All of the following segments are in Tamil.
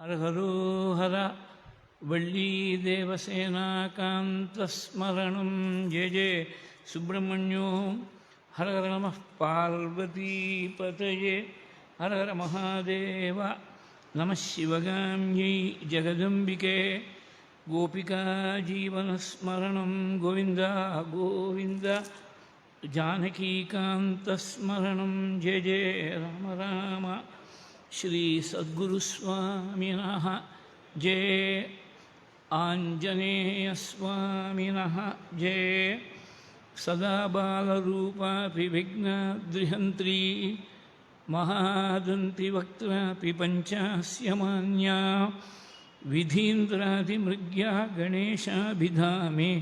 हरहरोहर वल्ली देवसेना कांतस्मरणं जय जय सुब्रह्मण्यो हर हर नमः पार्वतीपतये हर हर महादेव नमः शिवगाम्यै जगदम्बिके गोपिका जीवनस्मरणं गोविन्द गोविन्द जानकीकान्तस्मरणं जय जय राम राम श्री सद्गुरुस्वामिनः जय आञ्जनेयस्वामिनः जय सदा बालरूपापि विघ्नद्रिहन्त्री महादन्तिवक्त्रापि पञ्चास्य मान्या विधीन्द्रादिमृग्या गणेशाभिधामे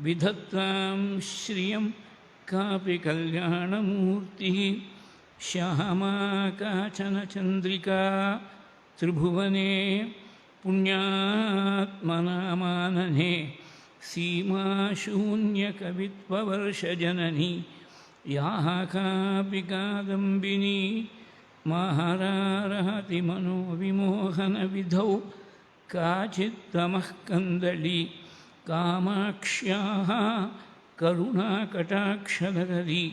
विधत्तां श्रियं कापि कल्याणमूर्तिः श्यामा काचन चन्द्रिका त्रिभुवने पुण्यात्मनामानने सीमाशून्यकवित्ववर्षजननी याः कापि कादम्बिनी महारारहतिमनोविमोहनविधौ काचित्तमः कन्दली कामाक्ष्याः करुणाकटाक्षलहरी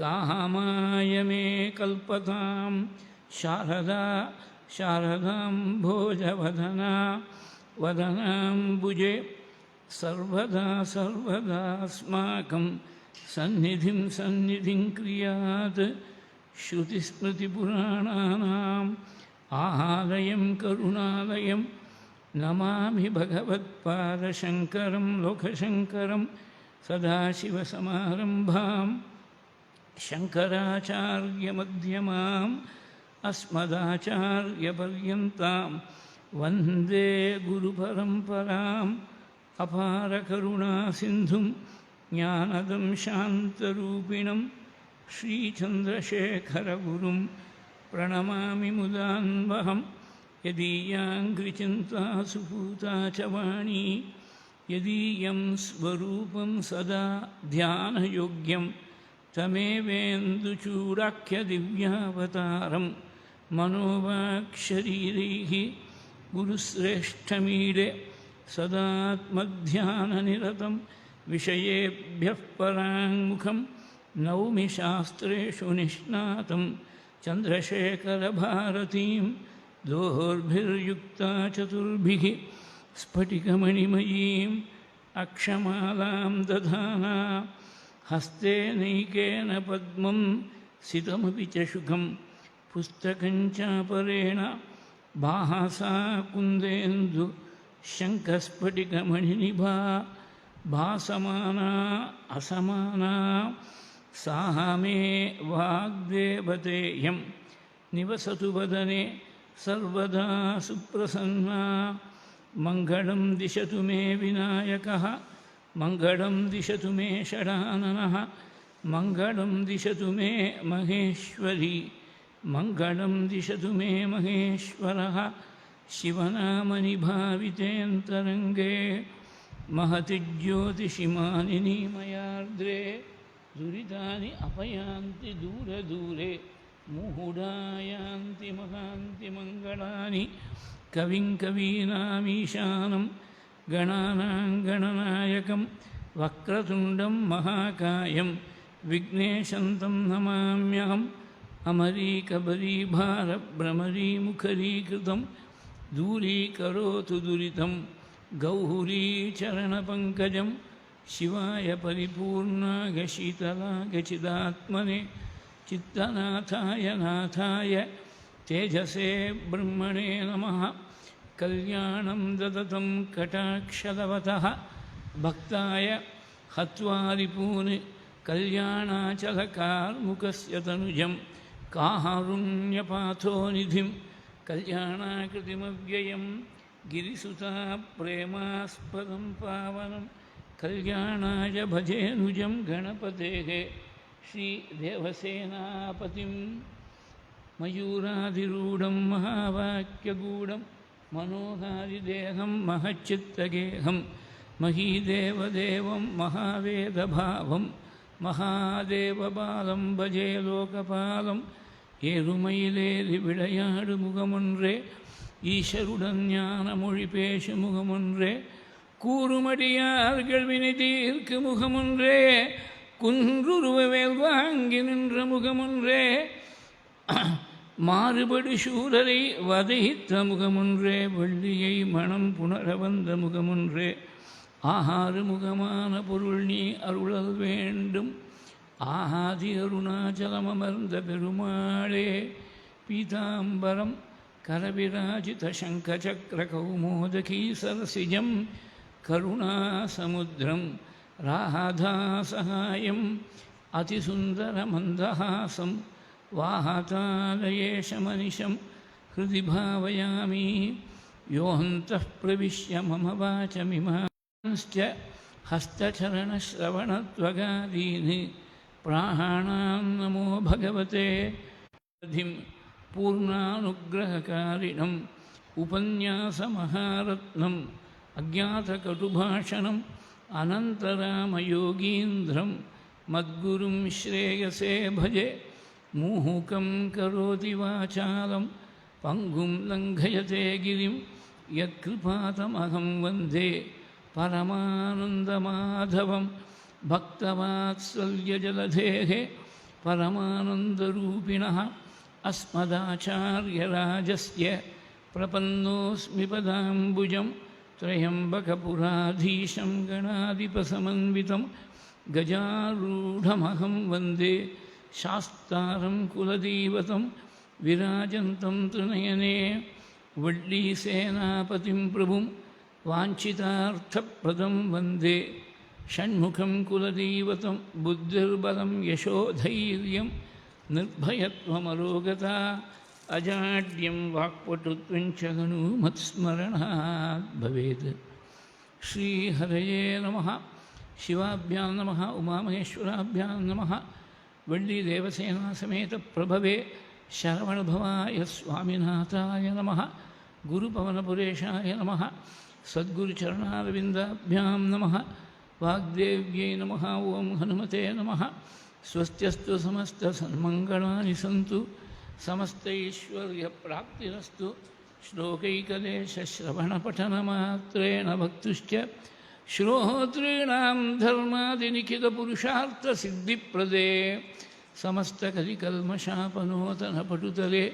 कामाय मे कल्पतां शारदा शारदां भोजवदना वदनाम्बुजे सर्वदा सर्वदास्माकं सन्निधिं क्रियात् श्रुतिस्मृतिपुराणानाम् आलयं करुणालयं नमामि भगवत्पादशङ्करं लोकशङ्करं सदाशिवसमारम्भां शङ्कराचार्यमध्यमाम् अस्मदाचार्यपर्यन्तां वन्दे गुरुपरम्पराम् अपारकरुणासिन्धुं ज्ञानदं शान्तरूपिणं श्रीचन्द्रशेखरगुरुं प्रणमामि मुदान्वहं यदीयाङ्घ्रिचिन्ता सुपूता च वाणी यदीयं स्वरूपं सदा ध्यानयोग्यं तमेवेन्दुचूडाख्यदिव्यावतारं मनोवाक्शरीरैः गुरुश्रेष्ठमीडे सदात्मध्याननिरतं विषयेभ्यः पराङ्मुखं नौमि शास्त्रेषु निष्णातं चन्द्रशेखरभारतीं दोर्भिर्युक्ता चतुर्भिः स्फटिकमणिमयीम् अक्षमालां दधाना हस्ते नैकेन पद्मं सितमपि च शुकं पुस्तकं चापरेण भासा कुन्देन्दु शङ्खस्फटिकमणिनिभा भासमाना असमाना सा मे वाग्देवतेयं निवसतु वदने सर्वदा सुप्रसन्ना मङ्गलं दिशतु मे विनायकः मङ्गलं दिशतु मे षडाननः मङ्गलं दिशतु मे महेश्वरी मङ्गलं दिशतु मे महेश्वरः शिवनामनिभावितेऽन्तरङ्गे महति ज्योतिषिमानिनी मयार्द्रे दुरितानि अपयान्ति दूरे दूरे मुहुडायान्ति महान्ति मङ्गलानि कविं कवीनामीशानं गणानां गणनायकं वक्रतुण्डं महाकायं विघ्नेशं तं नमाम्यहम् अमरीकबरीभारभ्रमरीमुखरीकृतं दूरीकरोतु दुरितं गौरीचरणपङ्कजं शिवाय परिपूर्णागशीतलागचिदात्मने चित्तनाथाय नाथाय तेजसे ब्रह्मणे नमः कल्याणं ददतं कटाक्षलवतः भक्ताय हत्वारिपून् कल्याणाचलकार्मुकस्य तनुजं कारुण्यपाथोनिधिं कल्याणाकृतिमव्ययं गिरिसुता प्रेमास्पदं पावनं कल्याणाय भजेनुजं गणपतेः श्रीदेवसेनापतिं मयूराधिरूढं महावाक्यगूढं मनोहारिदेहं महच्चित्तगेहं महीदेवदेवं महावेदभावं महादेवबालं भजे लोकपालं ஏறுமயிலேறி விளையாடு முகமொன்றே ஈஷருடன் ஞான மொழி பேசு முகமொன்றே கூறுமடியார்கள் வினை தீர்க்கு முகமொன்றே குன்றுருவவேல் வாங்கி நின்ற முகமொன்றே மாறுபடு சூரரை வதைத்த முகமொன்றே வெள்ளியை மனம் புணர வந்த முகமொன்றே ஆறு முகமான பொருள் நீ அருளல் வேண்டும் ஆதி அருணாச்சலம் அமர்ந்த பெருமாளே பீதாம்பரம் கரவிராஜித சங்கசக்கர கௌமோதகீ சரசிஜம் கருணாசமுத்திரம் ராதாசகாயம் அதிசுந்தரமந்தஹாசம் வாஹதாலயேஷமனிஷம் ஹிருதி பாவயாமி யோஹந்தः பிரவிஷ்ய மம வாசமிமாंश्च हस्तचरणश्रवणत्वगादीन् प्राणान् नमो भगवते पूर्णानुग्रहकारिणम् उपन्यासमहारत्नम् अज्ञातकटुभाषणम् अनन्तरामयोगीन्द्रं मद्गुरुं श्रेयसे भजे मुहुकं करोति वाचालं पङ्गुं लङ्घयते गिरिं यत्कृपातमहं वन्दे परमानन्दमाधवं भक्तवात्सल्यजलधेः परमानन्दरूपिणः अस्मदाचार्यराजस्य प्रपन्नोऽस्मि पदाम्बुजं त्र्यम्बकपुराधीशं गणाधिपसमन्वितं गजारूढमहं वन्दे शास्तारं कुलदैवतं विराजन्तं त्रिनयने वल्लीसेनापतिं प्रभुं वाञ्छितार्थप्रदं वन्दे षण्मुखं कुलदैवतं बुद्धिर्बलं यशोधैर्यं निर्भयत्वमरोगता अजाड्यं वाक्पटुत्वञ्च हनुमत्स्मरणात् भवेत्। श्रीहरये नमः। शिवाभ्यां नमः। उमामहेश्वराभ्यां नमः। वल्लीदेवसेना समेत प्रभवे शरवणभवाय स्वामिनाथाय नमः। गुरुपवनपुरेशाय नमः। सद्गुरुचरणारविन्दाभ्यां नमः। वाग्देव्यै नमः। ओं हनुमते नमः। स्वस्त्यस्तु समस्तसन्मङ्गलानि सन्तु समस्तैश्वर्यप्राप्तिरस्तु। श्लोकैकदेशश्रवणपठनमात्रेण भक्तुश्च श्रोतॄणां धर्मादिनिखिलपुरुषार्थसिद्धिप्रदे समस्तकलिकल्मषापनोतनपटुतले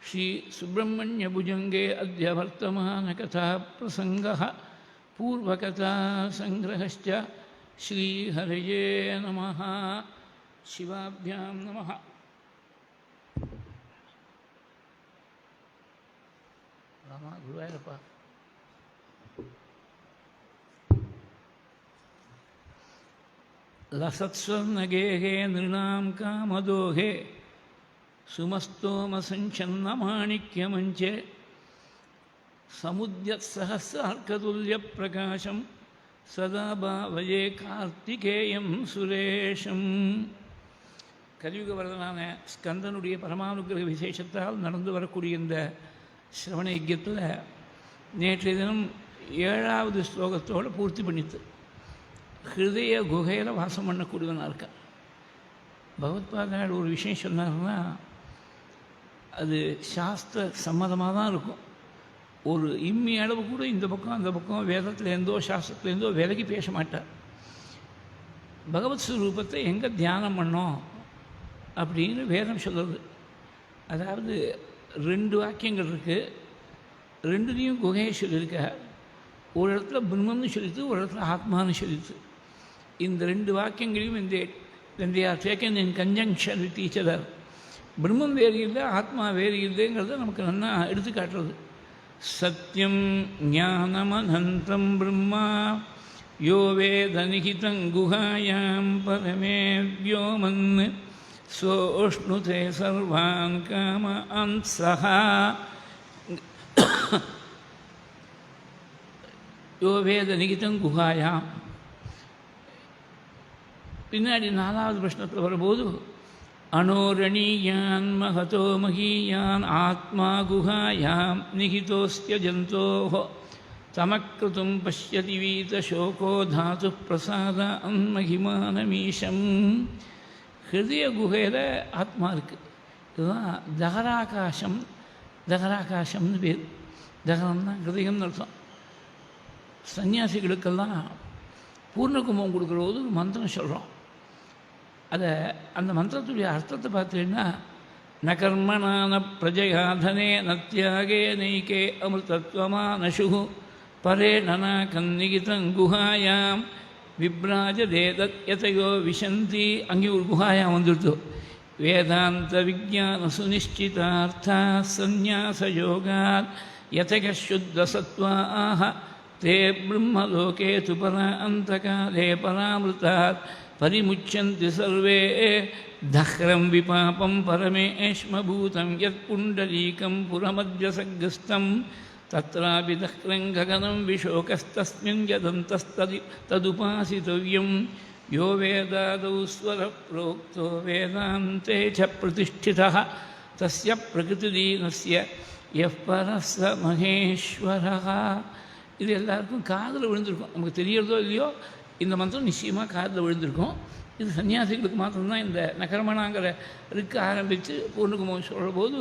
श्रीसुब्रह्मण्यभुजङ्गे अद्य वर्तमानकथाप्रसङ्गः पूर्वकथासङ्ग्रहश्च। श्रीहरये नमः। शिवाभ्यां नमः। राम गुरुवायूरप्प लसत्स्वर्णगेहे नृणां कामदोहे सुमस्तोमसञ्छन्नमाणिक्यमञ्चे समुद्यत्सहस्रार्कतुल्यप्रकाशं सदा भावये कार्तिकेयं सुरेशम्। கலியுகவரதனான ஸ்கந்தனுடைய பரமானுகிரக விசேஷத்தால் நடந்து வரக்கூடிய இந்த சிரவண யஜ்யத்தில் நேற்றைய தினம் 7வது ஸ்லோகத்தோடு பூர்த்தி பண்ணித்து ஹிருதய குகையில் வாசம் பண்ணக்கூடியவனாக இருக்கான். பகவத்பாதாள் ஒரு விஷயம் சொன்னார்னா அது சாஸ்திர சம்மதமாக தான் இருக்கும். ஒரு இம்மி அளவு கூட இந்த பக்கம் அந்த பக்கம் வேதத்துலேருந்தோ சாஸ்திரத்துலேருந்தோ விலகி பேச மாட்டார். பகவத் ஸ்வரூபத்தை எங்கே தியானம் பண்ணோம் அப்படின்னு வேதம் சொல்லுறது. அதாவது 2 வாக்கியங்கள் இருக்குது. 2லேயும் குகையை சொல்லியிருக்க. ஒரு இடத்துல பிரம்மம்னு சொல்லித்து, ஒரு இடத்துல ஆத்மானு சொல்லித்து. இந்த 2 வாக்கியங்களையும் they are taken in conjunction with each other. பிரம்மம் வேறு இல்லை, ஆத்மா வேறு இல்லைங்கிறத நமக்கு நல்லா எடுத்து காட்டுறது. சத்யம் ஞானமனந்தம் பிரம்மா யோ வேத நிகிதம் குஹாயாம் பரமே வ்யோமன் சோஷ்ணுதே சர்வான் காம அன்சஹா யோ வேத நிகிதம் குஹாயாம். பின்னாடி 4வது பிரஷ்னத்தில் வரும்போது அனோரணீயான் மகதோ மகீயான் ஆத்மா குஹாயாம் நிகிதோஸ்ய ஜந்தோஹ தமக்ருதும் பஷ்யதி வீத சோகோ தாது பிரசாத அன்மகிமானமீஷம். ஹிருதய குகையில் ஆத்மா இருக்குது. இதுதான் தகராகாசம்னு பேர். தகனம்னா ஹிருதயம்னு அர்த்தம். சன்னியாசிகளுக்கெல்லாம் பூர்ண கும்பம் கொடுக்குற போது ஒரு மந்திரம் சொல்கிறோம். அதை அந்த மந்திரத்துடைய அர்த்தத்தை பார்த்தீங்கன்னா, ந கர்மணான பிரஜயாதனே நத்தியாகே நைகே அமிர்தத்வமானசு பரே நனா கன்னிகிதம் குஹாயாம் விப்ராஜதேதத் யதயோ விசந்தி. அங்கே ஒரு குஹாயாம் வந்துடுத்து. வேதாந்த விஜான சுனிஷ்டிதார்த்தா சந்நியாசயோகாத் யதக சுத்த சத்வாஹ தே பிரம்மலோகே து பராந்தகாலே பராமிருதாத் பரிமுச்சந்தி சர்வே தஹ்ரம் விபாபம் பரமேஷ்மபூதம் யத் புண்டரீகம் புரமத்யசக்ஸ்தம் தத்ராபி தஹ்ரம் ககனம் விஷோகஸ்தஸ்மின் ததுபாசிதவ்யம் யோ வேதாதௌ ஸ்வர ப்ரோக்தோ வேதாந்தே ச பிரதிஷ்டிதः தஸ்ய பிரகிருதிதீனஸ்ய யः பரः ச மகேஸ்வரः. இது எல்லாருக்கும் காதில் விழுந்திருக்கும். நமக்கு தெரியறதோ இல்லையோ இந்த மந்திரம் நிச்சயமாக காதில் விழுந்திருக்கும். இது சன்னியாசிகளுக்கு மாத்திரம்தான் இந்த நகரமனாங்கிற ரிக்கு ஆரம்பித்து பூர்ணகுமம் சொல்கிற போது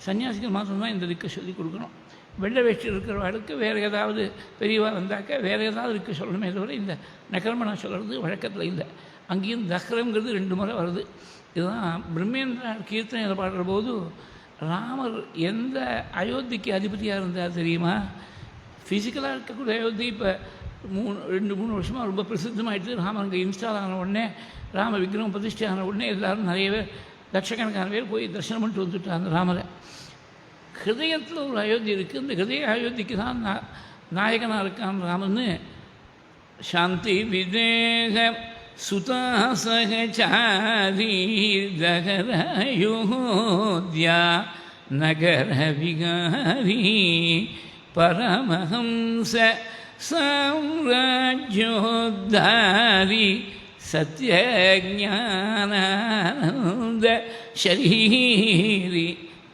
சன்னியாசிகள் மாத்திரம்தான் இந்த ரிக்கை சொல்லி கொடுக்கணும். வெள்ளை வேஷ்டி இருக்கிறவர்களுக்கு வேறு ஏதாவது பெரியவா வந்தாக்க வேறு ஏதாவது ரிக்கு சொல்லணுமே தவிர இந்த நகரமனா சொல்கிறது வழக்கத்தில் இல்லை. அங்கேயும் தஹ்ரங்கிறது 2 முறை வருது. இதுதான் பிரம்மேந்திர கீர்த்தனையில் பாடுற போது ராமர் எந்த அயோத்திக்கு அதிபதியாக இருந்தார் தெரியுமா? ஃபிசிக்கலாக இருக்கக்கூடிய அயோத்தி இப்போ 2-3 வருஷமாக ரொம்ப பிரசித்தமாகிட்டு. ராமர் அங்கே இன்ஸ்டால் ஆன உடனே, ராம விக்கிரகம் பிரதிஷ்டை ஆன உடனே எல்லோரும் நிறைய பேர், லட்சக்கணக்கான பேர் போய் தரிசனம் பண்ணிட்டு வந்துட்டாங்க ராமரை. ஹிருதயத்தில் ஒரு அயோத்தி இருக்குது. இந்த ஹிருதய அயோத்திக்கு தான் நாயகனாக இருக்கான் ராமன்னு. சாந்தி விதேக சுதாசகச்சாரி தகரயோத்யா நகர விகாரி பரமஹம்ச சாம்ராஜ்யோத்தாரி சத்யஞானானந்த ஷரீரி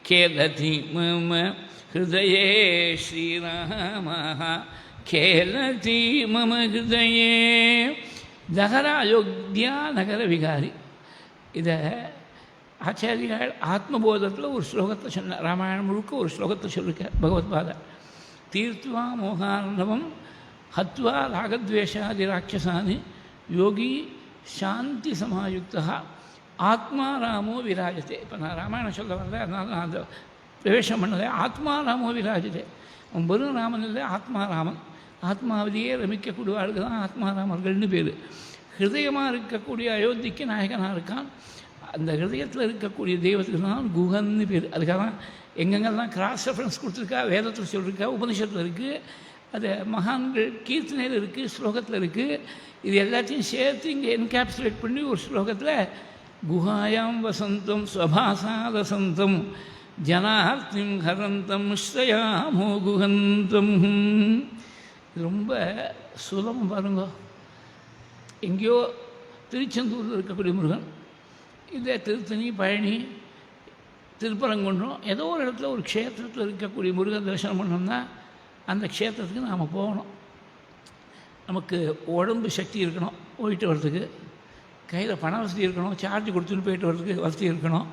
கேலதி மம ஹிருதயே ஸ்ரீராமः கேலதி மம ஹிருதயே. தகர அயோத்தியா நகர விகாரி. இதை ஆச்சாரியால் ஆத்மபோதத்தில் ஒரு ஸ்லோகத்தை சொன்னார். ராமாயணம் முழுக்க ஒரு ஸ்லோகத்தை சொல்லிருக்க பகவத்பாதா. தீர்த்வா மோகார்ணவம் ஹத்வா ராகத்வேஷாதி ராட்சசானி யோகி சாந்தி சமாயுக்தா ஆத்மாராமோ விராஜதே. இப்போ நான் ராமாயணம் சொல்ல வரல, அதனால நான் அந்த பிரவேசம் பண்ணலை. ஆத்மாராமோ விராஜதே. வெறும் ராமன் இல்லை, ஆத்மாராமன். ஆத்மாவதியே ரமிக்கக்கூடிய ஆளுக்கு தான் ஆத்மாராமர்கள்னு பேர். ஹிருதயமாக இருக்கக்கூடிய அயோத்திக்கு நாயகனாக இருக்கான். அந்த ஹிருதயத்தில் இருக்கக்கூடிய தெய்வத்துக்கு தான் குஹன்னு பேர். அதுக்காக தான் எங்கெங்கெல்லாம் கிராஸ் ரெஃபரன்ஸ் கொடுத்துருக்கா, வேதத்தில் சொல்லியிருக்கா, உபனிஷத்தில் இருக்குது, அது மகான்கள் கீர்த்தனையில் இருக்குது, ஸ்லோகத்தில் இருக்குது. இது எல்லாத்தையும் சேர்த்து இங்கே என்கேப்சுலேட் பண்ணி ஒரு ஸ்லோகத்தில் குஹாயாம் வசந்தம் ஸ்வபாசாதசந்தம் ஜனார்த்திம் ஹரந்தம் ஸ்ரயாமோ குஹந்தம். இது ரொம்ப சுலபம் பாருங்க. எங்கேயோ திருச்செந்தூரில் இருக்கக்கூடிய முருகன், இதே திருத்தணி, பழனி, திருப்பரங்குன்றம், ஏதோ ஒரு இடத்துல ஒரு க்ஷேத்திரத்தில் இருக்கக்கூடிய முருகன் தரிசனம் பண்ணோம்னா அந்த க்ஷேத்திரத்துக்கு நாம் போகணும். நமக்கு உடம்பு சக்தி இருக்கணும் போயிட்டு வர்றதுக்கு, கையில் பண வசதி இருக்கணும், சார்ஜ் கொடுத்துன்னு போயிட்டு வர்றதுக்கு வசதி இருக்கணும்.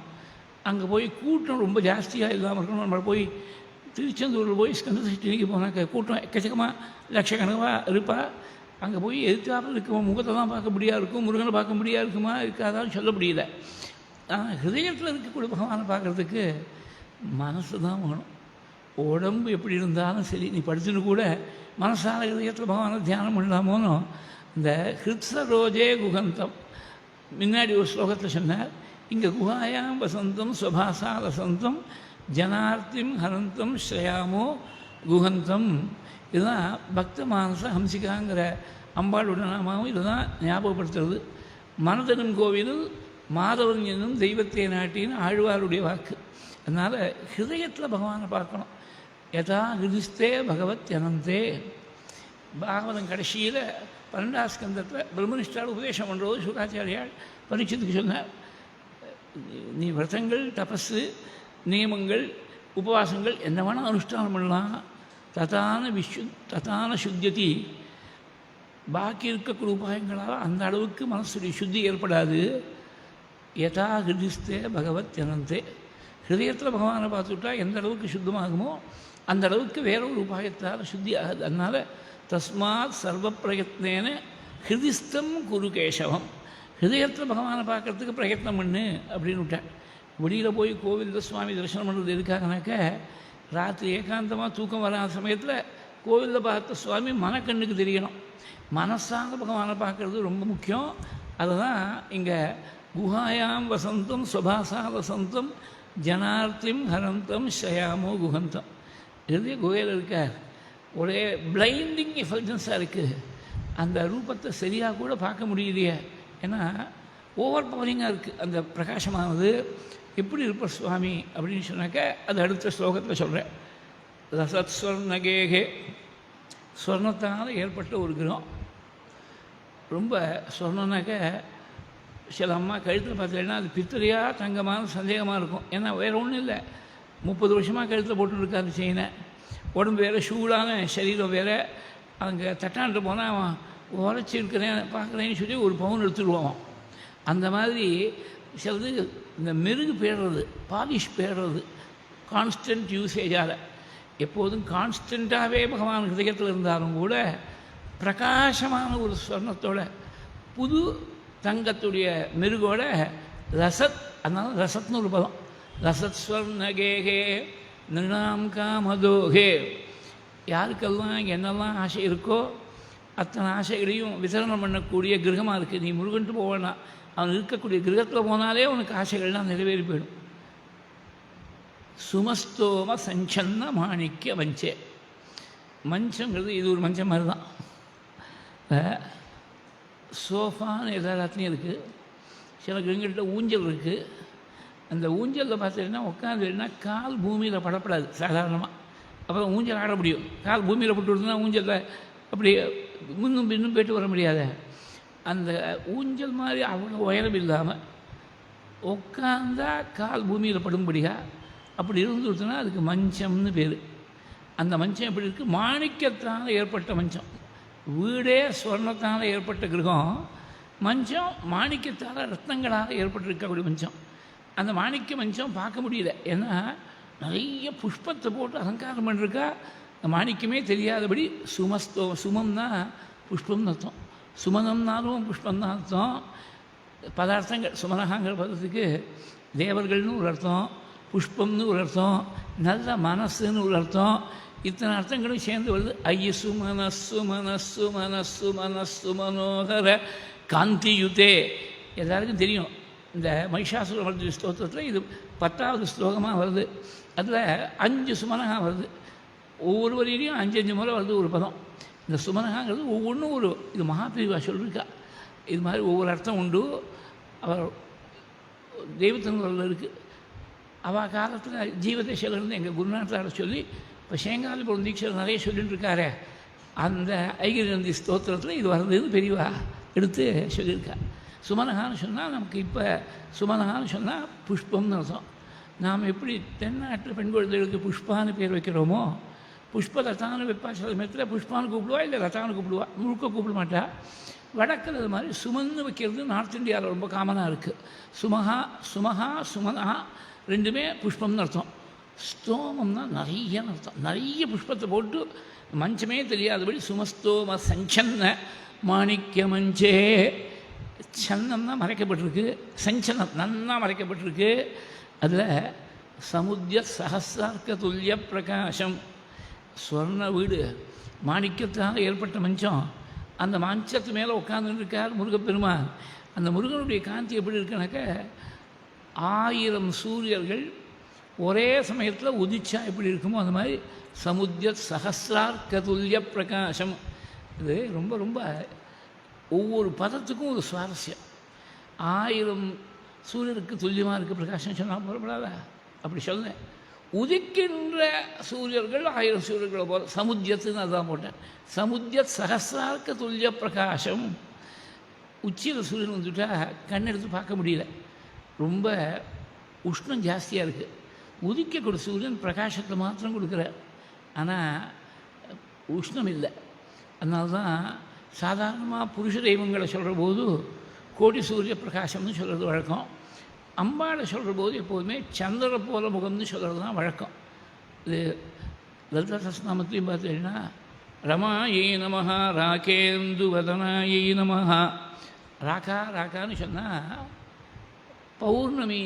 அங்கே போய் கூட்டம் ரொம்ப ஜாஸ்தியாக இல்லாமல் இருக்கணும். நம்மளை போய் திருச்செந்தூரில் போய் ஸ்கந்தசஷ்டிக்கு போனாக்க கூட்டம் எக்கச்சக்கமாக லட்சக்கணக்காக இருப்பா. அங்கே போய் எதிர்த்தாப்பில் இருக்குமா, முகத்தை தான் பார்க்க முடியாது இருக்கும், முருகனை பார்க்க முடியாது இருக்குமா, இருக்காதான்னு சொல்ல முடியல. ஆனால் ஹிருதயத்தில் இருக்கக்கூடிய பகவானை பார்க்குறதுக்கு மனசு தான் வேணும். உடம்பு எப்படி இருந்தாலும் சரி, நீ படிச்சுன்னு கூட மனசால ஹிருதயத்தில் பகவானை தியானம் பண்ணலாமோனோ. இந்த ஹிருத்ஸரோஜே குகந்தம் முன்னாடி ஒரு ஸ்லோகத்தில் சொன்னார். இங்கே குஹாயாம் வசந்தம் ஸ்வபாசா வசந்தம் ஜனார்த்திம் ஹரந்தம் ஸ்ரயாமோ குஹந்தம். இதுதான் பக்த மானச ஹம்சிகாங்கிற அம்பாளுடைய நாமாவும் இதுதான் ஞாபகப்படுத்துறது. மனதனும் கோவிலில் மாதவன் என்னும் தெய்வத்தை நாட்டின்னு ஆழ்வாருடைய வாக்கு. அதனால் ஹிருதயத்தில் பகவானை பார்க்கணும். யதா ஹிருதிஸ்தே பகவத் அனந்தே. பாகவதம் கடைசியில் 12ஆம் ஸ்கந்தத்தில் பிரம்மனிஷ்டால் உபதேசம் பண்ணுறது சுகாச்சாரியால் பரீட்சத்துக்கு சொன்னார். நீ விரதங்கள், தபஸு, நியமங்கள், உபவாசங்கள் என்ன வேணால் அனுஷ்டானம் பண்ணலாம். ததான சுத்தியதி. பாக்கி இருக்கக்கூடிய உபாயங்களால் அந்த அளவுக்கு மனசுடைய சுத்தி ஏற்படாது. யதா ஹிருதிஸ்தே பகவத் அனந்தே. ஹிருதயத்தில் பகவானை பார்த்துட்டா எந்த அளவுக்கு சுத்தமாகுமோ அந்த அளவுக்கு வேற ஒரு உபாயத்தால் சுத்தி ஆகுது. அதனால் தஸ்மாத் சர்வ பிரயத்னேன ஹிருதிஸ்தம் குரு கேசவம், ஹிருதயத்தில் பகவானை பார்க்குறதுக்கு பிரயத்னம் பண்ணு அப்படின்னு விட்டேன். வெளியில் போய் கோவிலில் சுவாமி தரிசனம் பண்ணுறது எதுக்காகனாக்க, ராத்திரி ஏகாந்தமாக தூக்கம் வராத சமயத்தில் கோவிலில் பார்த்த சுவாமி மனக்கண்ணுக்கு தெரியணும். மனசாக பகவானை பார்க்குறது ரொம்ப முக்கியம். அதுதான் இங்கே குஹாயாம் வசந்தம் சுபாசா வசந்தம் ஜனார்த்திம் ஹரந்தம் ஷயாமோ குஹந்தம். ஹிருதய குகையில் இருக்கார். ஒரே பிளைண்டிங் எஃபல்ஜன்ஸாக இருக்குது. அந்த ரூபத்தை சரியாக கூட பார்க்க முடியலையே. ஏன்னா ஓவர் பவரிங்காக இருக்குது அந்த பிரகாசமானது. எப்படி இருப்பார் சுவாமி அப்படின்னு சொன்னாக்க, அது அடுத்த ஸ்லோகத்தில் சொல்கிறேன். ரசத் ஸ்வர்ணகேகே, ஸ்வர்ணத்தால் ஏற்பட்ட ஒரு கிரகம். ரொம்ப சொன்னோன்னாக்க சில அம்மா கழுத்தில் பார்த்தீங்கன்னா அது பித்தளையாக தங்கமான சந்தேகமாக இருக்கும். ஏன்னா வேறு ஒன்றும் இல்லை, 30 வருஷமாக கழுத்தில் போட்டுருக்கா அந்த செயினை. உடம்பு வேறு, சூடான சரீரம் வேறு. அங்கே தட்டாண்டு போனால் அவன் உரைச்சி இருக்கிறேன் பார்க்குறேன்னு சொல்லி ஒரு பவுன் எடுத்துடுவான். அந்த மாதிரி சிலது இந்த மெருகு பேடுறது, பாலிஷ் பேடுறது, கான்ஸ்டன்ட் யூசேஜால். எப்போதும் கான்ஸ்டண்ட்டாகவே பகவான் ஹிருதயத்தில் இருந்தாலும் கூட பிரகாசமான ஒரு ஸ்வர்ணத்தோட புது தங்கத்துடைய மெருகோட ரசத், அதனால ரசத்னு ஒரு பதம். ரசத் ஸ்வர்ணகேகே நிருணாம் காமதோகே. யாருக்கெல்லாம் என்னெல்லாம் ஆசை இருக்கோ அத்தனை ஆசைகளையும் விதரணம் பண்ணக்கூடிய கிரகமாக இருக்குது. நீ முருகன்ட்டு போவேன்னா அவன் இருக்கக்கூடிய கிரகத்தில் போனாலே உனக்கு ஆசைகள்லாம் நிறைவேறி போயிடும். சுமஸ்தோம சஞ்சன்ன மாணிக்க மஞ்சே. மஞ்சங்கிறது இது ஒரு மஞ்சள் மாதிரி தான். சோஃபான்னு எல்லாத்துலேயும் இருக்குது. சில கிரகங்கள்கிட்ட ஊஞ்சல் இருக்குது. அந்த ஊஞ்சலில் பார்த்தீங்கன்னா உட்காந்துன்னா கால் பூமியில் படப்படாது சாதாரணமாக. அப்புறம் ஊஞ்சல் ஆட முடியும். கால் பூமியில் போட்டு விடுதுன்னா ஊஞ்சலில் அப்படி முன்னும் பின்னும் போய்ட்டு வர முடியாத. அந்த ஊஞ்சல் மாதிரி அவ்வளோ உயரம் இல்லாமல் உட்காந்தா கால் பூமியில் படும்படியா அப்படி இருந்துடுச்சுன்னா அதுக்கு மஞ்சம்னு பேர். அந்த மஞ்சம் எப்படி இருக்குது? மாணிக்கத்தால் ஏற்பட்ட மஞ்சம். வீடே ஸ்வர்ணத்தால் ஏற்பட்ட கிரகம். மஞ்சம் மாணிக்கத்தால் ரத்னங்களால் ஏற்பட்டிருக்கக்கூடிய மஞ்சம். அந்த மாணிக்க மஞ்சம் பார்க்க முடியல. ஏன்னா நிறைய புஷ்பத்தை போட்டு அலங்காரம் பண்ணிருக்கா. அந்த மாணிக்கமே தெரியாதபடி சுமஸ்தோ, சுமம்னா புஷ்பம்னு அர்த்தம், சுமனம்னாலும் புஷ்பம்தான் அர்த்தம். பல அர்த்தங்கள். சுமனகாங்கிற பதத்துக்கு தேவர்கள்னு ஒரு அர்த்தம், புஷ்பம்னு ஒரு அர்த்தம், நல்ல மனசுன்னு ஒரு அர்த்தம். இத்தனை அர்த்தங்களும் சேர்ந்து வருது. ஐய சுமனஸ்ஸு மனஸ்ஸு மனஸ்ஸு மனஸ்ஸு மனோகர காந்தியுதே. எல்லாருக்கும் தெரியும் இந்த மகிஷாசுரமர்த்தினி ஸ்தோத்திரத்தில் இது 10வது ஸ்லோகமாக வருது. அதில் 5 சுமனகா வருது. ஒவ்வொரு வரியிலையும் 5 முறை வருது ஒரு பதம். இந்த சுமனகாங்கிறது ஒவ்வொன்றும் ஒரு இது மகாபிரிவா சொல்லியிருக்கா. இது மாதிரி ஒவ்வொரு அர்த்தம் உண்டு. அவர் தெய்வத்தன்களில் இருக்குது. அவள் காலத்தில் ஜீவதேசிலிருந்து எங்கள் குருநாத்தாரை சொல்லி இப்போ சேங்காலிபுரம் தீட்சர் நிறைய சொல்லிட்டு இருக்காரு. அந்த ஐகிரி ஸ்தோத்திரத்தில் இது வர்றதுன்னு பெரியவா எடுத்து சொல்லியிருக்கா. சுமனகான்னு சொன்னால் நமக்கு இப்போ சுமனகான்னு சொன்னால் புஷ்பம்னு அர்த்தம். நாம் எப்படி தென்னாட்டு பெண் குழந்தைகளுக்கு புஷ்பான்னு பேர் வைக்கிறோமோ, புஷ்ப லதான்னு வைப்பா. சில சமயத்தில் புஷ்பான்னு கூப்பிடுவா, இல்லை லதான்னு கூப்பிடுவா, முழுக்க கூப்பிட மாட்டா. வடக்கில் அது மாதிரி சுமந்து வைக்கிறது நார்த் இந்தியாவில் ரொம்ப காமனாக இருக்குது. சுமஹா, சுமஹா, சுமனஹா ரெண்டுமே புஷ்பம்னு அர்த்தம். ஸ்தோமம்னா நிறையன்னு அர்த்தம். நிறைய புஷ்பத்தை போட்டு மஞ்சமே தெரியாதபடி சுமஸ்தோம சஞ்சன்ன மாணிக்க மஞ்சே. சன்னம்னா மறைக்கப்பட்டிருக்கு, சஞ்சனம் நன்னா மறைக்கப்பட்டிருக்கு. அதில் சமுத்திய சஹசிரார்க்க துல்லிய பிரகாசம். ஸ்வர்ண வீடு, மாணிக்கத்தால் ஏற்பட்ட மஞ்சம். அந்த மஞ்சத்து மேலே உட்காந்துட்டு இருக்கார் முருகப்பெருமான். அந்த முருகனுடைய காந்தி எப்படி இருக்குனாக்க 1000 சூரியர்கள் ஒரே சமயத்தில் உதிச்சா எப்படி இருக்குமோ அந்த மாதிரி சமுத்திய சஹசிரார்க்க துல்லிய பிரகாசம். இது ரொம்ப ரொம்ப ஒவ்வொரு பதத்துக்கும் ஒரு சுவாரஸ்யம். 1000 சூரியனுக்கு துல்லியமாக இருக்க பிரகாசம் சொன்னால் புறப்படாத. அப்படி சொல்ல உதிக்கின்ற சூரியர்கள் 1000 சூரியர்களை போல சமுத்தியத்துன்னு அதுதான் போட்டேன். சமுத்திய சஹசிரார்க்க துல்லிய பிரகாசம். உச்சியில் சூரியன் வந்துட்டால் கண்ணெடுத்து பார்க்க முடியல, ரொம்ப உஷ்ணம் ஜாஸ்தியாக இருக்குது. உதிக்கக்கூடிய சூரியன் பிரகாசத்தை மாத்திரம் கொடுக்குறார், ஆனால் உஷ்ணம் இல்லை. அதனால தான் சாதாரணமாக புருஷ தெய்வங்களை சொல்கிற போது கோடி சூரிய பிரகாசம்னு சொல்கிறது வழக்கம். அம்பாளை சொல்கிற போது எப்போதுமே சந்திர போல முகம்னு சொல்கிறது தான் வழக்கம். இது லலிதா சஹஸ்ரநாமத்தையும் பார்த்தீங்கன்னா ரமாயை நமஹ ராகேந்து வதனாயை நமஹ. ராகான்னு சொன்னால் பௌர்ணமி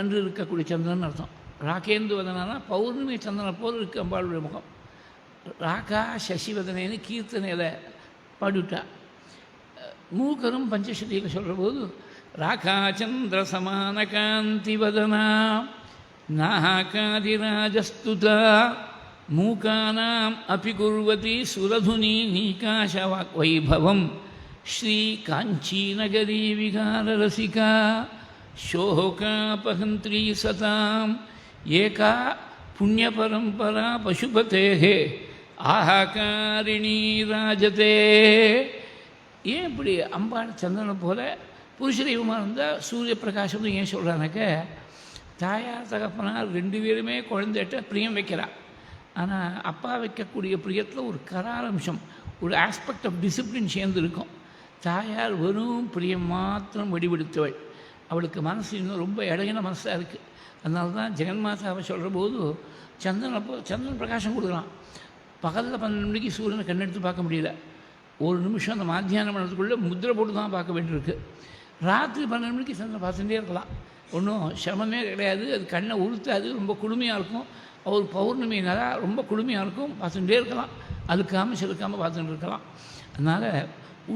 அன்று இருக்கக்கூடிய சந்திரன் அர்த்தம். ராகேந்து வதனானா பௌர்ணமி சந்திரனை போல் இருக்குது அம்பாளுடைய முகம். ராகா சசிவதனேன்னு கீர்த்தனையில் பாடிவிட்டா. மூக்கரும் பஞ்சசதியில் சொல்கிற போது ராகா சந்திர சமான காந்தி வதனா நாகாதிராஜஸ்துதா மூகானாம் அபி குர்வதி சுரதுனி நீகாஷ வைபவம் ஸ்ரீ காஞ்சீநகரி விகாரரசிகா शोकापहन्त्री सताम् एका पुण्यपरम्परा पशुपतेः ஆஹாகாரிணி ராஜதே. ஏன் இப்படி அம்பாள் சந்திரனை போல புருஷ தெய்வமாக இருந்தால் சூரிய பிரகாசம்னு ஏன் சொல்கிறானாக்க, தாயார் தகப்பனார் 2 பேருமே குழந்தைகிட்ட பிரியம் வைக்கிறாள். ஆனால் அப்பா வைக்கக்கூடிய பிரியத்தில் ஒரு கராரம்சம், ஒரு ஆஸ்பெக்ட் ஆஃப் டிசிப்ளின் சேர்ந்து இருக்கும். தாயார் வெறும் பிரியம் மாத்திரம் வடிவெடுத்தவள். அவளுக்கு மனசு இன்னும் ரொம்ப இடையின மனசாக இருக்குது. அதனால தான் ஜெகன்மாதாவை சொல்கிற போது சந்திரன் பிரகாசம் கொடுக்குறான். பகலில் 12 மணிக்கு சூரியனை கண்ணெடுத்து பார்க்க முடியல. ஒரு நிமிஷம் அந்த மாத்தியானம் பண்ணதுக்குள்ளே முத்திரை போட்டு தான் பார்க்க வேண்டியிருக்கு. ராத்திரி 12 மணிக்கு சந்திரனை பார்த்துட்டே இருக்கலாம், ஒன்றும் சிரமமே கிடையாது. அது கண்ணை உறுத்தாது, ரொம்ப குளுமையாக இருக்கும். ஒரு பௌர்ணமினால ரொம்ப குளுமையாக இருக்கும், பார்த்துட்டே இருக்கலாம், அழுக்காமல் செலுக்காமல் பார்த்துட்டு இருக்கலாம். அதனால்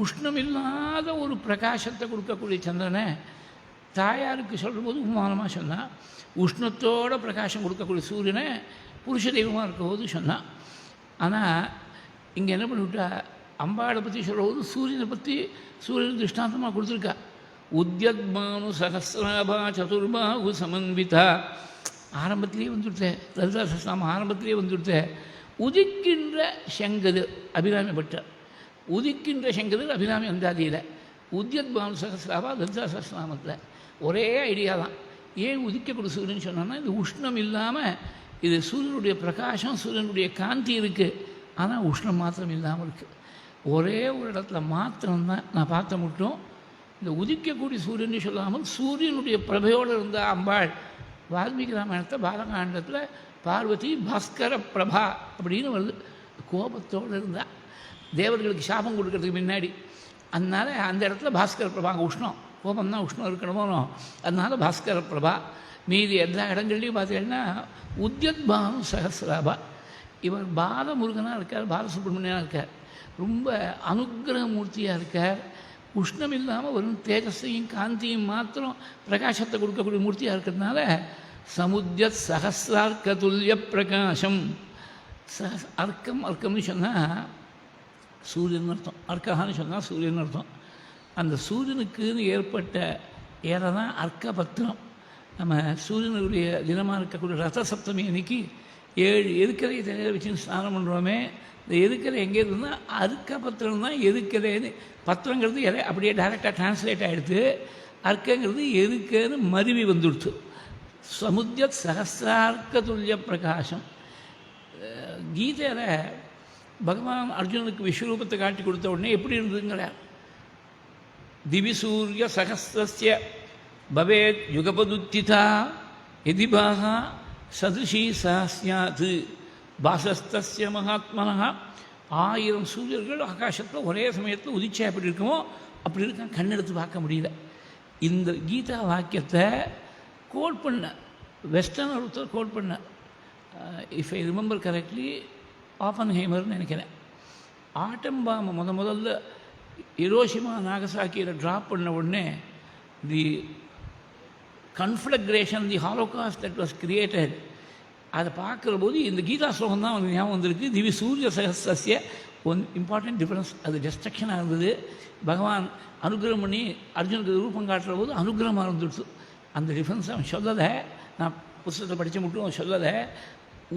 உஷ்ணம் இல்லாத ஒரு பிரகாசத்தை கொடுக்கக்கூடிய சந்திரனை தாயாருக்கு சொல்லும்போது உமானமாக சொன்னான். உஷ்ணத்தோடு பிரகாசம் கொடுக்கக்கூடிய சூரியனை புருஷ தெய்வமாக இருக்கும்போது சொன்னான். ஆனால் இங்கே என்ன பண்ணிவிட்டா, அம்பாளை பற்றி சொல்லும்போது சூரியனை பற்றி சூரியன் திருஷ்டாந்தமாக கொடுத்துருக்கா. உத்யத்மானு சகசிராபா சதுர்பாகு சமன்விதா. ஆரம்பத்திலே வந்துவிட்டேன், லலிதா சஹஸ்ரநாமம் ஆரம்பத்திலே வந்துவிட்டேன். உதிக்கின்ற செங்கதிர் அபிராமி பட்டர், உதிக்கின்ற செங்கதிர் அபிராமி அந்தாதியில், உத்யத்மானு சகசிராபா லலிதா சஹஸ்ரநாமத்தில் ஒரே ஐடியா தான். ஏன் உதிக்கக்கூடிய சூரியன் சொன்னோன்னா, இது உஷ்ணம் இல்லாமல், இது சூரியனுடைய பிரகாசம் சூரியனுடைய காந்தி இருக்குது, ஆனால் உஷ்ணம் மாத்திரம் இல்லாமல் இருக்குது. ஒரே ஒரு இடத்துல மாத்திரம்தான் நான் பார்த்த மட்டும் இந்த உதிக்கக்கூடிய சூரியன் சொல்லாமல் சூரியனுடைய பிரபையோடு இருந்த அம்பாள் வால்மீகி ராமாயணத்தை பாலகாண்டத்தில் பார்வதி பாஸ்கர பிரபா அப்படின்னு வருது. கோபத்தோடு இருந்தால் தேவர்களுக்கு சாபம் கொடுக்கறதுக்கு முன்னாடி, அதனால் அந்த இடத்துல பாஸ்கர பிரபா. உஷ்ணம், கோபம் தான் உஷ்ணம் இருக்கணுமோ, அதனால் பாஸ்கர பிரபா. மீதி எல்லா இடங்கள்லையும் பார்த்தீங்கன்னா உத்யத்பானு சகசிராபா. இவர் பாலமுருகனாக இருக்கார், பாலசுப்ரமணியனாக இருக்கார், ரொம்ப அனுக்கிரகமூர்த்தியாக இருக்கார். உஷ்ணம் இல்லாமல் வெறும் தேஜஸையும் காந்தியும் மாத்திரம் பிரகாசத்தை கொடுக்கக்கூடிய மூர்த்தியாக இருக்கிறதுனால சமுத்யத் சகசிரார்க்க துல்லிய பிரகாசம். அர்க்கம்னு சொன்னால் சூரியன் அர்த்தம், அர்க்கஹான்னு சொன்னால் சூரியன் அர்த்தம். அந்த சூரியனுக்குன்னு ஏற்பட்ட ஏறை தான் அர்க்கபத்திரம். நம்ம சூரியனுடைய தினமாக இருக்கக்கூடிய ரத சப்தமி அன்னைக்கு 7 எருக்கலை தலையில் வச்சு ஸ்நானம் பண்ணுறோமே. இந்த எருக்கலை எங்கே இருக்குதுன்னா அர்க்கபத்திரம் தான் எருக்கலைன்னு. பத்திரங்கிறது இலை அப்படியே டைரெக்டாக டிரான்ஸ்லேட் ஆகிடுது. அர்க்கங்கிறது எருக்கன்னு மருவி வந்துடுச்சு. சமுத்யத் சகசிரார்க்க துல்லிய பிரகாசம். கீதையில் பகவான் அர்ஜுனனுக்கு விஸ்வரூபத்தை காட்டி கொடுத்த உடனே எப்படி இருந்ததுங்கிறார். திவிசூரிய சகஸ்ரஸ்ய பவேத் யுகபதுத்திதா எதிபாக சதுஷி சாஸ்யாத் பாசஸ்தஸ்ய மகாத்மனः. 1000 சூரியர்கள் ஆகாசத்தில் ஒரே சமயத்தில் உதிச்சா எப்படி இருக்குமோ அப்படி இருக்க கண்ணெடுத்து பார்க்க முடியல. இந்த கீதா வாக்கியத்தை கோட் பண்ண வெஸ்டர்ன் ஒருத்தர் கோட் பண்ண, இஃப் ஐ ரிமெம்பர் கரெக்ட்லி ஆப்பன்ஹைமர்னு நினைக்கிறேன். ஆட்டம் பாம் முதல்ல ஹிரோஷிமா நாகசாக்கியில் ட்ராப் பண்ண உடனே தி கன்ஃப்ளக்ரேஷன், தி ஹாலோகாஸ்ட் தட் வாஸ் கிரியேட்டட், அதை பார்க்குற போது இந்த கீதா ஸ்லோகம் தான் வந்து ஞாபகம் வந்திருக்கு. திவி சூரிய சகஸ்ரஸ்ய ஒன் இம்பார்ட்டன்ட் டிஃபரன்ஸ், அது டிஸ்ட்ரக்ஷனாக இருந்தது. பகவான் அனுகிரகம் பண்ணி அர்ஜுனுக்கு ரூபம் காட்டுற போது அனுகிரகமாக இருந்துடுச்சு. அந்த டிஃபரன்ஸ் அவன் சொல்லலை, நான் புத்தகத்தை படித்த மட்டும் அவன் சொல்லலை.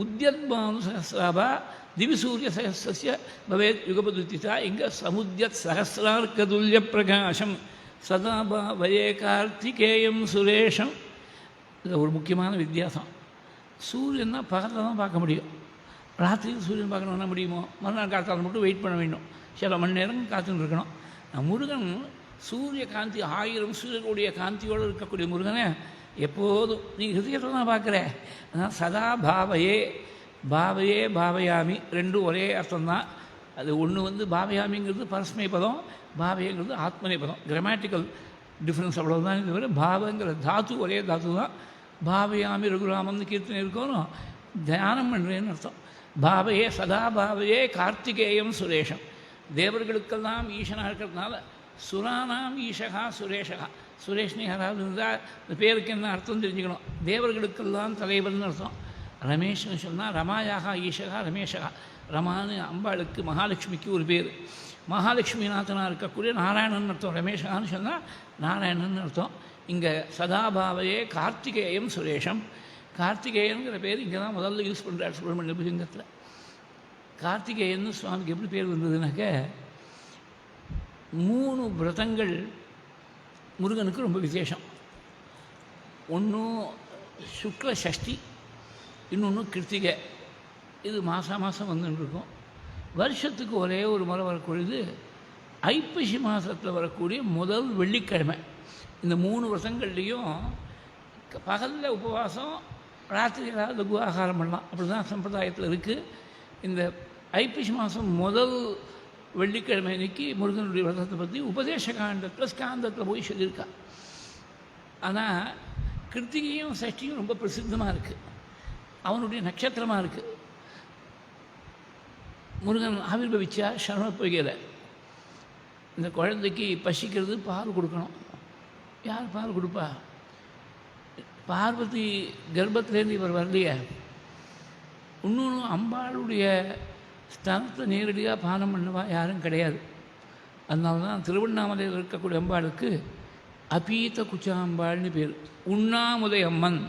உத்யத்பானு சகசிராபா திவி சூரிய சகஸ்ரஸ்ய பவேத் யுகபதுத்திதா. இங்கே சமுத்யத் சகசிரார்க்க துல்லிய பிரகாசம் சதாபா வயே கார்த்திகேயம் சுரேஷம். இதில் ஒரு முக்கியமான வித்தியாசம். சூரியன்னா பகலில் தான் பார்க்க முடியும், ராத்திரியில் சூரியன் பார்க்கணுன்னா முடியுமோ? மறுநாள் காத்தால் மட்டும் வெயிட் பண்ண வேண்டும், சில மணி நேரம் காத்துன்னு இருக்கணும். முருகன் சூரிய காந்தி 1000 சூரியனுடைய காந்தியோடு இருக்கக்கூடிய முருகனை எப்போதும் நீ ஹிருதயத்தில் தான் பார்க்குற. அதனால் சதா பாவையே பாவையே பாவயாமி ரெண்டும் ஒரே அர்த்தம்தான். அது ஒன்று பாவயாமிங்கிறது பரஸ்மை பதம், பாவைங்கிறது ஆத்மனை பதம். கிராமட்டிக்கல் டிஃப்ரென்ஸ் அவ்வளோதான். இது வரை பாவங்கிற தாத்து ஒரே தாத்து தான். பாவயாமி ரகுராமன் கீர்த்தனை இருக்கணும், தியானம் பண்ணுறேன்னு அர்த்தம். பாவையே சதா பாவையே கார்த்திகேயம் சுரேஷம். தேவர்களுக்கெல்லாம் ஈசனாக இருக்கிறதுனால சுரானாம் ஈஷகா சுரேஷகா. சுரேஷ்னி யாராவது இருந்தால் இந்த பேருக்கு என்ன அர்த்தம் தெரிஞ்சுக்கணும். தேவர்களுக்கெல்லாம் தலைவர்னு அர்த்தம். ரமேஷ்னு சொன்னால் ரமாயாக ஈஷகா ரமேஷகா. ரமானு அம்பாளுக்கு மகாலட்சுமிக்கு ஒரு பேர். மகாலட்சுமிநாதனாக இருக்கக்கூடிய நாராயணன் அர்த்தம். ரமேஷகான்னு சொன்னால் நாராயணன் அர்த்தம். இங்கே சதாபாவையே கார்த்திகேயம் சுரேஷம். கார்த்திகேயனுங்கிற பேர் இங்கே தான் முதல்ல யூஸ் பண்ணுறார் சுப்பிரமணிய புஜங்கத்தில். கார்த்திகேயன்னு சுவாமிக்கு எப்படி பேர் வந்ததுனாக்க, 3 விரதங்கள் முருகனுக்கு ரொம்ப விசேஷம். ஒன்றும் சுக்ல சஷ்டி, இன்னொன்று கிருத்திகை. இது மாதம் மாதம் வந்துட்டுருக்கும். வருஷத்துக்கு ஒரே ஒரு முறை வரக்கூடியது ஐப்பசி மாதத்தில் வரக்கூடிய முதல் வெள்ளிக்கிழமை. இந்த 3 விரதங்கள்லேயும் பகலில் உபவாசம், ராத்திரி லகு ஆகாரம் பண்ணலாம். அப்படி தான் சம்பிரதாயத்தில் இருக்குது. இந்த ஐப்பசி மாதம் முதல் வெள்ளிக்கிழமை அன்னைக்கு முருகனுடைய விரதத்தை பற்றி உபதேச காண்டத்தில் ஸ்காந்தத்தில் போய் சொல்லியிருக்கா. ஆனால் கிருத்திகையும் சஷ்டியும் ரொம்ப பிரசித்தமாக இருக்குது. அவனுடைய நட்சத்திரமாக இருக்குது. முருகன் ஆவிர்வவிச்சா சரண பொய்கையில் இந்த குழந்தைக்கு பசிக்கிறது, பால் கொடுக்கணும். யார் பால் கொடுப்பா? பார்வதி கர்ப்பத்திலேருந்து இவர் வரலையே. இன்னொன்று அம்பாளுடைய ஸ்தானத்தை நேரடியாக பானம் பண்ணுவா யாரும் கிடையாது. அதனால தான் திருவண்ணாமலையில் இருக்கக்கூடிய அம்பாளுக்கு அபீத குச்சாம்பாள்னு பேர். உண்ணாமுதை அம்மன்.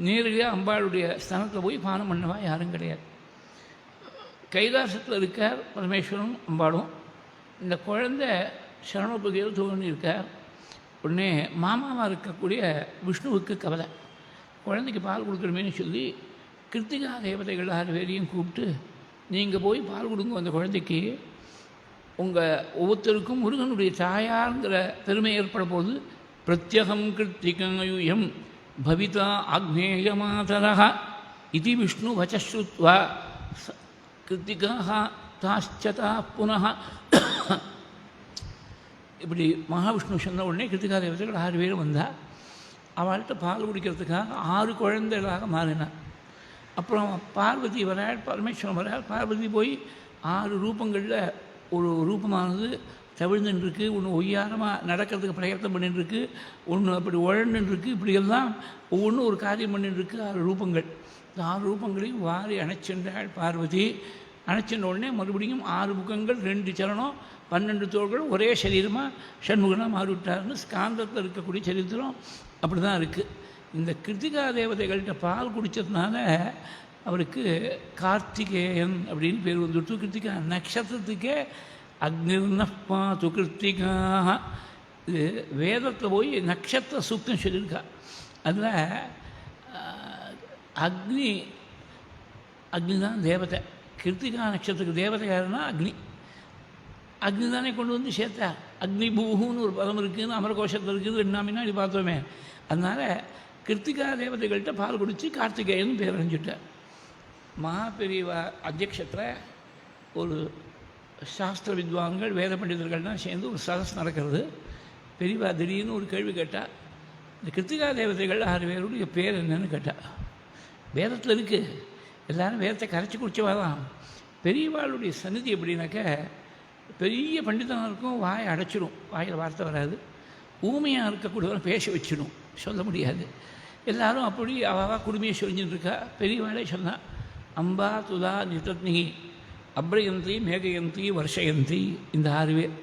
நேரடியாக அம்பாளுடைய ஸ்தானத்தில் போய் பானம் பண்ணுவா யாரும் கிடையாது. கைலாசத்தில் இருக்கார் பரமேஸ்வரன் அம்பாளும். இந்த குழந்தை சரணோபகியில் தோணி இருக்கார். உடனே மாமாவாக இருக்கக்கூடிய விஷ்ணுவுக்கு கவலை. குழந்தைக்கு பால் கொடுக்கணுமேனு சொல்லி கிருத்திகா தேவதைகள் 6 பேரையும் கூப்பிட்டு, நீங்கள் போய் பால் கொடுங்க அந்த குழந்தைக்கு. உங்கள் ஒவ்வொருத்தருக்கும் முருகனுடைய தாயாருங்கிற பெருமை ஏற்பட போது பிரத்யகம் கிருத்திகாயுயம் பவிதா ஆக்னேயமாதரா இது விஷ்ணு வச்சஸ்ருத்வா கிருத்திகாக தாச்சதா புனः. இப்படி மகாவிஷ்ணு சொன்ன உடனே கிருத்திகா தேவதைகள் 6 பேர் வந்தால் அவள்கிட்ட பால் குடிக்கிறதுக்காக 6 குழந்தைகளாக மாறினார். அப்புறம் பார்வதி வராள், பரமேஸ்வரன் வராள். பார்வதி போய் 6 ரூபங்களில் ஒரு ரூபமானது தவிழ்ந்துருக்கு, ஒன்று ஒய்யாரமாக நடக்கிறதுக்கு பிரயத்தனம் பண்ணிட்டுருக்கு, ஒன்று அப்படி உழண்டுருக்கு. இப்படியெல்லாம் ஒவ்வொன்றும் ஒரு காரியம் பண்ணிட்டுருக்கு. 6 ரூபங்கள். இந்த 6 ரூபங்களையும் வாரி அணைச்சென்றாள் பார்வதி. அணைச்சென்ற உடனே மறுபடியும் 6 முகங்கள், 2 சரணம், 12 தோள்கள், ஒரே சரீரமாக ஷண்முகனாக மாறிவிட்டார்னு ஸ்காந்தத்தில் இருக்கக்கூடிய சரித்திரம் அப்படி தான் இருக்குது. இந்த கிருத்திகா தேவதைகள்கிட்ட பால் குடித்ததுனால அவருக்கு கார்த்திகேயன் அப்படின்னு பேர் வந்துவிட்டு. கிருத்திகா நட்சத்திரத்துக்கே அக்னிர்னப்பாத்து கிருத்திகா. இது வேதத்தில் போய் நட்சத்திர சூக்தம் சொல்லியிருக்கா. அதில் அக்னி தான் தேவதை. கிருத்திகா நட்சத்திரத்துக்கு தேவதை யாருன்னா அக்னி. அக்னி தானே கொண்டு வந்து சேர்த்தா. அக்னி பூஹுன்னு ஒரு பதம் இருக்குதுன்னு அமரகோஷத்தில் இருக்குது. 2 முன்னாடி பார்த்தோமே. அதனால் கிருத்திகா தேவதைகள்கிட்ட பால் குடித்து கார்த்திகேயன் பேர் அணிஞ்சுட்டார். மகாபெரிவா அத்தியக்ஷத்தில் ஒரு சாஸ்திர வித்வான்கள் வேத பண்டிதர்கள்லாம் சேர்ந்து ஒரு சதஸ் நடக்கிறது. பெரியவா திடீர்னு ஒரு கேள்வி கேட்டால், இந்த கிருத்திகா தேவதைகள் 6 பேருடைய பேர் என்னன்னு கேட்டால். வேதத்தில் இருக்குது, எல்லோரும் வேதத்தை கரைச்சி குடிச்சவா தான். பெரியவாளுடைய சந்நிதி எப்படின்னாக்க, பெரிய பண்டிதனாக இருக்கும், வாயை அடைச்சிடும், வாயில் வார்த்தை வராது. ஊமையாக இருக்கக்கூடியவரை பேச வச்சிடும், சொல்ல முடியாது. எல்லாரும் அப்படி அவாவா குடுமையை சொல்லிட்டுருக்கா. பெரியவாளே சொன்னான், அம்பா துதா நிதத்னி அப்ரயந்தி மேகயந்தி வருஷயந்தி. இந்த 6 பேர்.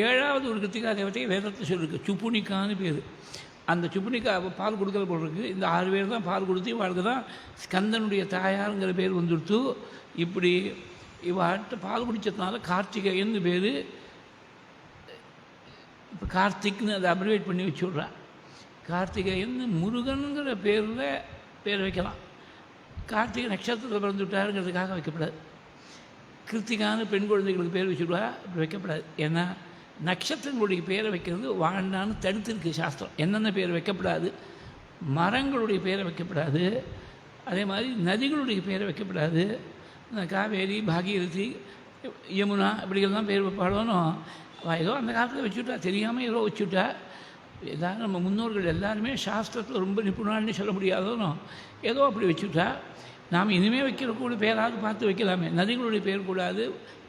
7வது ஒரு கிருத்திகா தேவதையை வேதத்தை சொல்லிருக்கு, சுப்புனிக்கான்னு பேர். அந்த சுப்புனிக்கா பால் கொடுக்கற போல் இருக்குது. இந்த 6 பேர் தான் பால் கொடுத்து இவாளுக்கு தான் ஸ்கந்தனுடைய தாயாருங்கிற பேர் வந்துடுத்து. இப்படி இவாட்ட பால் குடித்ததுனால கார்த்திகேயன்னு பேர். இப்போ கார்த்திக்னு அதை அப்ரிவேட் பண்ணி வச்சுட்றான். கார்த்திகேயன் முருகனுங்கிற பேர் வைக்கலாம். கார்த்திகை நட்சத்திரத்தில் பிறந்து விட்டாருங்கிறதுக்காக வைக்கப்படாது. கிருத்திகான்னு பெண் குழந்தைகளுக்கு பேர் வச்சுடுவா, அப்படி வைக்கப்படாது. ஏன்னா நட்சத்திரங்களுடைய பேரை வைக்கிறது வாழ்ந்தான்னு தடுத்திருக்கு சாஸ்திரம். என்னென்ன பேர் வைக்கப்படாது? மரங்களுடைய பேரை வைக்கப்படாது, அதே மாதிரி நதிகளுடைய பேரை வைக்கப்படாது. காவேரி, பாகீரதி, யமுனா இப்படிலாம் பேர் வைப்பாடணும். ஏதோ அந்த காலத்தில் வச்சுவிட்டா, தெரியாமல் ஏதோ வச்சுவிட்டா. ஏதாவது நம்ம முன்னோர்கள் எல்லாருமே சாஸ்திரத்தில் ரொம்ப நிபுணான்னு சொல்ல முடியாதோனோ ஏதோ அப்படி வச்சுவிட்டா. நாம் இனிமேல் வைக்கிறக்கூடிய பேராவது பார்த்து வைக்கலாமே. நதிகளுடைய பேர் கூடாது,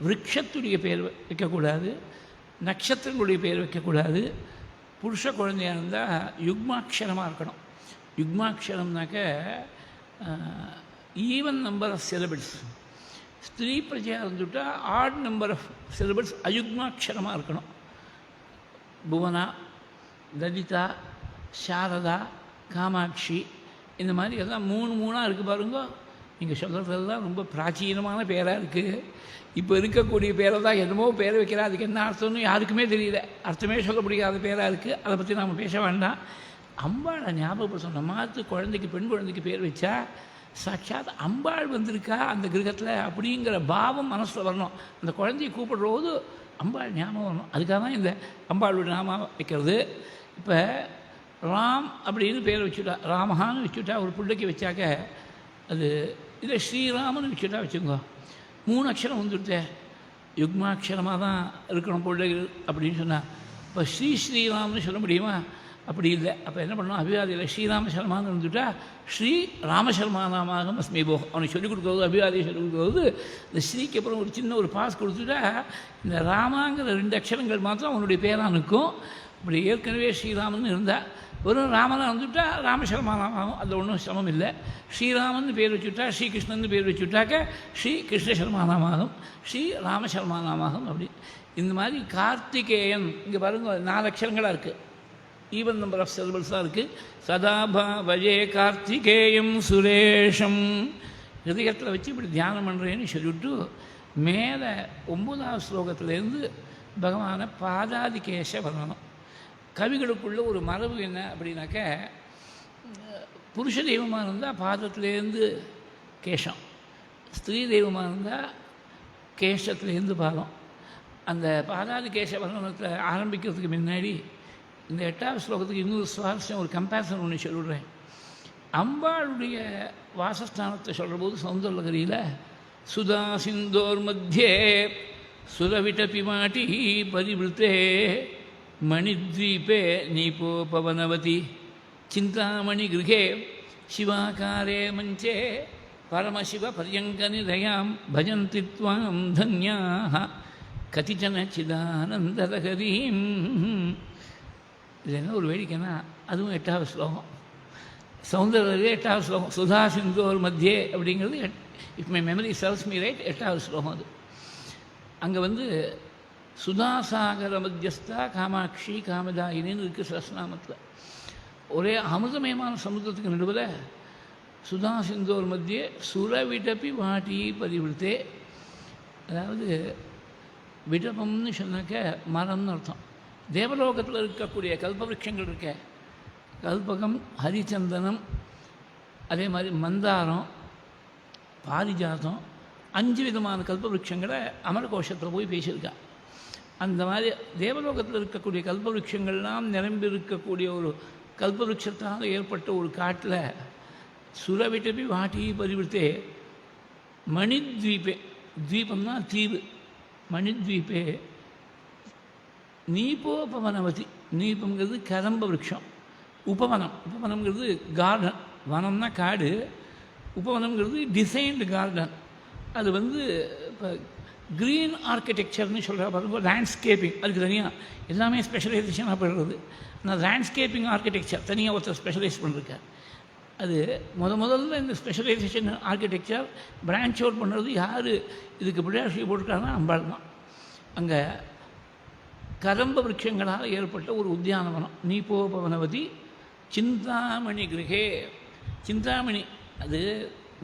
விருட்சத்துடைய பேர் வைக்கக்கூடாது, நட்சத்திரங்களுடைய பேர் வைக்கக்கூடாது. புருஷ குழந்தையாக இருந்தால் யுக்மாட்சரமாக இருக்கணும். யுக்மாட்சரம்னாக்க ஈவன் நம்பர் ஆஃப் சிலபிள்ஸ். ஸ்திரீ பிரஜையாக இருந்துவிட்டால் ஆட் நம்பர் ஆஃப் சிலபிள்ஸ் அயுக்மாட்சரமாக இருக்கணும். புவனா, லலிதா, சாரதா, காமாட்சி இந்த மாதிரி எல்லாம் 3 இருக்குது பாருங்க. நீங்கள் சொல்கிறதெல்லாம் ரொம்ப பிராச்சீனமான பேராக இருக்குது. இப்போ இருக்கக்கூடிய பேரை தான் என்னமோ பேரை வைக்கிறா, அதுக்கு என்ன அர்த்தம்னு யாருக்குமே தெரியல. அர்த்தமே சொல்ல முடியாத பேராக இருக்குது. அதை பற்றி நாம் பேச வேண்டாம். அம்பாளை ஞாபகப்படுத்தணும். நம்ம மாற்று குழந்தைக்கு, பெண் குழந்தைக்கு பேர் வச்சா சாட்சாத் அம்பாள் வந்திருக்கா அந்த கிரகத்தில் அப்படிங்கிற பாவம் மனசில் வரணும். அந்த குழந்தையை கூப்பிடும்போது அம்பாள் ஞாபகம் வரணும். அதுக்காக தான் இந்த அம்பாளுடைய நாம வைக்கிறது. இப்போ ராம் அப்படின்னு பேர் வச்சுட்டா, ராமஹான்னு வச்சுட்டா, ஒரு பிள்ளைக்கு வச்சாக்க அது இதை ஸ்ரீராமன்னு வச்சுட்டா வச்சுக்கோ, 3 அக்ஷரம் வந்துவிட்டே. யுக்மாட்சரமாக தான் இருக்கணும் பிள்ளைகள் அப்படின்னு சொன்னால். இப்போ ஸ்ரீராம்னு சொல்ல முடியுமா? அப்படி இல்லை. அப்போ என்ன பண்ணணும், அபிவாதியில் ஸ்ரீராமசர்மான்னு இருந்துட்டா ஸ்ரீ ராமசர்மானாமாக அஸ்மிபோ அவனுக்கு சொல்லிக் கொடுக்குறது, அபிவாதியை சொல்லிக் கொடுக்குறது. இந்த ஸ்ரீக்கு அப்புறம் ஒரு சின்ன ஒரு பாஸ் கொடுத்துட்டா இந்த ராமாங்கிற 2 அக்ஷரங்கள் மாத்திரம் அவனுடைய பேராக நிற்கும். அப்படி ஏற்கனவே ஸ்ரீராமன் இருந்தால் வெறும் ராமனாக வந்துவிட்டா ராமசர்மானாகும். அதில் ஒன்றும் சிரமம் இல்லை. ஸ்ரீராமன் பேர் வச்சுட்டா, ஸ்ரீகிருஷ்ணன் பேர் வச்சுட்டாக்க ஸ்ரீ கிருஷ்ணசர்மானாமாகும், ஸ்ரீ ராமசர்மானாமாகும். அப்படி இந்த மாதிரி கார்த்திகேயன் இங்கே பாருங்க 4 அக்ஷரங்களாக இருக்குது. ஈவன் நம்பர் ஆஃப் சிலபிள்ஸாக இருக்குது. சதாபாவஜே கார்த்திகேயம் சுரேஷம் ஹிருதயத்தில் வச்சு இப்படி தியானம் பண்ணுறேன்னு சொல்லிவிட்டு மேலே 9வது ஸ்லோகத்திலேருந்து பகவானை பாதாதிகேஷ வரணும். கவிகளுக்குள்ள ஒரு மரபு என்ன அப்படின்னாக்க, புருஷ தெய்வமாக இருந்தால் பாதத்துலேருந்து கேசம், ஸ்திரீ தெய்வமாக இருந்தால் கேசத்துலேருந்து பாதம். அந்த பாதாதி கேச வர்ணனத்தை ஆரம்பிக்கிறதுக்கு முன்னாடி இந்த 8வது ஸ்லோகத்துக்கு இன்னொரு சுவாரஸ்யம், ஒரு கம்பேரிசன் ஒன்று சொல்லிடுறேன். அம்பாளுடைய வாசஸ்தானத்தை சொல்கிற போது சௌந்தரலகரியில் சுதா சிந்தோர் மத்தியே சுரவிட்டபி மாட்டி பரிவிருத்தே மணித்வீபே நீபோபவனவதி சிந்தாமணி கிருகே சிவாகாரே மஞ்சே பரமசிவ பர்யங்கநிதயாம் பஜந்தி த்வாம் தன்யாः கதிச்சன சிதானந்தலகரீம். இது என்ன ஒரு வேடிக்கைன்னா, அதுவும் 8வது ஸ்லோகம். சௌந்தரலகரி 8வது ஸ்லோகம். சுதா சிந்தோர் மத்தியே அப்படிங்கிறது if my memory serves me right 8வது ஸ்லோகம். அது அங்கே சுதாசாகர மத்தியஸ்தா காமாட்சி காமதாயினின்னு இருக்குது சஹஸ்ரநாமத்தில். ஒரே அமிர்தமயமான சமுத்திரத்துக்கு நடுவில் சுதா சிந்தோர் மத்தியே சுரவிடப்பி வாட்டி பரிவிருத்தே. அதாவது விடபம்னு சொன்னாக்க மரம்னு அர்த்தம். தேவலோகத்தில் இருக்கக்கூடிய கல்பவருஷங்கள் இருக்க, கல்பகம், ஹரிச்சந்தனம், அதே மாதிரி மந்தாரம், பாரிஜாதம், 5 விதமான கல்பவருஷங்களை அமரகோஷத்தில் போய் பேசியிருக்கா. அந்த மாதிரி தேவலோகத்தில் இருக்கக்கூடிய கல்பவருஷங்கள்லாம் நிரம்பி இருக்கக்கூடிய ஒரு கல்பவருஷத்தால் ஏற்பட்ட ஒரு காட்டில் சுரவிட்டபி வாட்டி பரிவிருத்தே மணித்வீபே, தீபம்னா தீவு, மணித்வீபே நீபோபவனவதி. நீபங்கிறது கதம்ப விருட்சம், உபவனம், உபவனம்ங்கிறது கார்டன், வனம்னா காடு, உபவனம்ங்கிறது டிசைன்டு கார்டன். அது இப்போ க்ரீன் ஆர்கிடெக்சர்னு சொல்கிற பாருங்க, லேண்ட்ஸ்கேப்பிங், அதுக்கு தனியாக எல்லாமே ஸ்பெஷலைசேஷனாக பண்ணுறது. ஆனால் லேண்ட்ஸ்கேப்பிங் ஆர்கிடெக்சர் தனியாக ஒருத்தர் ஸ்பெஷலைஸ் பண்ணிருக்கார். அது முதல்ல இந்த ஸ்பெஷலைசேஷன் ஆர்கிடெக்சர் பிரான்ச் அவுட் பண்ணுறது யார், இதுக்கு பிள்ளையார் போட்டிருக்காங்கன்னா அம்பாள் தான். அங்கே கதம்ப விருட்சங்களால் ஏற்பட்ட ஒரு உத்தியானவனம் நீபோபவனவதி சிந்தாமணி கிரகே. சிந்தாமணி அது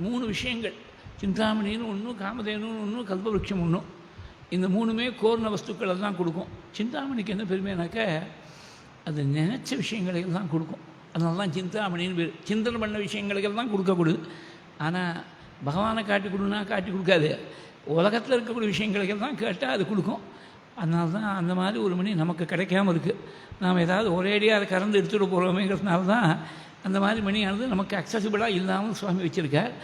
3 விஷயங்கள். சிந்தாமணின்னு ஒன்று, காமதேனுன்னு ஒன்று, கல்பவருஷம் ஒன்று. இந்த 3மே கோர்ண வஸ்துக்களை தான் கொடுக்கும். சிந்தாமணிக்கு என்ன பெருமைனாக்க அது நினச்ச விஷயங்களையெல்லாம் கொடுக்கும். அதனால தான் சிந்தாமணின்னு பேர். சிந்தனை பண்ண விஷயங்களுக்கெல்லாம் கொடுக்கக்கூடாது. ஆனால் பகவானை காட்டி கொடுனா காட்டி கொடுக்காது, உலகத்தில் இருக்கக்கூடிய விஷயங்களுக்கெல்லாம் கேட்டால் அது கொடுக்கும். அதனால தான் அந்த மாதிரி ஒரு மணி நமக்கு கிடைக்காமல் இருக்குது. நாம் ஏதாவது ஒரேடியாக அதை கறந்து எடுத்துகிட்டு போகிறோமேங்கிறதுனால தான் அந்த மாதிரி மணியானது நமக்கு அக்சசிபிளாக இல்லாமல் சுவாமி வச்சுருக்கார்.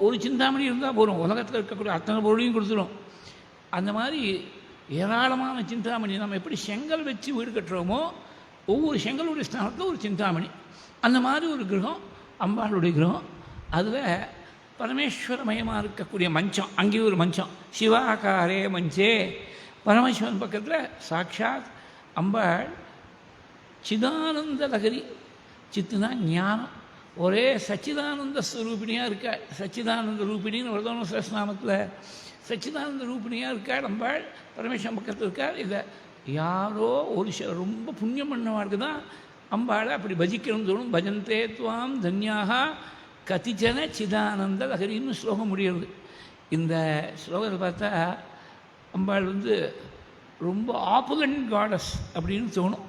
ஒரு சிந்தாமணி இருந்தால் போதும், உலகத்தில் இருக்கக்கூடிய அத்தனை பொருளையும் கொடுத்துரும். அந்த மாதிரி ஏராளமான சிந்தாமணி. நம்ம எப்படி செங்கல் வச்சு வீடு கட்டுறோமோ ஒவ்வொரு செங்கலுடைய ஸ்தானத்தில் ஒரு சிந்தாமணி. அந்த மாதிரி ஒரு கிரகம் அம்பாளுடைய கிரகம். அதில் பரமேஸ்வரமயமாக இருக்கக்கூடிய மஞ்சம், அங்கேயும் ஒரு மஞ்சம், சிவாகாரே மஞ்சே. பரமேஸ்வரன் பக்கத்தில் சாட்சாத் அம்பாள் சிதானந்த லகரி. சித்துனா ஞானம், ஒரே சச்சிதானந்த ஸ்வரூபிணியாக இருக்காள். சச்சிதானந்த ரூபிணின்னு வருதோன்னு சரஸ்நாமத்தில் சச்சிதானந்த ரூபிணியாக இருக்காள் அம்பாள். பரமேஸ்வரன் பக்கத்தில் இருக்காள். இதை யாரோ ஒரு சில ரொம்ப புண்ணியம் பண்ணவாளுக்கு தான் அம்பாளை அப்படி பஜிக்கணும்னு தோணும். பஜந்தே துவாம் தன்யாக கதிஜன சிதானந்த லகரின்னு ஸ்லோகம் முடிகிறது. இந்த ஸ்லோகத்தை பார்த்தா அம்பாள் ரொம்ப ஆப்புலண்ட் காடஸ் அப்படின்னு தோணும்.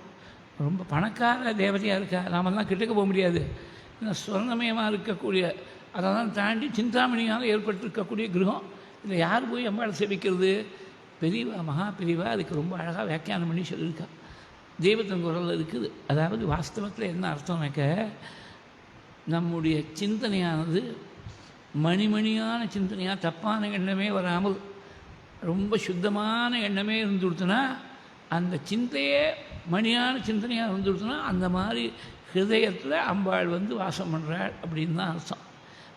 ரொம்ப பணக்கார தேவதையாக இருக்கா. நாமெல்லாம் கிட்டக்க போக முடியாது. இந்த ஸ்வர்ணமயமாக இருக்கக்கூடிய அதெல்லாம் தாண்டி சிந்தாமணியால் ஏற்பட்டிருக்கக்கூடிய கிரகம். இதில் யார் போய் அம்பாளை சேவிக்கிறது? பெரியவா, மகா பெரியவா அதுக்கு ரொம்ப அழகாக வியாக்கியானம் பண்ணி சொல்லியிருக்கா. தெய்வத்தின் குரலில் இருக்குது. அதாவது வாஸ்தவத்தில் என்ன அர்த்தம்னாக்க, நம்முடைய சிந்தனையானது மணிமணியான சிந்தனையாக தப்பான எண்ணமே வராமல் ரொம்ப சுத்தமான எண்ணமே இருந்துடுத்துனா, அந்த சிந்தையே மணியான சிந்தனையாக இருந்துடுத்துனா அந்த மாதிரி ஹிருதயத்தில் அம்பாள் வாசம் பண்ணுறாள் அப்படின்னு தான் அர்த்தம்.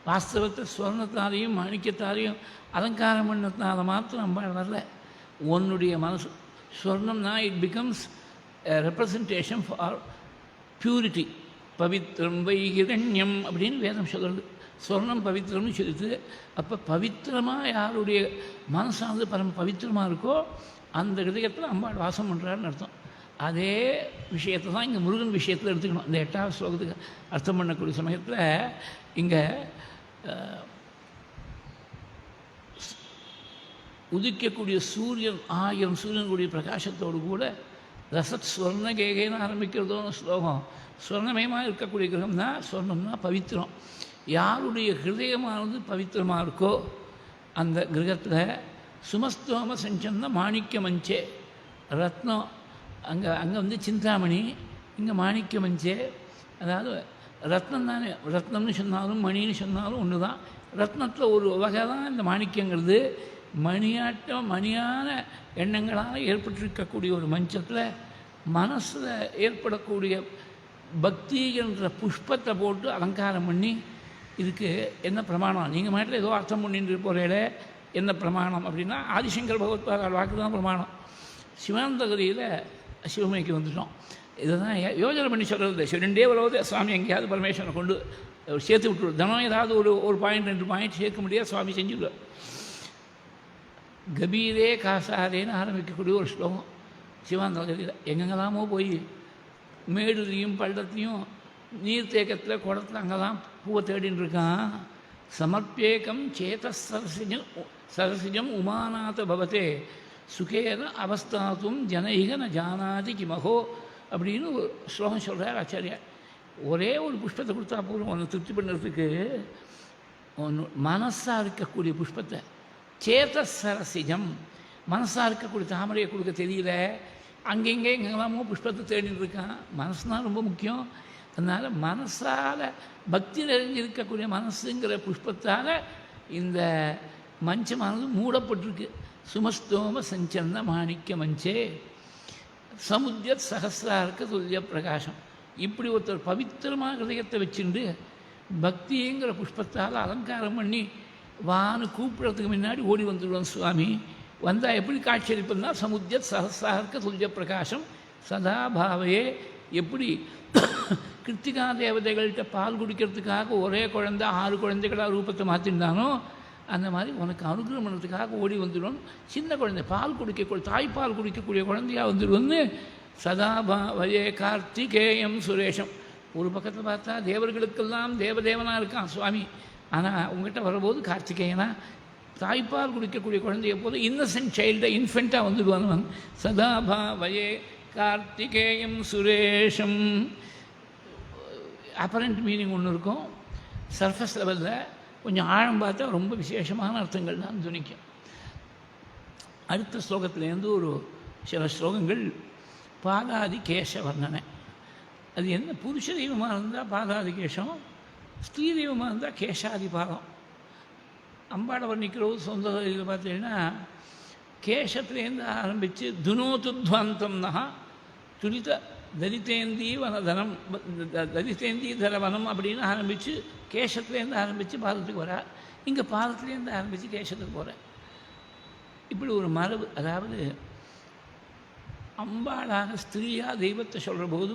வாஸ்தவத்தை ஸ்வர்ணத்தாலையும் மாணிக்கத்தாலையும் அலங்காரம் பண்ணத்தினால மாத்திரம் அம்பாள் வரல. உன்னுடைய மனசு ஸ்வர்ணம்னா it becomes representation for purity. பவித்ரம் வைகிரண்யம் அப்படின்னு வேதம் சொல்கிறது. ஸ்வர்ணம் பவித்திரம்னு சொல்லிட்டு, அப்போ பவித்திரமாக யாருடைய மனசானது பரம பவித்திரமாக இருக்கோ அந்த ஹிருதயத்தில் அம்பாள் வாசம் பண்ணுறாருன்னு அர்த்தம். அதே விஷயத்தை தான் இங்கே முருகன் விஷயத்தில் எடுத்துக்கணும். இந்த 8வது ஸ்லோகத்துக்கு அர்த்தம் பண்ணக்கூடிய சமயத்தில் இங்கே உதிக்கக்கூடிய சூரியன் 1000 சூரியனுடைய பிரகாசத்தோடு கூட ரசத் ஸ்வர்ண கேகேன்னு ஆரம்பிக்கிறதோன்னு ஸ்லோகம். ஸ்வர்ணமயமாக இருக்கக்கூடிய கிரகம் தான் ஸ்வர்ணம்னா பவித்திரம். யாருடைய ஹிருதயமானது பவித்திரமாக இருக்கோ அந்த கிரகத்தில் சுமஸ்தோம சஞ்சன்ன மாணிக்க மஞ்சே. ரத்னம் அங்கே சிந்தாமணி, இங்கே மாணிக்க மஞ்சே. அதாவது ரத்னம் தானே, ரத்னம்னு சொன்னாலும் மணின்னு சொன்னாலும் ஒன்று தான். ரத்னத்தில் ஒரு வகை தான் இந்த மாணிக்கங்கிறது. மணியான எண்ணங்களால் ஏற்பட்டிருக்கக்கூடிய ஒரு மஞ்சத்தில் மனசில் ஏற்படக்கூடிய பக்தி என்ற புஷ்பத்தை போட்டு அலங்காரம் பண்ணி, இதுக்கு என்ன பிரமாணம்? நீங்கள் மாட்டில் ஏதோ அர்த்தம் பண்ணிட்டு போகிறேல, என்ன பிரமாணம் அப்படின்னா ஆதிசங்கர் பகவத்பாதால் வாக்கு தான் பிரமாணம். சிவானந்தகரியில் சிவமைக்கு வந்துட்டோம். இதை தான் யோஜனை பண்ணி சொல்கிறது. சொல்லிண்டே வருவது சுவாமி எங்கேயாவது பரமேஸ்வரனை கொண்டு சேர்த்து விட்டுருவோம். தினம் ஏதாவது ஒரு பாயிண்ட் 2 பாயிண்ட் சேர்க்க முடியாது, சுவாமி செஞ்சுடுவார். கபீரே காசாரேன்னு ஆரம்பிக்கக்கூடிய ஒரு ஸ்லோகம் சிவானந்தகரியில். எங்கெங்கெல்லாமோ போய் மேடுலையும் பள்ளத்துலையும் நீர் தேக்கத்தில் குடத்தில் அங்கெல்லாம் பூவை தேடின்னு இருக்கான். சமர்ப்பேக்கம் சேத சரசிஜம் உமாநாத பவத்தே சுகேன அவஸ்தாத்தும் ஜனயிக ந ஜானாதி கிமகோ அப்படின்னு ஒரு ஸ்லோகம் சொல்கிறார் ஆச்சாரியா. ஒரே ஒரு புஷ்பத்தை கொடுத்தா போதும் ஒன்று திருப்தி பண்ணுறதுக்கு. ஒன்று மனசாக இருக்கக்கூடிய புஷ்பத்தை, சேத சரசிஜம் மனசாக இருக்கக்கூடிய தாமரையை கொடுக்க தெரியல. அங்கெங்கே எங்கெல்லாமோ புஷ்பத்தை தேடிட்டு இருக்கான். மனசு தான் ரொம்ப முக்கியம். அதனால் மனசால் பக்தி நிறைஞ்சிருக்கக்கூடிய மனசுங்கிற புஷ்பத்தால் இந்த மஞ்சமானது மூடப்பட்டிருக்கு. சுமஸ்தோம சஞ்சன்ன மாணிக்க மஞ்சே சமுத்தியத் சகசிரார்க்க துல்லிய பிரகாசம். இப்படி ஒருத்தர் பவித்திரமாக ஹிருதயத்தை வச்சுண்டு பக்திங்கிற புஷ்பத்தால் அலங்காரம் பண்ணி வான்னு கூப்பிட்றதுக்கு முன்னாடி ஓடி வந்துடுவோம் சுவாமி. வந்தால் எப்படி காட்சியளிப்பதுனா சமுத்தியத் சகசிரார்க்க துல்லிய பிரகாசம் சதா பாவையே. எப்படி கிருத்திகா தேவதைகள்கிட்ட பால் குடிக்கிறதுக்காக ஒரே குழந்தை 6 குழந்தைகளாக ரூபத்தை மாற்றிருந்தானோ அந்த மாதிரி உனக்கு அனுகிரகம் பண்ணுறதுக்காக ஓடி வந்துடும். சின்ன குழந்தை பால் குடிக்கக்கூடிய தாய்ப்பால் குடிக்கக்கூடிய குழந்தையாக வந்துடுவோன்னு சதா பாவையே கார்த்திகேயம் சுரேஷம். ஒரு பக்கத்தில் பார்த்தா தேவர்களுக்கெல்லாம் தேவதேவனாக இருக்கான் சுவாமி. ஆனால் உங்கள்கிட்ட வரும்போது கார்த்திகேயனா தாய்ப்பால் குடிக்கக்கூடிய குழந்தைய போது இன்னசென்ட் சைல்டை இன்ஃபென்ட்டாக வந்துடுவான். சதா பாவையே கார்த்திகேயம் சுரேஷம். அப்பரண்ட் மீனிங் ஒன்று இருக்கும், சர்ஃபஸ் லெவலில் கொஞ்சம் ஆழம் பார்த்தா ரொம்ப விசேஷமான அர்த்தங்கள் தான் துணிக்கும். அடுத்த ஸ்லோகத்திலேருந்து ஒரு சில ஸ்லோகங்கள் பாலாதி கேச வர்ணனை. அது என்ன புருஷ தெய்வமாக இருந்தால் பாதாதி கேசம், ஸ்திரீ தெய்வமாக இருந்தால் கேசாதி பாதம். அம்பாளை வர்ணிக்கிறோது சொந்த இதில் பார்த்தீங்கன்னா கேசத்துலேருந்து ஆரம்பித்து துனோதுத்வாந்தம்னா துரித தரித்தேந்தி வனதனம் தரித்தேந்தி தரவனம் அப்படின்னு ஆரம்பித்து கேசத்துலேருந்து ஆரம்பித்து பாதத்துக்கு வரா. இங்கே பாதத்துலேருந்து ஆரம்பித்து கேசத்துக்கு போகிறேன். இப்படி ஒரு மரபு. அதாவது அம்பாளாக ஸ்திரீயாக தெய்வத்தை சொல்கிற போது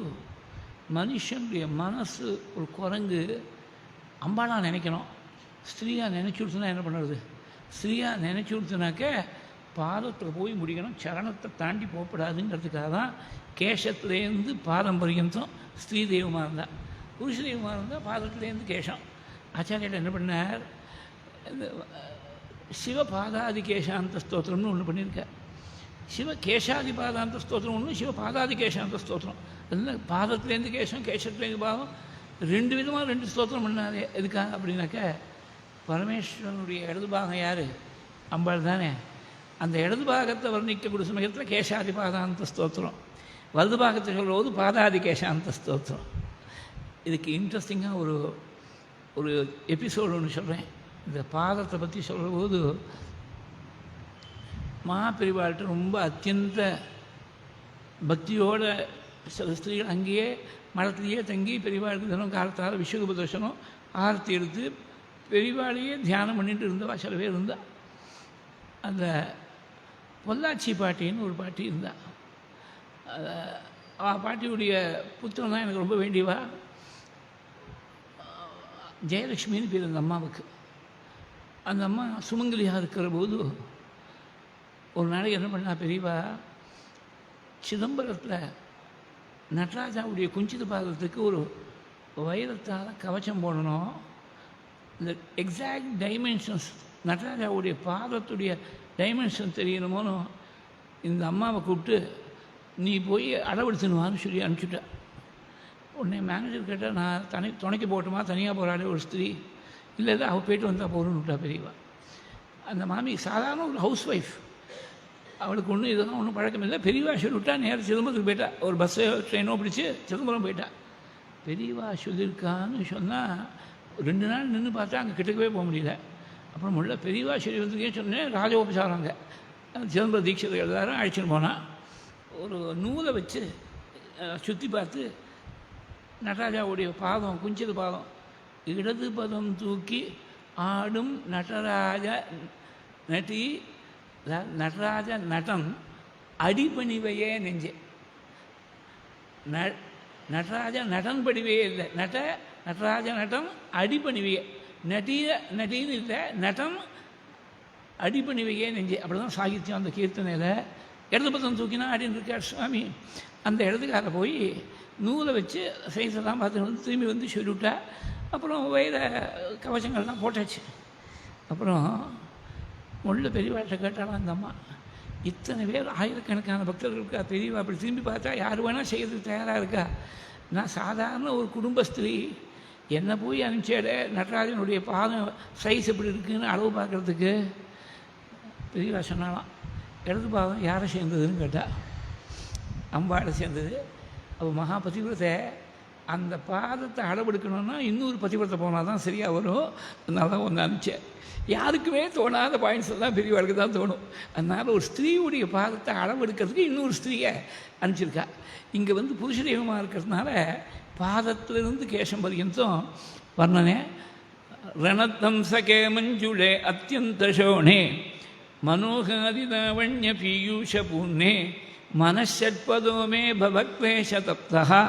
மனுஷனுடைய மனசு ஒரு குரங்கு அம்பாளாக நினைக்கணும். ஸ்திரீயாக நினச்சி கொடுத்துனா என்ன பண்ணுறது? ஸ்திரீயாக நினச்சி கொடுத்துனாக்க பாதத்தில் போய் முடிக்கணும், சரணத்தை தாண்டி போகப்படாதுங்கிறதுக்காக தான் கேசத்துலேருந்து பாரம்பரியந்தம் ஸ்திரீ தெய்வமாக இருந்தால். புருஷ தெய்வமாக இருந்தால் பாதத்துலேருந்து கேசம். ஆச்சாரியர் என்ன பண்ணார், இந்த சிவபாதாதி கேசாந்த ஸ்தோத்திரம்னு ஒன்று பண்ணியிருக்கார். சிவகேசாதி பாதாந்த ஸ்தோத்திரம் ஒன்று, சிவபாதாதி கேசாந்த ஸ்தோத்திரம். அது பாதத்துலேருந்து கேசம், கேசத்துலேருந்து பாதம், ரெண்டு விதமாக ரெண்டு ஸ்தோத்திரம் பண்ணாதே. எதுக்காக அப்படின்னாக்க பரமேஸ்வரனுடைய இடது பாகம் யார்? அம்பாள் தானே. அந்த இடது பாகத்தை வர்ணிக்கக்கூடிய சமயத்தில் கேசாதி பாதாந்த ஸ்தோத்திரம், வலது பாகத்தை சொல்கிற போது பாதாதி கேசாந்த ஸ்தோத்திரம். இதுக்கு இன்ட்ரெஸ்டிங்காக ஒரு எபிசோடு ஒன்று சொல்கிறேன். இந்த பாதத்தை பற்றி சொல்கிற போது மகாபெரிவாள்கிட்ட ரொம்ப அத்தியந்த பக்தியோட சில ஸ்திரீகள் அங்கேயே மரத்துலேயே தங்கி பெரியவாளுக்கு தினம் காலத்தால் விஸ்வரூப தரிசனம் ஆரத்தி எடுத்து பெரியவாளையே தியானம் பண்ணிட்டு இருந்தவா சில பேர் இருந்தா. அந்த பொள்ளாச்சி பாட்டின்னு ஒரு பாட்டி இருந்தா. பாட்டியுடைய புத்தகம் தான் எனக்கு ரொம்ப வேண்டியவா. ஜெயலட்சுமின்னு பேர் அந்த அம்மாவுக்கு. அந்த அம்மா சுமங்கலியாக இருக்கிற போது ஒரு நாளைக்கு என்ன பண்ணா, பெரியவா சிதம்பரத்தில் நடராஜாவுடைய குஞ்சித பாதத்துக்கு ஒரு வைரத்தால் கவச்சம் போடணும். இந்த எக்ஸாக்ட் டைமென்ஷன்ஸ் நடராஜாவுடைய பாதத்துடைய டைமென்ஷன் தெரியணுமோன்னு இந்த அம்மாவை கூப்பிட்டு நீ போய் அளவெடுத்துணுவான்னு சொல்லி அனுப்பிச்சுட்டேன். உடனே மேனேஜர் கேட்டால் நான் துணைக்கு போகட்டுமா, தனியாக போகிறாளே ஒரு ஸ்திரீ. இல்லை இல்லை அவள் போய்ட்டு வந்தால் போகணுன்னு விட்டா பெரியவா. அந்த மாமி சாதாரண ஒரு ஹவுஸ் ஒய்ஃப், அவளுக்கு ஒன்றும் இதெல்லாம் ஒன்றும் பழக்கம் இல்லை. பெரியவா சொல்லிவிட்டா நேரம் சிதம்பரத்துக்கு போயிட்டா. ஒரு பஸ்ஸோ ட்ரெயினோ பிடிச்சி சிதம்பரம் போயிட்டா. பெரியவா சொல்லியிருக்கான்னு சொன்னால் 2 நாள் நின்று பார்த்தா அங்கே கிட்டக்கவே போக முடியல. அப்புறம் முள்ள பெரியவா சொல்லி வந்துருக்கேன்னு சொன்னேன். ராஜோபசாரம் அங்கே சிதம்பர தீட்சிதர் எல்லாரும் அழைச்சின்னு போனால் ஒரு நூலை வச்சு சுற்றி பார்த்து நடராஜாவுடைய பாதம், குஞ்சித பாதம், இடது பதம் தூக்கி ஆடும் நடராஜ நட்டி நடராஜ நடன் அடிபணிவையே நெஞ்சே. நடராஜ நடன் படிவையே இல்லை, நடராஜ நடன் அடிபணிவையே. நட்டின்னு இல்லை, நடன் அடிபணிவையே நெஞ்சே. அப்படி தான் சாகித்யம் அந்த கீர்த்தனையில். இடது பதம் தூக்கினா அப்படின்னு இருக்கார் சுவாமி. அந்த இடத்துக்கார போய் நூலை வச்சு சைஸெல்லாம் பார்த்து வந்து திரும்பி வந்து சொல்லிவிட்டா. அப்புறம் வைர கவச்சங்கள்லாம் போட்டாச்சு. அப்புறம் முள்ள பெரியவாட்ட கேட்டாலும் அந்த அம்மா, இத்தனை பேர் ஆயிரக்கணக்கான பக்தர்களுக்கா பெரியவா அப்படி திரும்பி பார்த்தா யார் வேணால் செய்யறதுக்கு தயாராக இருக்கா? நான் சாதாரண ஒரு குடும்பஸ்திரீ, என்னை போய் அனுப்பிச்சேட நடராஜனுடைய பாதம் சைஸ் எப்படி இருக்குதுன்னு அளவு பார்க்குறதுக்கு. பெரியவா சொன்னாலாம், இடது பாதம் யாரை சேர்ந்ததுன்னு கேட்டால் அம்பாளை சேர்ந்தது. அப்போ மகா பதிவிரத்தை அந்த பாதத்தை அளவெடுக்கணும்னா இன்னொரு பதிவிரத்தை போனால் தான் சரியாக வரும். அதனால தான் ஒன்று அனுப்பிச்சேன். யாருக்குமே தோணாத பாயிண்ட்ஸ் எல்லாம் பெரியவாளுக்கு தான் தோணும். அதனால் ஒரு ஸ்திரீவுடைய பாதத்தை அளவெடுக்கிறதுக்கு இன்னொரு ஸ்திரீயை அனுப்பிச்சிருக்கா. இங்கே வந்து புருஷ தெய்வமாக இருக்கிறதுனால பாதத்திலிருந்து கேசம் பரியந்தம் வர்ணனே. ரணத்தம் சகே மஞ்சுளே அத்தியந்த சோணே மனோகாதி லாவண்ய பீயூஷ பூர்ணே மனஷட்பதோ மே பவக்லேஷ தப்தா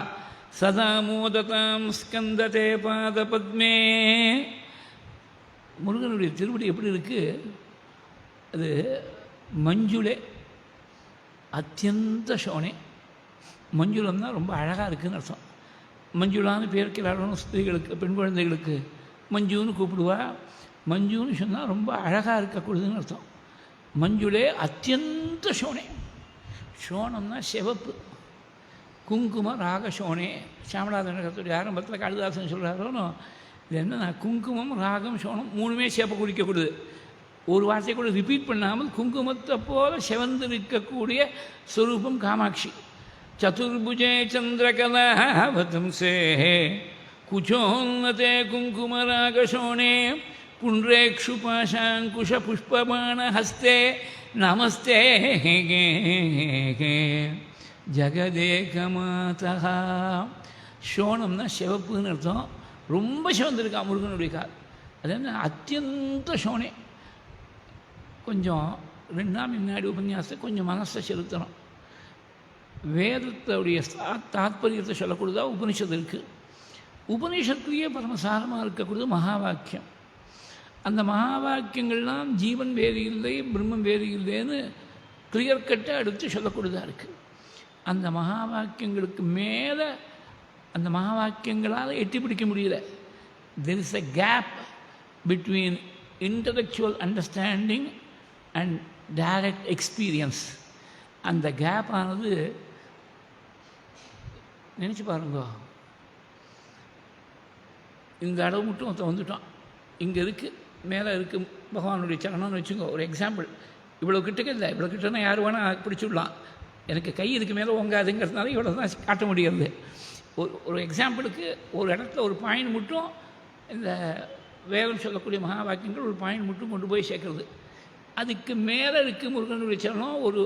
சதா மோததாம் ஸ்கந்ததே பாதபத்மே. முருகனுடைய திருவடி எப்படி இருக்குது? அது மஞ்சுளே அத்தியந்த சோனே. மஞ்சுளம்னா ரொம்ப அழகாக இருக்குதுன்னு அர்த்தம். மஞ்சுளான்னு பேர் கிளாடணும் ஸ்திரீகளுக்கு, பெண் குழந்தைகளுக்கு மஞ்சுன்னு கூப்பிடுவா. மஞ்சுன்னு சொன்னால் ரொம்ப அழகாக இருக்கக்கூடியதுன்னு அர்த்தம். மஞ்சுளே அத்தியந்த சோனே. சோனம்னா சிவப்பு. குங்கும ராக சோனே. சாமநாதனுடைய ஆரம்பத்தில் காளிதாசன் சொல்கிறாரோன்னு இது என்னன்னா, குங்குமம் ராகம் சோனம் 3மே சேப்பை குடிக்கக்கூடியது. ஒரு வார்த்தையை கூட ரிப்பீட் பண்ணாமல் குங்குமத்தை போல சிவந்து இருக்கக்கூடிய ஸ்வரூபம் காமாட்சி. चतुर्भुजे चन्द्रकलावतंसे कुचोन्नते कुङ्कुमरागशोणे पुण्ड्रेक्षुपाशाङ्कुशपुष्पबाणहस्ते नमस्ते ஜகதேகமாதா. சோனம்னா சிவப்புன்னு அர்த்தம். ரொம்ப சிவந்திருக்கா முருகனுடைய கால். அது என்ன அத்தியந்த சோனே. கொஞ்சம் 2 நாள் முன்னாடி உபன்யாசத்தை கொஞ்சம் மனசை செலுத்தணும். வேதத்துடைய தாத்பரியத்தை சொல்லக்கூடியதா உபனிஷத்து இருக்குது. உபனிஷத்துலேயே பரமசாரமாக இருக்கக்கூடியது மகா வாக்கியம். அந்த மகா வாக்கியங்கள்லாம் ஜீவன் வேறு இல்லை, பிரம்மம் வேறு இல்லைன்னு கிளியர் கட்டாக எடுத்து சொல்லக்கூடியதாக இருக்குது. அந்த மகா வாக்கியங்களுக்கு மேலே அந்த மகா வாக்கியங்களால் எட்டி பிடிக்க முடியல. There is a gap between intellectual understanding and direct experience. அந்த கேப் ஆனது நினச்சி பாருங்க. இந்த அளவு மட்டும் ஒருத்தன் வந்துட்டான், இங்கே இருக்குது, மேலே இருக்குது பகவானுடைய சரணம்னு வச்சுக்கோ. ஒரு எக்ஸாம்பிள், இவ்வளோ கிட்டக்க இல்லை, இவ்வளோ கிட்டனா யார் வேணால் பிடிச்சிடலாம். எனக்கு கை இதுக்கு மேலே ஓங்காதுங்கிறதுனால இவ்வளோ தான் காட்ட முடியாது. ஒரு எக்ஸாம்பிளுக்கு ஒரு இடத்துல ஒரு பாயிண்ட் மட்டும் இந்த வேதம் சொல்லக்கூடிய மகா வாக்கியங்கள் ஒரு பாயிண்ட் மட்டும் கொண்டு போய் சேர்க்குறது. அதுக்கு மேலே இருக்குது முருகனுடைய சரணம். ஒரு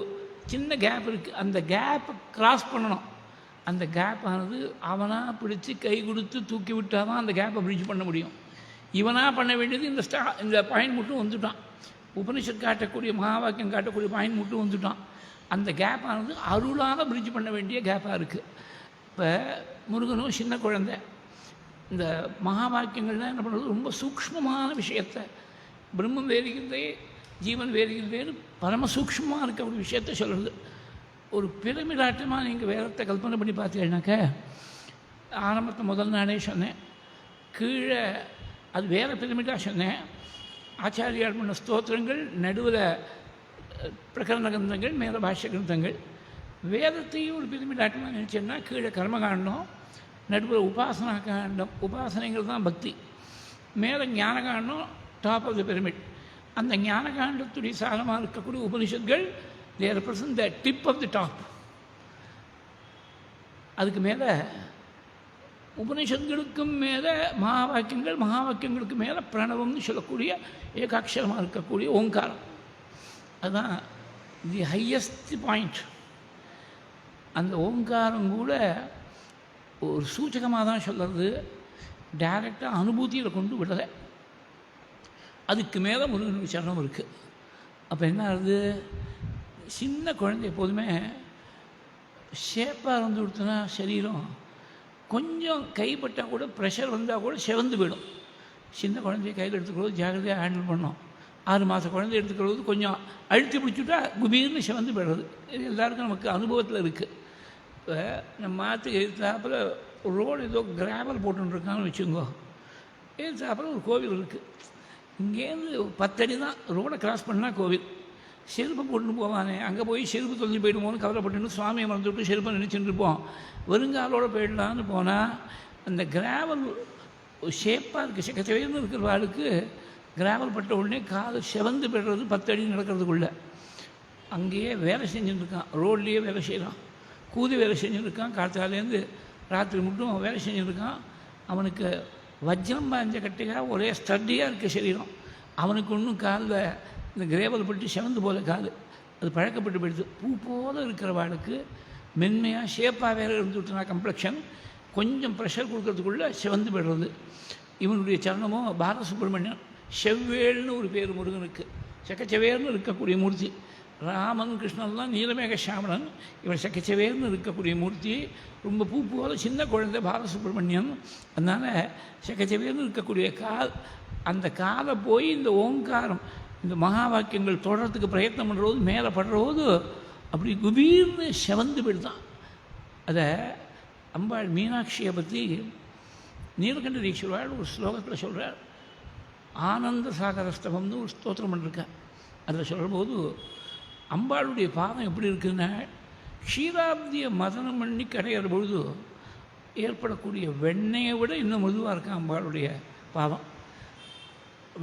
சின்ன கேப் இருக்குது, அந்த கேப்பை க்ராஸ் பண்ணணும். அந்த கேப் ஆனது அவனாக பிடிச்சி கை கொடுத்து தூக்கி விட்டால் தான் அந்த கேப்பை பிரிட்ஜ் பண்ண முடியும். இவனாக பண்ண வேண்டியது இந்த பாயிண்ட் மட்டும் வந்துட்டான். உபனிஷத் காட்டக்கூடிய மகா வாக்கியம் காட்டக்கூடிய பாயிண்ட் மட்டும் வந்துட்டான். அந்த கேப் ஆனது அருளால் பிரிட்ஜ் பண்ண வேண்டிய கேப்பாக இருக்குது. இப்போ முருகனும் சின்ன குழந்தை. இந்த மகா வாக்கியங்கள்லாம் என்ன பண்ணுறது, ரொம்ப சூக்ஷ்மமான விஷயத்தை, பிரம்மம் வேறுகிறதே ஜீவன் வேறுகிறதேன்னு பரம சூக்ஷ்மமாக இருக்க ஒரு விஷயத்த சொல்கிறது. ஒரு பிரமிடாட்டமாக நீங்கள் வேதத்தை கல்பனை பண்ணி பார்த்தீங்கன்னாக்க, ஆரம்பத்தை முதல் நாளே சொன்னேன், கீழே அது வேறு பிரமிடாக சொன்னேன். ஆச்சாரியார் பண்ண ஸ்தோத்திரங்கள், நடுவில் பிரகரண கிரந்தங்கள், மேலே பாஷ்ய கிரந்தங்கள். வேதத்தையும் ஒரு பிரமிடாட்டமாக நினச்சேன்னா கீழே கர்மகாண்டம், நடுவில் உபாசனா காண்டம். உபாசனைகள் தான் பக்தி. மேலே ஞானகாண்டம், டாப் ஆஃப் த பிரமிட். அந்த ஞானகாண்டத்துடைய சாரமாக இருக்கக்கூடிய உபனிஷத்கள் they represent the tip of the top. அதுக்கு மேலே உபனிஷத்களுக்கும் மேலே மகா வாக்கியங்கள், மகா வாக்கியங்களுக்கு மேலே பிரணவம்னு சொல்லக்கூடிய ஏகாட்சரமாக இருக்கக்கூடிய ஓங்காரம். அதுதான் தி ஹையஸ்ட் பாயிண்ட். அந்த ஓங்காரம் கூட ஒரு சூச்சகமாக தான் சொல்கிறது, டைரெக்டாக அனுபூதியில் கொண்டு விடலை. அதுக்கு மேலே முருகன் சரணம் இருக்குது. அப்போ என்ன ஆகுது, சின்ன குழந்தை எப்போதுமே ஷேப்பாக இருந்து கொடுத்தனா சரீரம் கொஞ்சம் கைப்பட்டால் கூட ப்ரெஷர் வந்தால் கூட செவந்து போயிடும். சின்ன குழந்தைய கையில் எடுத்துக்கிறது ஜாகிரதையாக ஹேண்டில் பண்ணோம். 6 மாத குழந்தை எடுத்துக்கிறது கொஞ்சம் அழுத்தி பிடிச்சிட்டா குபீர்னு செவந்து போயிடுறது. இது எல்லாருக்கும் நமக்கு அனுபவத்தில் இருக்குது. இப்போ நம்ம மாற்றுக்கு எதிர்த்தாப்பில் ஒரு ரோடு ஏதோ கிராவல் போட்டுருக்கான்னு வச்சுக்கோ. எதிர்த்தாப்பில் ஒரு கோவில் இருக்குது. இங்கேருந்து 10 அடி தான் ரோடை கிராஸ் பண்ணால் கோவில். செருப்பு போட்டுன்னு போவானே, அங்கே போய் செருப்பு தொலைஞ்சு போயிடுமோன்னு கவலைப்பட்டுன்னு சுவாமியை மறந்து விட்டு செருப்பை நினச்சிட்டு இருப்போம். வருங்காலோடு போயிடலான்னு போனால் அந்த கிராவல் ஷேப்பாக இருக்குது, செக்கச்சவைன்னு இருக்கிற ஆளுக்கு கிராவல் பட்ட உடனே கால் செவந்து போய்டுறது 10 அடி நடக்கிறதுக்குள்ளே. அங்கேயே வேலை செஞ்சுருக்கான், ரோட்லேயே வேலை செய்கிறான், கூதி வேலை செஞ்சுருக்கான், காத்தாலேருந்து ராத்திரி மட்டும் வேலை செஞ்சுருக்கான். அவனுக்கு வஜ்ரம் பாஞ்ச கட்டையாக ஒரே ஸ்டட்டியாக இருக்க சரீரம். அவனுக்கு ஒன்றும் காலில் இந்த கிரேவல் பட்டு செவந்து போல காது, அது பழக்கப்பட்டு போயிடுது. பூ போல் இருக்கிறவாளுக்கு மென்மையாக ஷேப்பாக வேறு இருந்துவிட்டுனா கம்ப்ளெக்ஷன் கொஞ்சம் ப்ரெஷர் கொடுக்கறதுக்குள்ளே செவந்து போய்டுறது. இவனுடைய சரணமோ பாலசுப்ரமணியன் செவ்வேல்னு ஒரு பேர் முருகனுக்கு. செக்கச்சவேர்னு இருக்கக்கூடிய மூர்த்தி. ராமன் கிருஷ்ணன்லாம் நீலமேக சாமணன், இவன் செக்கச்சவேர்னு இருக்கக்கூடிய மூர்த்தி. ரொம்ப பூ போல சின்ன குழந்தை பாலசுப்ரமணியன். அதனால் செக்கச்சவேர்னு இருக்கக்கூடிய கால், அந்த காலை போய் இந்த ஓங்காரம், இந்த மகா வாக்கியங்கள் தொடர்றதுக்கு பிரயத்னம் பண்ணுறது, மேலே படுறபோது அப்படி குபீர்னு செவந்து போய்டுதான். அதை அம்பாள் மீனாட்சியை பற்றி நீலகண்ட தீட்சிதர் ஒரு ஸ்லோகத்தில் சொல்கிறார். ஆனந்த சாகரஸ்தவம்னு ஒரு ஸ்தோத்திரம் பண்ணிருக்கேன். அதில் சொல்லும்போது அம்பாளுடைய பாதம் எப்படி இருக்குன்னா, க்ஷீராப்தியை மதனம் பண்ணி கடையிற பொழுது ஏற்படக்கூடிய வெண்ணெயை விட இன்னும் மிருதுவாக இருக்கான் அம்பாளுடைய பாதம்.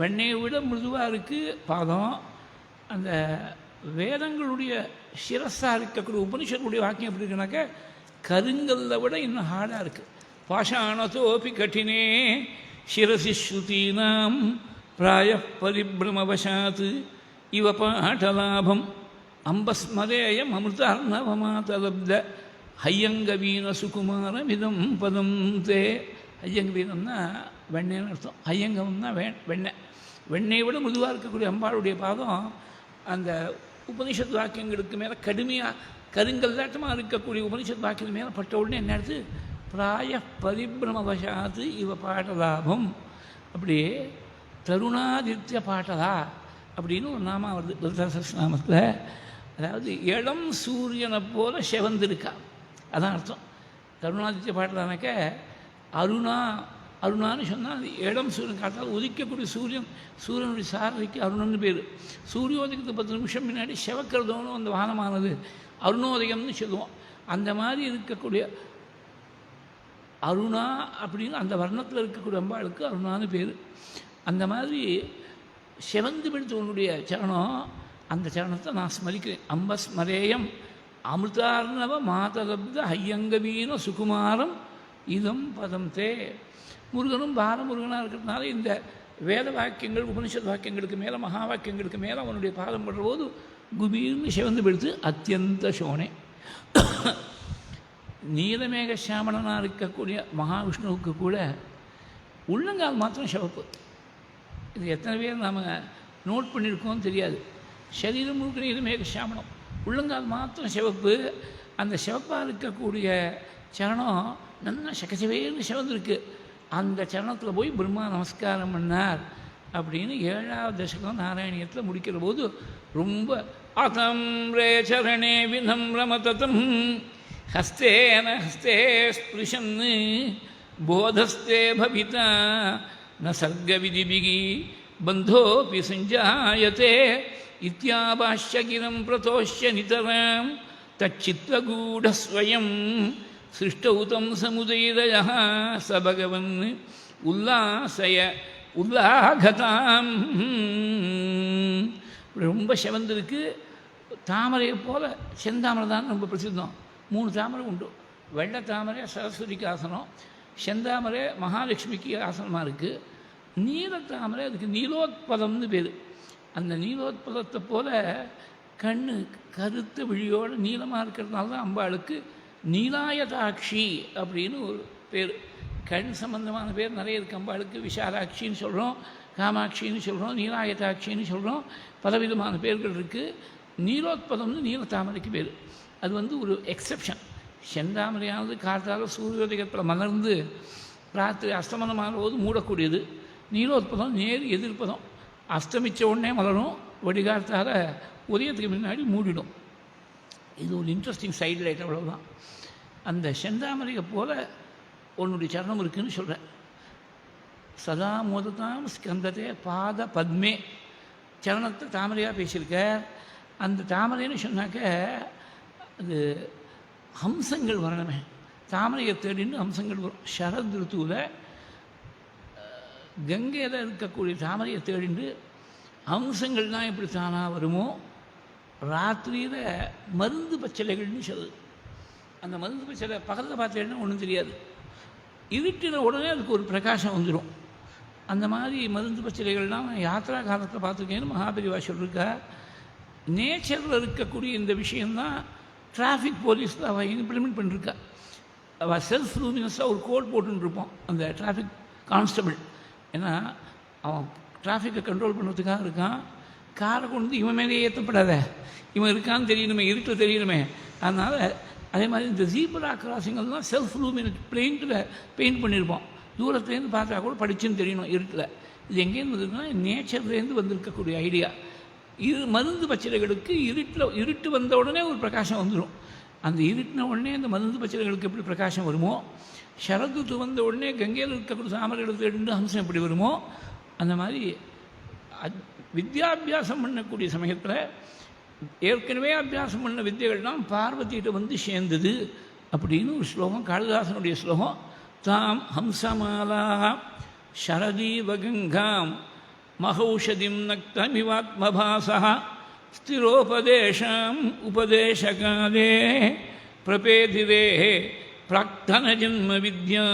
வெண்ணெயை விட மிருதுவாக இருக்குது பாதம். அந்த வேதங்களுடைய சிரஸாக இருக்கக்கூடிய உபனிஷத்துடைய வாக்கியம் எப்படி இருக்குனாக்க கருங்கல்லை விட இன்னும் ஹார்டாக இருக்குது. பாஷாணத்தோபி கட்டினே சிரசி ஸ்ருதீனாம் பிராய பரிபிரமவசாத் இவ பாட்டலாபம் அம்பஸ்மரேயம் அமிர்தார்ணவமாதலப்த ஹையங்கவீன சுகுமாரமிதம் பதம் தே. ஹையங்கவீனம்னா வெண்ணெய்னு அர்த்தம். ஹையங்கம்னா வெண்ணெய். வெண்ணெயை விட முதுவாக இருக்கக்கூடிய அம்பாளுடைய பாதம் அந்த உபனிஷத் வாக்கியங்களுக்கு மேலே கடுமையாக கருங்கல்லாட்டமாக இருக்கக்கூடிய உபனிஷத் வாக்கியம் மேலே பட்ட உடனே என்ன எடுத்து பிராய பரிபிரமவசாத்து இவ பாட்டலாபம். அப்படியே தருணாதித்ய பாட்டலா அப்படின்னு ஒரு நாம வருது லலிதாசஹஸ்ரநாமத்தில். அதாவது இளம் சூரியனை போல செவந்திருக்கா, அதான் அர்த்தம். தருணாதித்ய பாட்டலானாக்க அருணான்னு சொன்னால் அது இளம் சூரியன் காட்டால் உதிக்கக்கூடிய சூரியனுடைய சாரதிக்கு அருணன்னு பேர். சூரியோதயத்துக்கு 10 நிமிஷம் முன்னாடி செவக்கிறதோன்னு அந்த வானமானது அருணோதயம்னு சொல்லுவோம். அந்த மாதிரி இருக்கக்கூடிய அருணா அப்படின்னு அந்த வர்ணத்தில் இருக்கக்கூடிய அம்பாளுக்கு அருணான்னு பேர். அந்த மாதிரி செவந்து பிடித்த உன்னுடைய சரணம், அந்த சரணத்தை நான் ஸ்மரிக்கிறேன். அம்பஸ்மரேயம் அமிர்தார்ணவ மாதலப்த ஹையங்கவீன சுகுமாரம் இதம் பதம் தே. முருகனும் பாலமுருகனாக இருக்கிறதுனால இந்த வேத வாக்கியங்கள் உபனிஷத் வாக்கியங்களுக்கு மேலே மகா வாக்கியங்களுக்கு மேலே அவனுடைய பாதம் படுற போது குபீர்னு சிவந்து பிடித்து அத்தியந்த சோனே. நீலமேக சாமணனாக இருக்கக்கூடிய மகாவிஷ்ணுவுக்கு கூட உள்ளங்கால் மாத்திரம் சிவப்பு. இது எத்தனை பேர் நாம் நோட் பண்ணியிருக்கோம்னு தெரியாது. சரீரம் முழுக்க நீலமேக சாமணம், உள்ளங்கால் மாத்திரம் சிவப்பு. அந்த சிவப்பாக இருக்கக்கூடிய சரணம் நல்லா சகசவேன்னு சிவந்திருக்கு. அந்த சரணத்தில் போய் பிரம்மா நமஸ்காரம் பண்ணார் அப்படின்னு 7வது தசகம் நாராயணியத்தில் முடிக்கிற போது ரொம்ப அதம் ரே சரணே வினம்ரமதம் ஹஸ்தேன ஹஸ்தே ஸ்பிருஷன் போதஸ்தே பவிதா ந சர்க விதிபிகி பந்தோபி சஞ்சாயதே இத்யாபாஷ்யகிரம் பிரதோஷ்ய நிதராம் தச்சித்வகூடஸ்வயம் சிருஷ்டௌதம் சமுதயதய ச பகவன் உல்லாசய உல்லாகதாம். ரொம்ப சிவந்திருக்கு. தாமரையை போல் செந்தாமரை தான் ரொம்ப பிரசித்தம். 3 தாமரை உண்டு. வெள்ளை தாமரை சரஸ்வதிக்கு ஆசனம், செந்தாமரை மகாலட்சுமிக்கு ஆசனமாக இருக்குது, நீலத்தாமரை அதுக்கு நீலோத்பதம்னு பேர். அந்த நீலோத்பதத்தை போல் கண்ணு கருத்த விழியோடு நீளமாக இருக்கிறதுனால தான் அம்பாளுக்கு நீலாயதாட்சி அப்படின்னு ஒரு பேர். கண் சம்பந்தமான பேர் நிறைய இருக்குது அம்பாளுக்கு. விஷாலாட்சின்னு சொல்கிறோம், காமாட்சின்னு சொல்கிறோம், நீலாயதாட்சின்னு சொல்கிறோம், பலவிதமான பேர்கள் இருக்குது. நீலோத்பதம்னு நீலத்தாமரைக்கு பேர். அது ஒரு எக்ஸெப்ஷன். செந்தாமரையானது காற்றால் சூரியோதயத்தில் மலர்ந்து ராத்திரி அஸ்தமனமான போது மூடக்கூடியது. நீலோத்பதம் நேர் எதிர்ப்பதம். அஸ்தமித்த உடனே மலரும், வடிகாலத்தால் உதயத்துக்கு முன்னாடி மூடிடும். இது ஒரு இன்ட்ரெஸ்டிங் சைடு லைட், அவ்வளோதான். அந்த செந்தாமரையை போல் உன்னுடைய சரணம் இருக்குதுன்னு சொல்கிறேன். சதா மோதத்தாம் ஸ்கந்ததே பாத பத்மே. சரணத்தை தாமரையாக பேசியிருக்க. அந்த தாமரைன்னு சொன்னாக்க அது ஹம்சங்கள் வரணுமே. தாமரையை தேடின்னு ஹம்சங்கள் வரும். சரத் ருத்துவில் கங்கையில் இருக்கக்கூடிய தாமரையை தேடிண்டு ஹம்சங்கள்லாம் எப்படி தானாக வருமோ, ராத்திரியில் மருந்து பச்சளைகள்னு சொல்லுது. அந்த மருந்து பச்சளை பக்கத்தில் பார்த்தேன்னா ஒன்றும் தெரியாது. இருட்டின உடனே அதுக்கு ஒரு பிரகாசம் வந்துடும். அந்த மாதிரி மருந்து பச்சளைகள்லாம் யாத்திரா காலத்தில் பார்த்துருக்கேன்னு மகாபெரிவா சொல்லியிருக்கா. நேச்சரில் இருக்கக்கூடிய இந்த விஷயந்தான் டிராஃபிக் போலீஸில் அவள் இம்ப்ளிமெண்ட் பண்ணியிருக்கா. அவள் செல்ஃப் லூமினஸாக ஒரு கோட் போட்டுருப்போம் அந்த டிராஃபிக் கான்ஸ்டபிள். ஏன்னா அவன் டிராஃபிக்கை கண்ட்ரோல் பண்ணுறதுக்காக இருக்கான். காரை கொண்டு இவன் மேலே ஏற்றப்படாத, இவன் இருக்கான்னு தெரியணுமே, இருட்டு தெரியணுமே. அதனால் அதே மாதிரி இந்த ஜீப்ரா கிராசிங்கெல்லாம் செல்ஃப் லூமினட் பெயிண்ட் பண்ணியிருப்போம். தூரத்துலேருந்து பார்த்தா கூட படிச்சுன்னு தெரியணும் இருட்டில். இது எங்கேருந்து வந்திருக்குன்னா நேச்சர்லேருந்து வந்திருக்கக்கூடிய ஐடியா. மருந்து பச்சிலைகளுக்கு இருட்டு வந்த உடனே ஒரு பிரகாசம் வந்துடும். அந்த இருட்டின உடனே அந்த மருந்து பச்சிலைகளுக்கு எப்படி பிரகாசம் வருமோ, சரதுத்து வந்த உடனே கங்கையில் இருக்கக்கூடிய தாமரைகளுக்கு எடுத்து ஹம்சம் எப்படி வருமோ, அந்த மாதிரி வித்யாபியாசம் பண்ணக்கூடிய சமயத்தில் ஏற்கனவே அபியாசம் பண்ண வித்தியகள்லாம் பார்வதியிட்ட வந்து சேர்ந்தது அப்படின்னு ஒரு ஸ்லோகம், காளிதாசனுடைய ஸ்லோகம். தாம் ஹம்சமாலா சரதீவ கங்காம் மகௌஷதிம் நக்தமிவாத்மபாசா ஸ்திரோபதேசம் உபதேசகாலே பிரபேதிரே பிராக்தன ஜென்ம வித்யா.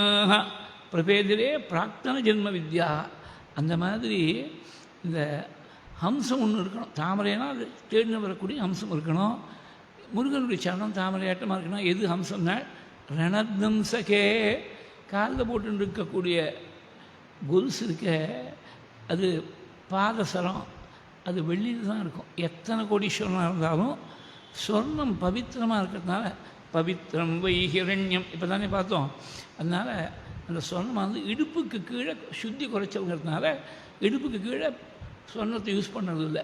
பிரபேதிரே பிராக்தன ஜென்ம வித்யா. அந்த மாதிரி இந்த ஹம்சம் ஒன்று இருக்கணும். தாமரைனா அது தேடின வரக்கூடிய ஹம்சம் இருக்கணும். முருகனுடைய சரணம் தாமரையாட்டமாக இருக்கணும். எது ஹம்சம்னா ரணத்னம்சகே. காலில் போட்டு இருக்கக்கூடிய கொலுசு இருக்க, அது பாதசரம், அது வெள்ளியில் தான் இருக்கும். எத்தனை கோடீஸ்வரனாக இருந்தாலும் சொர்ணம் பவித்திரமாக இருக்கிறதுனால, பவித்திரம் வைஹிரண்யம் இப்போ தானே பார்த்தோம். அதனால் அந்த சொர்ணம் வந்து இடுப்புக்கு கீழே சுத்தி குறைச்சவங்கிறதுனால இடுப்புக்கு கீழே சொர்ணத்தை யூஸ் பண்ணுறது இல்லை.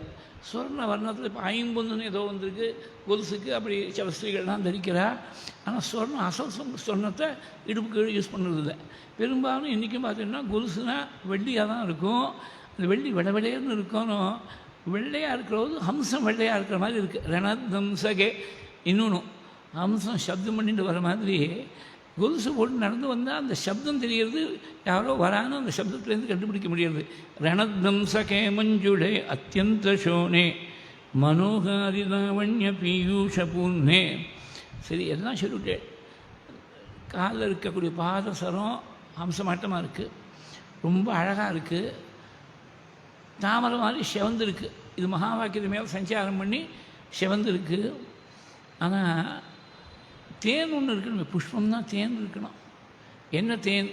சொர்ண வர்ணத்தில் இப்போ ஐம்பொந்துன்னு ஏதோ வந்திருக்கு கொலுசுக்கு, அப்படி சில ஸ்திரீகள்லாம் தரிக்கிறா. ஆனால் சொர்ணம் அசல் சொர்ணத்தை இடுப்புக்கு கீழே யூஸ் பண்ணுறது இல்லை. பெரும்பாலும் இன்றைக்கும் பார்த்தீங்கன்னா கொலுசுனா வெள்ளியாக தான் இருக்கும். அந்த வெள்ளி விடவிடையர்னு இருக்கணும். வெள்ளையாக இருக்கிறது ஹம்சம் வெள்ளையாக இருக்கிற மாதிரி இருக்குது. ரணத்னம்சகே. இன்னொன்று ஹம்சம் சப்தம் பண்ணிட்டு வர மாதிரி கொலுசு போட்டு நடந்து வந்தால் அந்த சப்தம் தெரிகிறது, யாரோ வரானோ அந்த சப்தத்துலேருந்து கண்டுபிடிக்க முடியாது. ரணத்னம்சகே மஞ்சுடே அத்தியந்த சோனே மனோகாரிதாவண்ய பீயூஷ பூர்ணே. சரி, எல்லாம் சொல்லிவிட்டேன். காலில் இருக்கக்கூடிய பாதசரம் ஹம்சமாட்டமாக இருக்குது, ரொம்ப அழகாக இருக்குது, தாமரை மாதிரி செவந்திருக்கு. இது மகா வாக்கியத்து மேலே சஞ்சாரம் பண்ணி செவந்திருக்கு. ஆனால் தேன் ஒன்று இருக்கணும். புஷ்பம் தான் தேன் இருக்கணும். என்ன தேன்?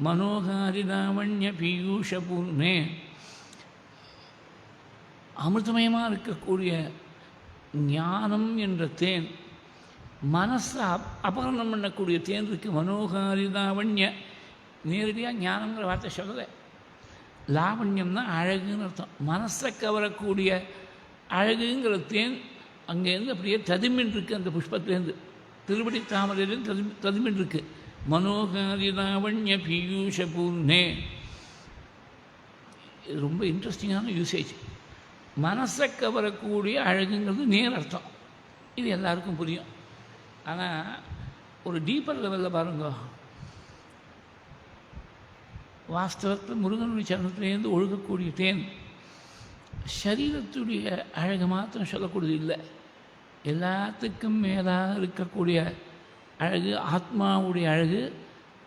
மனோகாரிதாவண்ய பீயூஷ பூர்ணே. அமிர்தமயமாக இருக்கக்கூடிய ஞானம் என்ற தேன், மனசை அபகரணம் பண்ணக்கூடிய தேன் இருக்குது. மனோகாரிதாவண்ய, நேரடியாக ஞானங்கிற வார்த்தை சொல்லலை. லாவண்யம் தான் அழகுன்னு அர்த்தம். மனசை கவரக்கூடிய அழகுங்கிற தேன் அங்கேருந்து அப்படியே ததுமின் இருக்குது. அந்த புஷ்பத்துலேருந்து, திருவடி தாமரையிலேருந்து ததுமின் இருக்குது. மனோகாரிதாவண்ய பீயூஷ பூர்ணே. இது ரொம்ப இன்ட்ரெஸ்டிங்கான யூசேஜ். மனசை கவரக்கூடிய அழகுங்கிறது நேர் அர்த்தம். இது எல்லாருக்கும் புரியும். ஆனால் ஒரு டீப்பர் லெவலில் பாருங்க, வாஸ்தவத்தில் முருகனுடைய சரணத்திலேருந்து ஒழுகக்கூடிய தேன் சரீரத்துடைய அழகு மாத்திரம் சொல்லக்கூடியது இல்லை. எல்லாத்துக்கும் மேலாக இருக்கக்கூடிய அழகு ஆத்மாவுடைய அழகு.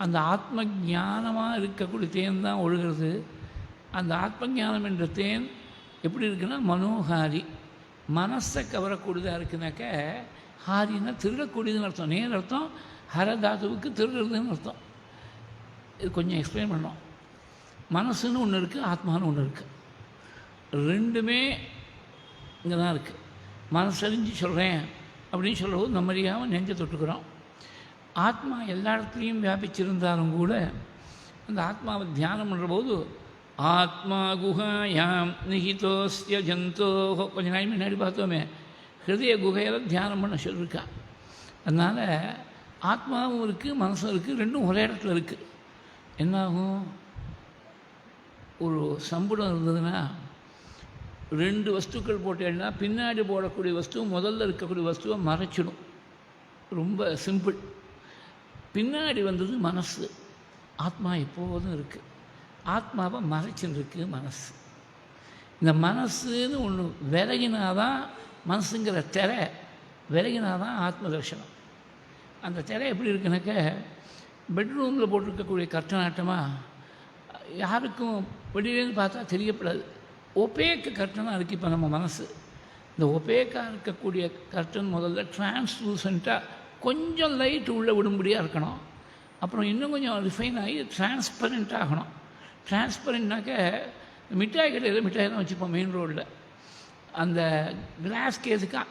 அந்த ஆத்ம ஞானமாக இருக்கக்கூடிய தேன் தான் ஒழுகிறது. அந்த ஆத்ம ஞானம் என்ற தேன் எப்படி இருக்குன்னா மனோஹாரி, மனசை கவரக்கூடியதாக இருக்குனாக்க, ஹாரின்னா திருடக்கூடியதுன்னு அர்த்தம். நேர் அர்த்தம் ஹரதாதுவுக்கு திருடுறதுன்னு அர்த்தம். இது கொஞ்சம் எக்ஸ்பிளைன் பண்ணோம். மனசுன்னு ஒன்று இருக்குது, ஆத்மான்னு ஒன்று இருக்குது. ரெண்டுமே இங்கே தான் இருக்குது. மனசறிஞ்சு சொல்கிறேன் அப்படின்னு சொல்லும்போது நம்ம அறியாமல் நெஞ்சை தொட்டுக்கிறோம். ஆத்மா எல்லா இடத்துலையும் வியாபிச்சிருந்தாலும் கூட அந்த ஆத்மாவை தியானம் பண்ணுறபோது ஆத்மா குஹாயாம் நிஹிதோஸ்ய ஜந்தோ, கொஞ்சம் நாள் முன்னாடி பார்த்தோமே, ஹிருதய குகையில் தியானம் பண்ண சொல்லியிருக்கா. அதனால் ஆத்மாவும் இருக்குது, மனசும் இருக்குது, ரெண்டும் ஒரே இடத்துல இருக்குது. என்னாகும்? ஒரு சம்புடம் இருந்ததுன்னா ரெண்டு வஸ்துக்கள் போட்டேன்னா பின்னாடி போடக்கூடிய வஸ்து முதல்ல இருக்கக்கூடிய வஸ்துவை மறைச்சிடும். ரொம்ப சிம்பிள். பின்னாடி வந்தது மனசு. ஆத்மா எப்போதும் இருக்குது. ஆத்மாவை மறைச்சுன்னு இருக்குது மனசு. இந்த மனசுன்னு ஒன்று விலகினாதான், மனசுங்கிற திரை விலகினாதான் ஆத்ம தர்சனம். அந்த திரை எப்படி இருக்குனாக்க, பெட்ரூமில் போட்டிருக்கக்கூடிய கர்ட்டனாட்டமாக யாருக்கும் வெளியிலேருந்து பார்த்தா தெரியப்படாது. ஒபேக்கு கர்ட்டனாக இருக்குது இப்போ நம்ம மனசு. இந்த ஒபேக்காக இருக்கக்கூடிய கர்ட்டன் முதல்ல டிரான்ஸ்லூசண்ட்டாக கொஞ்சம் லைட் உள்ளே விடும்படியாக இருக்கணும். அப்புறம் இன்னும் கொஞ்சம் ரிஃபைன் ஆகி டிரான்ஸ்பரண்ட் ஆகணும். டிரான்ஸ்பரண்ட்னாக்க மிட்டாய் கடையில் மிட்டாய் தான் வச்சுப்போம் மெயின் ரோடில். அந்த கிளாஸ் கேஸுக்கு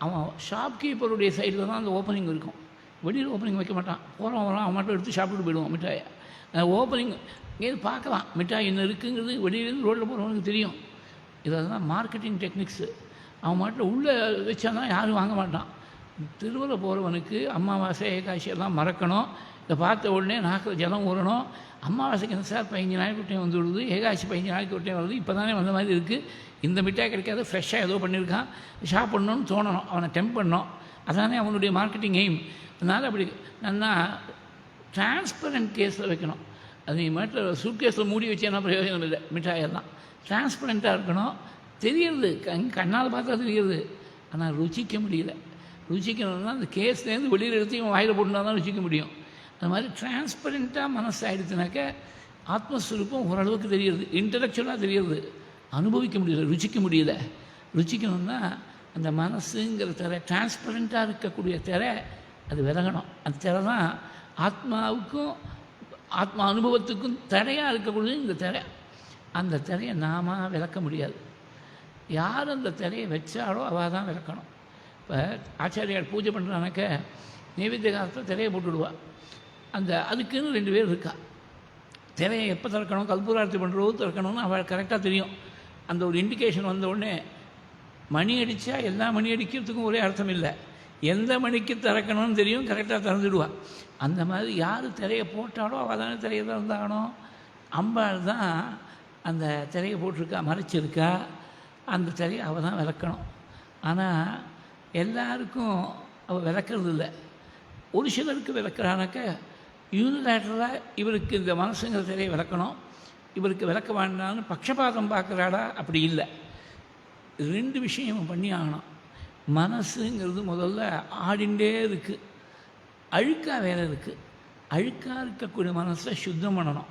அவன் ஷாப்கீப்பருடைய சைடில் தான் அந்த ஓப்பனிங் இருக்கும். வெளியில் ஓப்பனிங் வைக்க மாட்டான். போகிறவன் வரான், அவன் மட்டும் எடுத்து சாப்பிட்டு போயிடுவான் மிட்டாயை. ஓப்பனிங் இங்கேருந்து பார்க்கலாம் மிட்டாய் என்ன இருக்குங்கிறது. வெளியிலேருந்து ரோட்டில் போகிறவனுக்கு தெரியும். இதெல்லாம் மார்க்கெட்டிங் டெக்னிக்ஸு. அவன் மாட்டில் உள்ளே வச்சானா யாரும் வாங்க மாட்டான். திருவள்ளை போகிறவனுக்கு அமாவாசை ஏகாசி எல்லாம் மறக்கணும். இதை பார்த்த உடனே நாக்கில் ஜலம் ஊறணும். அமாவாசைக்கு என்ன சார் 15 நாளைக்கு விட்டே வந்து விடுது, ஏகாசி 15 நாளைக்கு விட்டே வருது, இப்போ தானே வந்த மாதிரி இருக்குது, இந்த மிட்டாய் கிடைக்காது, ஃப்ரெஷ்ஷாக ஏதோ பண்ணியிருக்கான், சாப்பிட்ணுன்னு தோணணும், அவனை டெம்ப் பண்ணணும். அதானே அவனுடைய மார்க்கெட்டிங் எய்ம். அதனால் அப்படி நல்லா டிரான்ஸ்பரண்ட் கேஸில் வைக்கணும். அது நீ மட்டும் சூட் கேஸில் மூடி வச்சேன்னா பிரயோஜனம் இல்லை. மிட்டாயெல்லாம் டிரான்ஸ்பரண்ட்டாக இருக்கணும். தெரியுது, கண்ணால் பார்த்தா தெரியுது. ஆனால் ருச்சிக்க முடியல. ருச்சிக்கணும்னா அந்த கேஸ்லேருந்து வெளியில் எடுத்து இவன் வாயில் போட்டுனா தான் ருச்சிக்க முடியும். அது மாதிரி டிரான்ஸ்பரண்ட்டாக மனசு ஆகிடுச்சுனாக்க ஆத்மஸ்வரூபம் ஓரளவுக்கு தெரியுது, இன்டலெக்சுவலாக தெரியுது, அனுபவிக்க முடியல, ருச்சிக்க முடியல. ருச்சிக்கணும்னா அந்த மனசுங்கிற திரை, டிரான்ஸ்பரண்ட்டாக இருக்கக்கூடிய திரை அது விலகணும். அந்த திரை தான் ஆத்மாவுக்கும் ஆத்மா அனுபவத்துக்கும் திரையாக இருக்கக்கூடியது இந்த திரை. அந்த திரையை நாம விளக்க முடியாது. யார் அந்த திரையை வச்சாலோ அவள் தான் விளக்கணும். இப்போ ஆச்சாரியார் பூஜை பண்ணுறானாக்க நைவேத்திய காலத்தில் திரையை போட்டுவிடுவாள். அதுக்குன்னு 2 பேர் இருக்கா. திரையை எப்போ திறக்கணும், கல்பூரார்த்தி பண்ணுறவோ திறக்கணும்னு அவள் கரெக்டாக தெரியும். அந்த ஒரு இண்டிகேஷன் வந்தவுடனே மணி அடித்தா எல்லா மணி அடிக்கிறதுக்கும் ஒரே அர்த்தம் இல்லை. எந்த மணிக்கு திறக்கணும்னு தெரியும், கரெக்டாக திறந்துடுவாள். அந்த மாதிரி யார் திரையை போட்டாலோ அவள் தானே திரையை திறந்தாகணும். அம்பாள் தான் அந்த திரையை போட்டிருக்கா, மறைச்சிருக்கா. அந்த திரையை அவள் தான் விளக்கணும். ஆனால் எல்லாருக்கும் அவள் விளக்கிறது இல்லை. ஒரு சிலருக்கு விளக்குறானாக்க யூனிலேட்டராக இவருக்கு இந்த மனசுங்கிற திரையை விளக்கணும், இவருக்கு விளக்க வேண்டாம்னு பட்சபாதம் பார்க்குறாடா, அப்படி இல்லை. 2 விஷயம் பண்ணி ஆகணும். மனசுங்கிறது முதல்ல ஆடிண்டே இருக்குது, அழுக்காக வேலை இருக்குது. அழுக்காக இருக்கக்கூடிய மனசை சுத்தம் பண்ணணும்.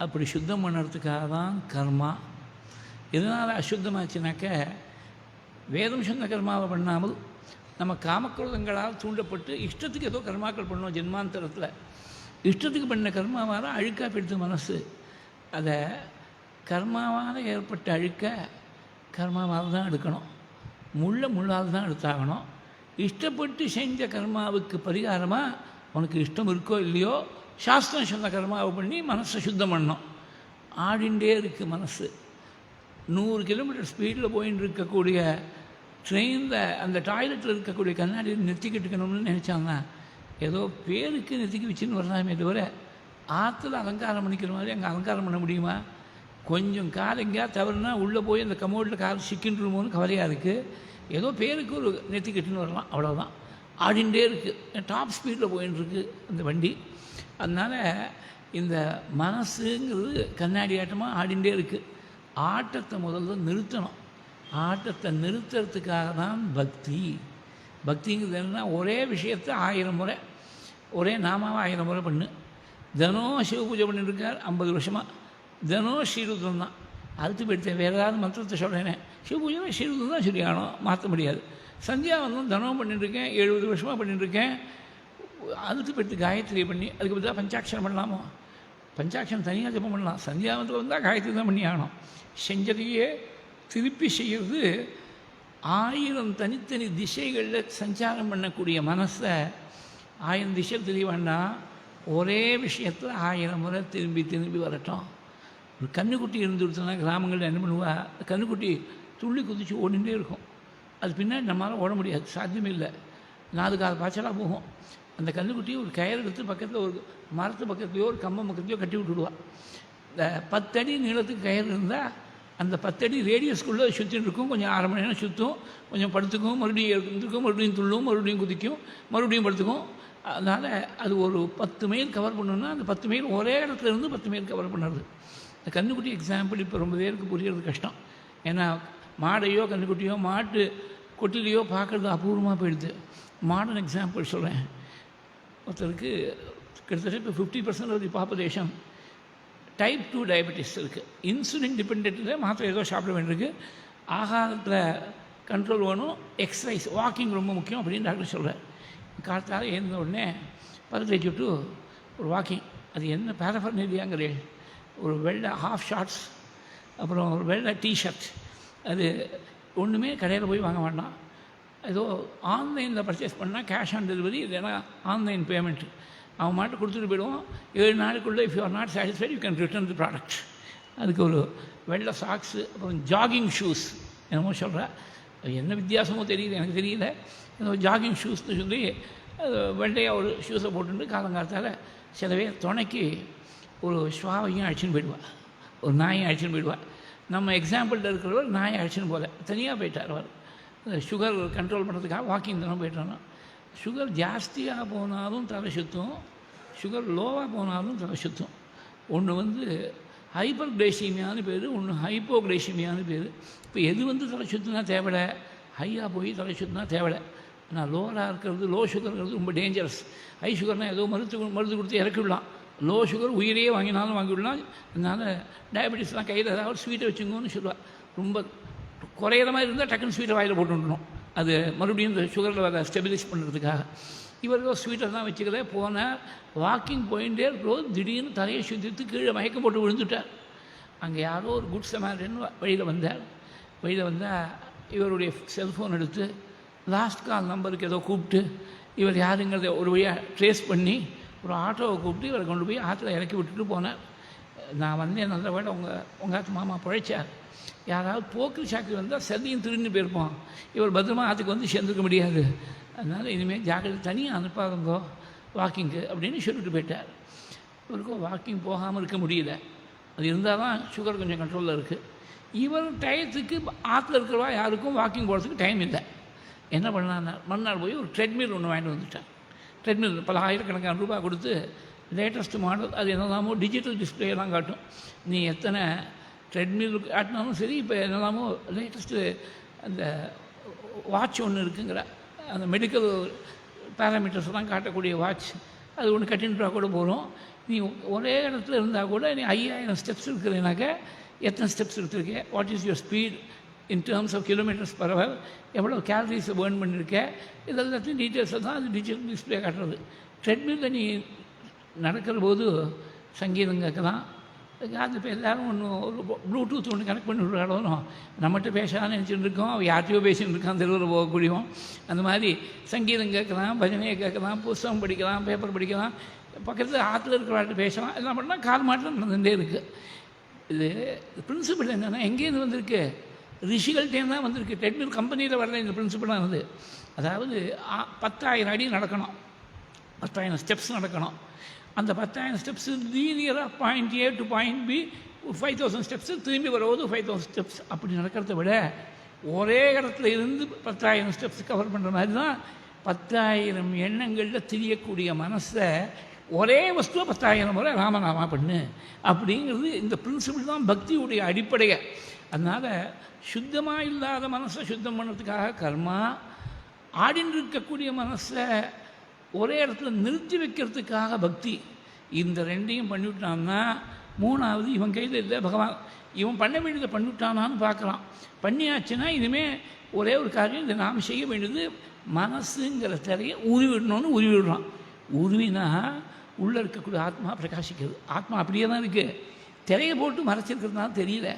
அப்படி சுத்தம் பண்ணுறதுக்காக தான் கர்மா. எதனால் அசுத்தமாச்சுனாக்க வேதம் சொன்ன கர்மாவை பண்ணாமல் நம்ம காமக்ரோதங்களால் தூண்டப்பட்டு இஷ்டத்துக்கு ஏதோ கர்மாக்கள் பண்ணோம் ஜென்மாந்தரத்தில். இஷ்டத்துக்கு பண்ண கர்மாவால் அழுக்காக போயிடுது மனசு. அதை கர்மாவால் ஏற்பட்ட அழுக்க கர்மாவால் தான் எடுக்கணும், முள்ளால் தான் எடுத்தாகணும். இஷ்டப்பட்டு செஞ்ச கர்மாவுக்கு பரிகாரமாக உனக்கு இஷ்டம் இருக்கோ இல்லையோ சாஸ்திரம் சொன்ன கர்மாவை பண்ணி மனசை சுத்தம் பண்ணணும். ஆடிண்டே இருக்குது மனசு. 100 கிலோமீட்டர் ஸ்பீடில் போயின்னு இருக்கக்கூடிய ட்ரெயினில் அந்த டாய்லெட்டில் இருக்கக்கூடிய கண்ணாடி நெத்திக்கிட்டுக்கணும்னு நினச்சாங்கன்னா ஏதோ பேருக்கு நெத்திக்கு வச்சுன்னு வரலாமே தவிர ஆற்றுல அலங்காரம் பண்ணிக்கிற மாதிரி அங்கே அலங்காரம் பண்ண முடியுமா? கொஞ்சம் கால் எங்கேயா தவறுனா உள்ளே போய் அந்த கமோடில் கால் சிக்கின்றுமோன்னு கவலையாக இருக்குது. ஏதோ பேருக்கு ஒரு நெத்திக்கிட்டுன்னு வரலாம், அவ்வளோதான். ஆடிண்டே இருக்குது, டாப் ஸ்பீடில் போயின்ட்டுருக்கு அந்த வண்டி. அதனால் இந்த மனசுங்கிறது கண்ணாடி ஆட்டமாக ஆடிண்டே இருக்குது. ஆட்டத்தை முதல்ல நிறுத்தணும். ஆட்டத்தை நிறுத்துறதுக்காக தான் பக்தி. பக்திங்கிறது என்னன்னா ஒரே விஷயத்தை 1000 முறை, ஒரே நாமாவை 1000 முறை பண்ணு. தினம் சிவ பூஜை பண்ணிட்டுருக்கார் 50 வருஷமாக, தினம் ஸ்ரீருத்ரம் தான். அழுத்து போயிடுத்தேன், வேறு ஏதாவது மந்திரத்தை சொல்கிறேனே, சிவ பூஜை ஸ்ரீருத்ரம் தான் சொல்லியாகணும், மாற்ற முடியாது. சந்தியாவந்தம் தினம் பண்ணிட்டுருக்கேன், 70 வருஷமாக பண்ணிட்டுருக்கேன். அழுத்து போயிடுத்து காயத்ரி பண்ணி அதுக்கு பதிலாக பஞ்சாட்சரம் பண்ணலாமோ? பஞ்சாட்சரம் தனியாக ஜபம் பண்ணலாம். சந்தியாவந்தத்தில் வந்தால் காயத்ரி தான் பண்ணி ஆகணும். செஞ்சதையே திருப்பி செய்கிறது 1000 தனித்தனி திசைகளில் சஞ்சாரம் பண்ணக்கூடிய மனசை 1000 திசை தெரிய வேண்டாம், ஒரே விஷயத்தில் 1000 முறை திரும்பி திரும்பி வரட்டும். ஒரு கன்றுக்குட்டி இருந்துருச்சுன்னா கிராமங்களில் என்ன பண்ணுவா, கன்றுக்குட்டி துள்ளி குதித்து ஓடிண்டே இருக்கும். அது பின்னாடி நம்மளால் ஓட முடியாது, சாத்தியமே இல்லை. 4 கால் பாய்ச்சலாக போகும். அந்த கன்றுக்குட்டியை ஒரு கயிறு எடுத்து பக்கத்தில் ஒரு மரத்து பக்கத்துலையோ ஒரு கம்பம் பக்கத்துலையோ கட்டி விட்டுடுவா. இந்த 10 அடி நீளத்துக்கு கயிறு இருந்தால் அந்த 10 அடி ரேடியஸ்குள்ளே சுற்றின்னு இருக்கும். கொஞ்சம் 1/2 மணி நேரம் சுற்றும், கொஞ்சம் படுத்துக்கும், மறுபடியும் எழுந்திருக்கும், மறுபடியும் துள்ளும், மறுபடியும் குதிக்கும், மறுபடியும் படுத்துக்கும். அதனால் அது ஒரு 10 மைல் கவர் பண்ணணுன்னா அந்த 10 மைல் ஒரே இடத்துல இருந்து 10 மைல் கவர் பண்ணுறது. இந்த கன்றுக்குட்டி எக்ஸாம்பிள் இப்போ ரொம்ப பேருக்கு புரியறது கஷ்டம். ஏன்னா மாடையோ கன்றுக்குட்டியோ மாட்டு கொட்டிலையோ பார்க்குறது அபூர்வமாக போயிடுது. மாடர்ன் எக்ஸாம்பிள் சொல்கிறேன். ஒருத்தருக்கு கிட்டத்தட்ட இப்போ 50% of the population type 2 diabetes இருக்குது. இன்சுலின் டிபெண்ட்டில் மாத்திரை ஏதோ சாப்பிட வேண்டியிருக்கு. ஆகாரத்தில் கண்ட்ரோல் வேணும், எக்ஸசைஸ் வாக்கிங் ரொம்ப முக்கியம் அப்படின்னு டாக்டர் சொல்கிறார். காலத்தால் எழுந்த உடனே பக்கத்தில் வச்சுட்டு ஒரு வாக்கிங். அது என்ன பேரஃபர்னேலியாங்கிற ஒரு வெள்ளை ஹாஃப் ஷார்ட்ஸ், அப்புறம் ஒரு வெள்ளை டிஷர்ட், அது ஒன்றுமே கடையில் போய் வாங்க வேண்டாம். ஏதோ ஆன்லைனில் பர்ச்சேஸ் பண்ணால் கேஷ் ஆன் டெலிவரி, இல்லைன்னா ஆன்லைன் பேமெண்ட்டு அவன் மாட்டு கொடுத்துட்டு போயிடுவோம். 7 நாளுக்குள்ளே if you are not satisfied you can return the product. அதுக்கு ஒரு வெள்ளை சாக்ஸு, அப்புறம் ஜாகிங் ஷூஸ் என்னமோ சொல்கிறேன். என்ன வித்தியாசமோ தெரியல, எனக்கு தெரியல. ஏதோ ஜாகிங் ஷூஸ்னு சொல்லி வெள்ளையாக ஒரு ஷூஸை போட்டுட்டு காலங்காலத்தால் சில பேர் துணைக்கு ஒரு ஸ்வாவையும் அழைச்சின்னு போயிடுவாள், ஒரு நாயும் அழைச்சின்னு போயிடுவாள். நம்ம எக்ஸாம்பிளில் இருக்கிறவர் நாயை அழைச்சின்னு போகல, தனியாக போயிட்டார். அவர் சுகர் கண்ட்ரோல் பண்ணுறதுக்காக வாக்கிங் தானே போயிட்டானோ. சுகர் ஜாஸ்தியாக போனாலும் தலை சுற்றும், சுகர் லோவாக போனாலும் தலை சுற்றும். ஒன்று ஹைப்பர் கிளைசீமியான்னு பேர், ஒன்று ஹைப்போ கிளைசீமியான்னு பேர். இப்போ எது வந்து தலை சுற்றினா தேவையில்லை, ஹையாக போய் தலை சுற்றினா தேவையில்லை. ஆனால் லோவராக இருக்கிறது, லோ சுகருங்கிறது ரொம்ப டேஞ்சரஸ். ஹை சுகர்னால் ஏதோ மருந்து கொடுத்து இறக்கிவிடலாம், லோ சுகர் உயிரையே வாங்கினாலும் வாங்கிவிடலாம். அதனால் டயபெட்டிஸ்லாம் கையில் ஏதாவது ஸ்வீட்டை வச்சுங்கன்னு சொல்லுவாள். ரொம்ப குறையிற மாதிரி இருந்தால் டக்குன்னு ஸ்வீட்டை வாயில் போட்டுவிடணும், அது மறுபடியும் இந்த சுகரில் வர ஸ்டெபிலைஸ் பண்ணுறதுக்காக. இவர்கள் ஸ்வீட்டை தான் வச்சுக்கல. போனால் வாக்கிங் போயிட்டே இருக்கிறோம், திடீர்னு தலையை சுற்றிட்டு கீழே மயக்கம் போட்டு விழுந்துட்டார். அங்கே யாரோ ஒரு குட் சமாரியன் வழியில் வந்தார். வழியில் வந்தால் இவருடைய செல்ஃபோன் எடுத்து லாஸ்ட் கால் நம்பருக்கு ஏதோ கூப்பிட்டு இவர் யாருங்கிறத ஒரு வழியாக ட்ரேஸ் பண்ணி ஒரு ஆட்டோவை கூப்பிட்டு இவரை கொண்டு போய் ஆற்றில் இறக்கி விட்டுட்டு போனார். நான் வந்தேன், நல்ல வேலை உங்கள் ஆற்று மாமா பிழைச்சார். யாராவது போக்கு சாக்கி வந்தால் சதியும் திரும்பி போயிருப்போம், இவர் பத்திரமா ஆற்றுக்கு வந்து சேர்ந்துக்க முடியாது. அதனால் இனிமேல் ஜாக்கிரதை, தனியாக அனுப்பாதுங்கோ வாக்கிங்கு அப்படின்னு சொல்லிட்டு போயிட்டார். இவருக்கும் வாக்கிங் போகாமல் இருக்க முடியல. அது இருந்தால் தான் சுகர் கொஞ்சம் கண்ட்ரோலில் இருக்குது. இவர் டயத்துக்கு ஆற்றுல இருக்கிறவா யாருக்கும் வாக்கிங் போகிறதுக்கு டைம் இல்லை. என்ன பண்ணார், மறுநாள் போய் ஒரு ட்ரெட்மில் ஒன்று வாங்கிட்டு வந்துட்டார். ட்ரெட்மில் பல ஆயிரக்கணக்கான ரூபாய் கொடுத்து, லேட்டஸ்ட் மாடல், அது என்னெல்லாமோ டிஜிட்டல் டிஸ்பிளேலாம் காட்டும். நீ எத்தனை ட்ரெட்மில் காட்டினாலும் சரி. இப்போ என்னெல்லாமோ லேட்டஸ்ட்டு அந்த வாட்ச் ஒன்று இருக்குங்கிற, அந்த மெடிக்கல் பேராமீட்டர்ஸ்லாம் காட்டக்கூடிய வாட்ச், அது ஒன்று கட்டின்ட்டா கூட போகிறோம். நீ ஒரே இடத்துல இருந்தால் கூட நீ 5000 ஸ்டெப்ஸ் இருக்கிறேனாக்க எத்தனை ஸ்டெப்ஸ் எடுத்துருக்கேன், what is your speed in terms of kilometres per hour, எவ்வளோ கேலரிஸை பேர்ன் பண்ணியிருக்கேன், இதெல்லாத்தையும் டீட்டெயில்ஸை தான் அது டிஜிட்டல் டிஸ்பிளே காட்டுறது. ட்ரெட்மில்லில் நீ நடக்கிற போது சங்கீதம் கேட்கலாம். அது இப்போ எல்லோரும் ஒன்று ஒரு ப்ளூடூத் ஒன்று கனெக்ட் பண்ணி விடுறாலும் நம்மகிட்ட பேசான்னு நினச்சிட்டு இருக்கோம், அவள் யார்ட்டையோ பேசின்னு இருக்கான் தெருவில் போகக்கூடியவும். அந்த மாதிரி சங்கீதம் கேட்கலாம், பஜனையை கேட்கலாம், புஸ்தகம் படிக்கலாம், பேப்பர் படிக்கலாம், பக்கத்தில் ஆற்றுல இருக்கிறவாட்ட பேசலாம். எல்லாம் பண்ணால் கால் மாற்றம் நடந்துகிட்டே இருக்குது. இது பிரின்சிபல் என்னென்னா எங்கேருந்து வந்திருக்கு, ரிஷிகள்கிட்டேருந்து தான் வந்திருக்கு. ட்ரெட்மில் கம்பெனியில் வரல இந்த பிரின்சிபலாக வந்து. அதாவது 10,000 அடி நடக்கணும், 10,000 ஸ்டெப்ஸ் நடக்கணும். அந்த 10,000 ஸ்டெப்ஸு லீனியராக point A to point B 5,000 steps, திரும்பி வரும்போது 5,000 ஸ்டெப்ஸ். அப்படி நடக்கிறத விட ஒரே இடத்துல இருந்து 10,000 ஸ்டெப்ஸ் கவர் பண்ணுற மாதிரி தான் 10,000 எண்ணங்களில் தெரியக்கூடிய மனசை ஒரே வஸ்துவை 10,000 முறை ராமநாமா பண்ணு அப்படிங்கிறது இந்த பிரின்சிபிள் தான் பக்தியுடைய அடிப்படையை. அதனால் சுத்தமாக இல்லாத மனசை சுத்தம் பண்ணுறதுக்காக கர்மா, ஆடின்னு இருக்கக்கூடிய மனசை ஒரே இடத்துல நிறுத்தி வைக்கிறதுக்காக பக்தி. இந்த ரெண்டையும் பண்ணிவிட்டான்னா மூணாவது இவன் கையில் இல்லை, பகவான் இவன் பண்ண வேண்டியதை பண்ணிவிட்டானான்னு பார்க்கலாம். பண்ணியாச்சுன்னா இனிமேல் ஒரே ஒரு காரியம், இதை நாம் செய்ய வேண்டியது மனசுங்கிற திரையை உருவிடணும்னு உருவிடுறான். உருவினா உள்ளே இருக்கக்கூடிய ஆத்மா பிரகாசிக்கிறது. ஆத்மா அப்படியே தான் இருக்குது, திரையை போட்டு மறைச்சிருக்கிறதுனால தெரியல.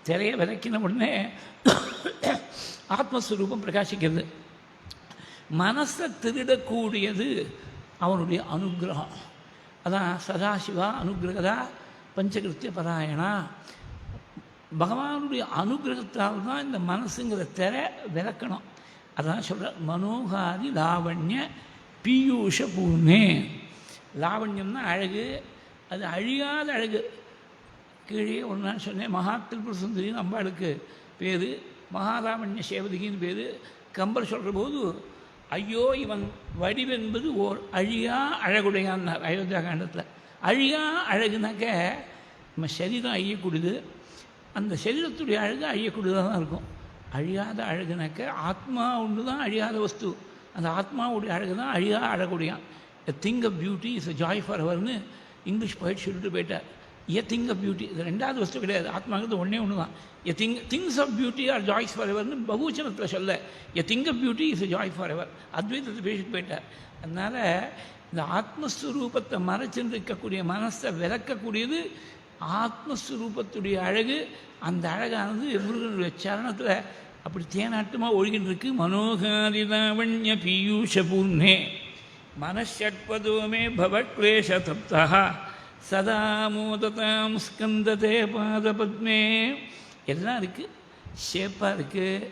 திரையை விளக்கின உடனே ஆத்மஸ்வரூபம் பிரகாசிக்கிறது. மனசை திருடக்கூடியது அவனுடைய அனுகிரகம். அதான் சதாசிவா அனுகிரகதா பஞ்சகிருத்திய பராயணா. பகவானுடைய அனுகிரகத்தால் தான் இந்த மனசுங்கிற திரை விளக்கணும். அதான் சொல்கிற மனோகாதி லாவண்ய பீயூஷ பூர்ணே. லாவண்யம்னா அழகு, அது அழியாத அழகு. கீழே ஒரு நாள் சொன்னேன், மகாத்திரிபுர சுந்தரின்னு அம்பாளுக்கு பேர், மகாலாவண்ய சேவதிகின்னு பேர். கம்பர் சொல்கிற போது ஐயோ இவன் வடிவென்பது ஓர் அழியா அழகுடையான்னார் அயோத்தியா காண்டத்தில். அழியா அழகுனாக்க நம்ம சரீரம் அழியக்கூடியது, அந்த சரீரத்துடைய அழகு அழியக்கூடியதாக தான் இருக்கும். அழியாத அழகுனாக்க ஆத்மா ஒன்று தான் அழியாத வஸ்து, அந்த ஆத்மாவுடைய அழகு தான் அழியா அழகுடையான். A thing of beauty is a joy for எவர்னு இங்கிலீஷ் போயிட்டு சொல்லிட்டு போயிட்டார். எ திங் ஆஃப் பியூட்டி, இது ரெண்டாவது வஸ்து கிடையாது, ஆத்மாங்கிறது ஒன்றே ஒன்று தான். A things of beauty are joys for எவர்னு பகுவச்சனத்தில் சொல்ல, a thing of beauty is a joy for ever அத்வைதத்தை பேசிட்டு போயிட்டார். அதனால் இந்த ஆத்மஸ்வரூபத்தை மறைச்சிட்டு இருக்கக்கூடிய மனசை விளக்கக்கூடியது ஆத்மஸ்வரூபத்துடைய அழகு. அந்த அழகானது முருகனுடைய சரணத்தில் அப்படி தேனாட்டமாக ஒழுகின்னு இருக்கு. மனோகாதி லாவண்ய பீயூஷ பூர்ணே மனஷட்பதோமே பவக்லேஷ தப்தா சதா மோததாம் ஸ்கந்ததே பாதபத்மே. எல்லாம் இருக்குது, ஷேப்பாக இருக்குது,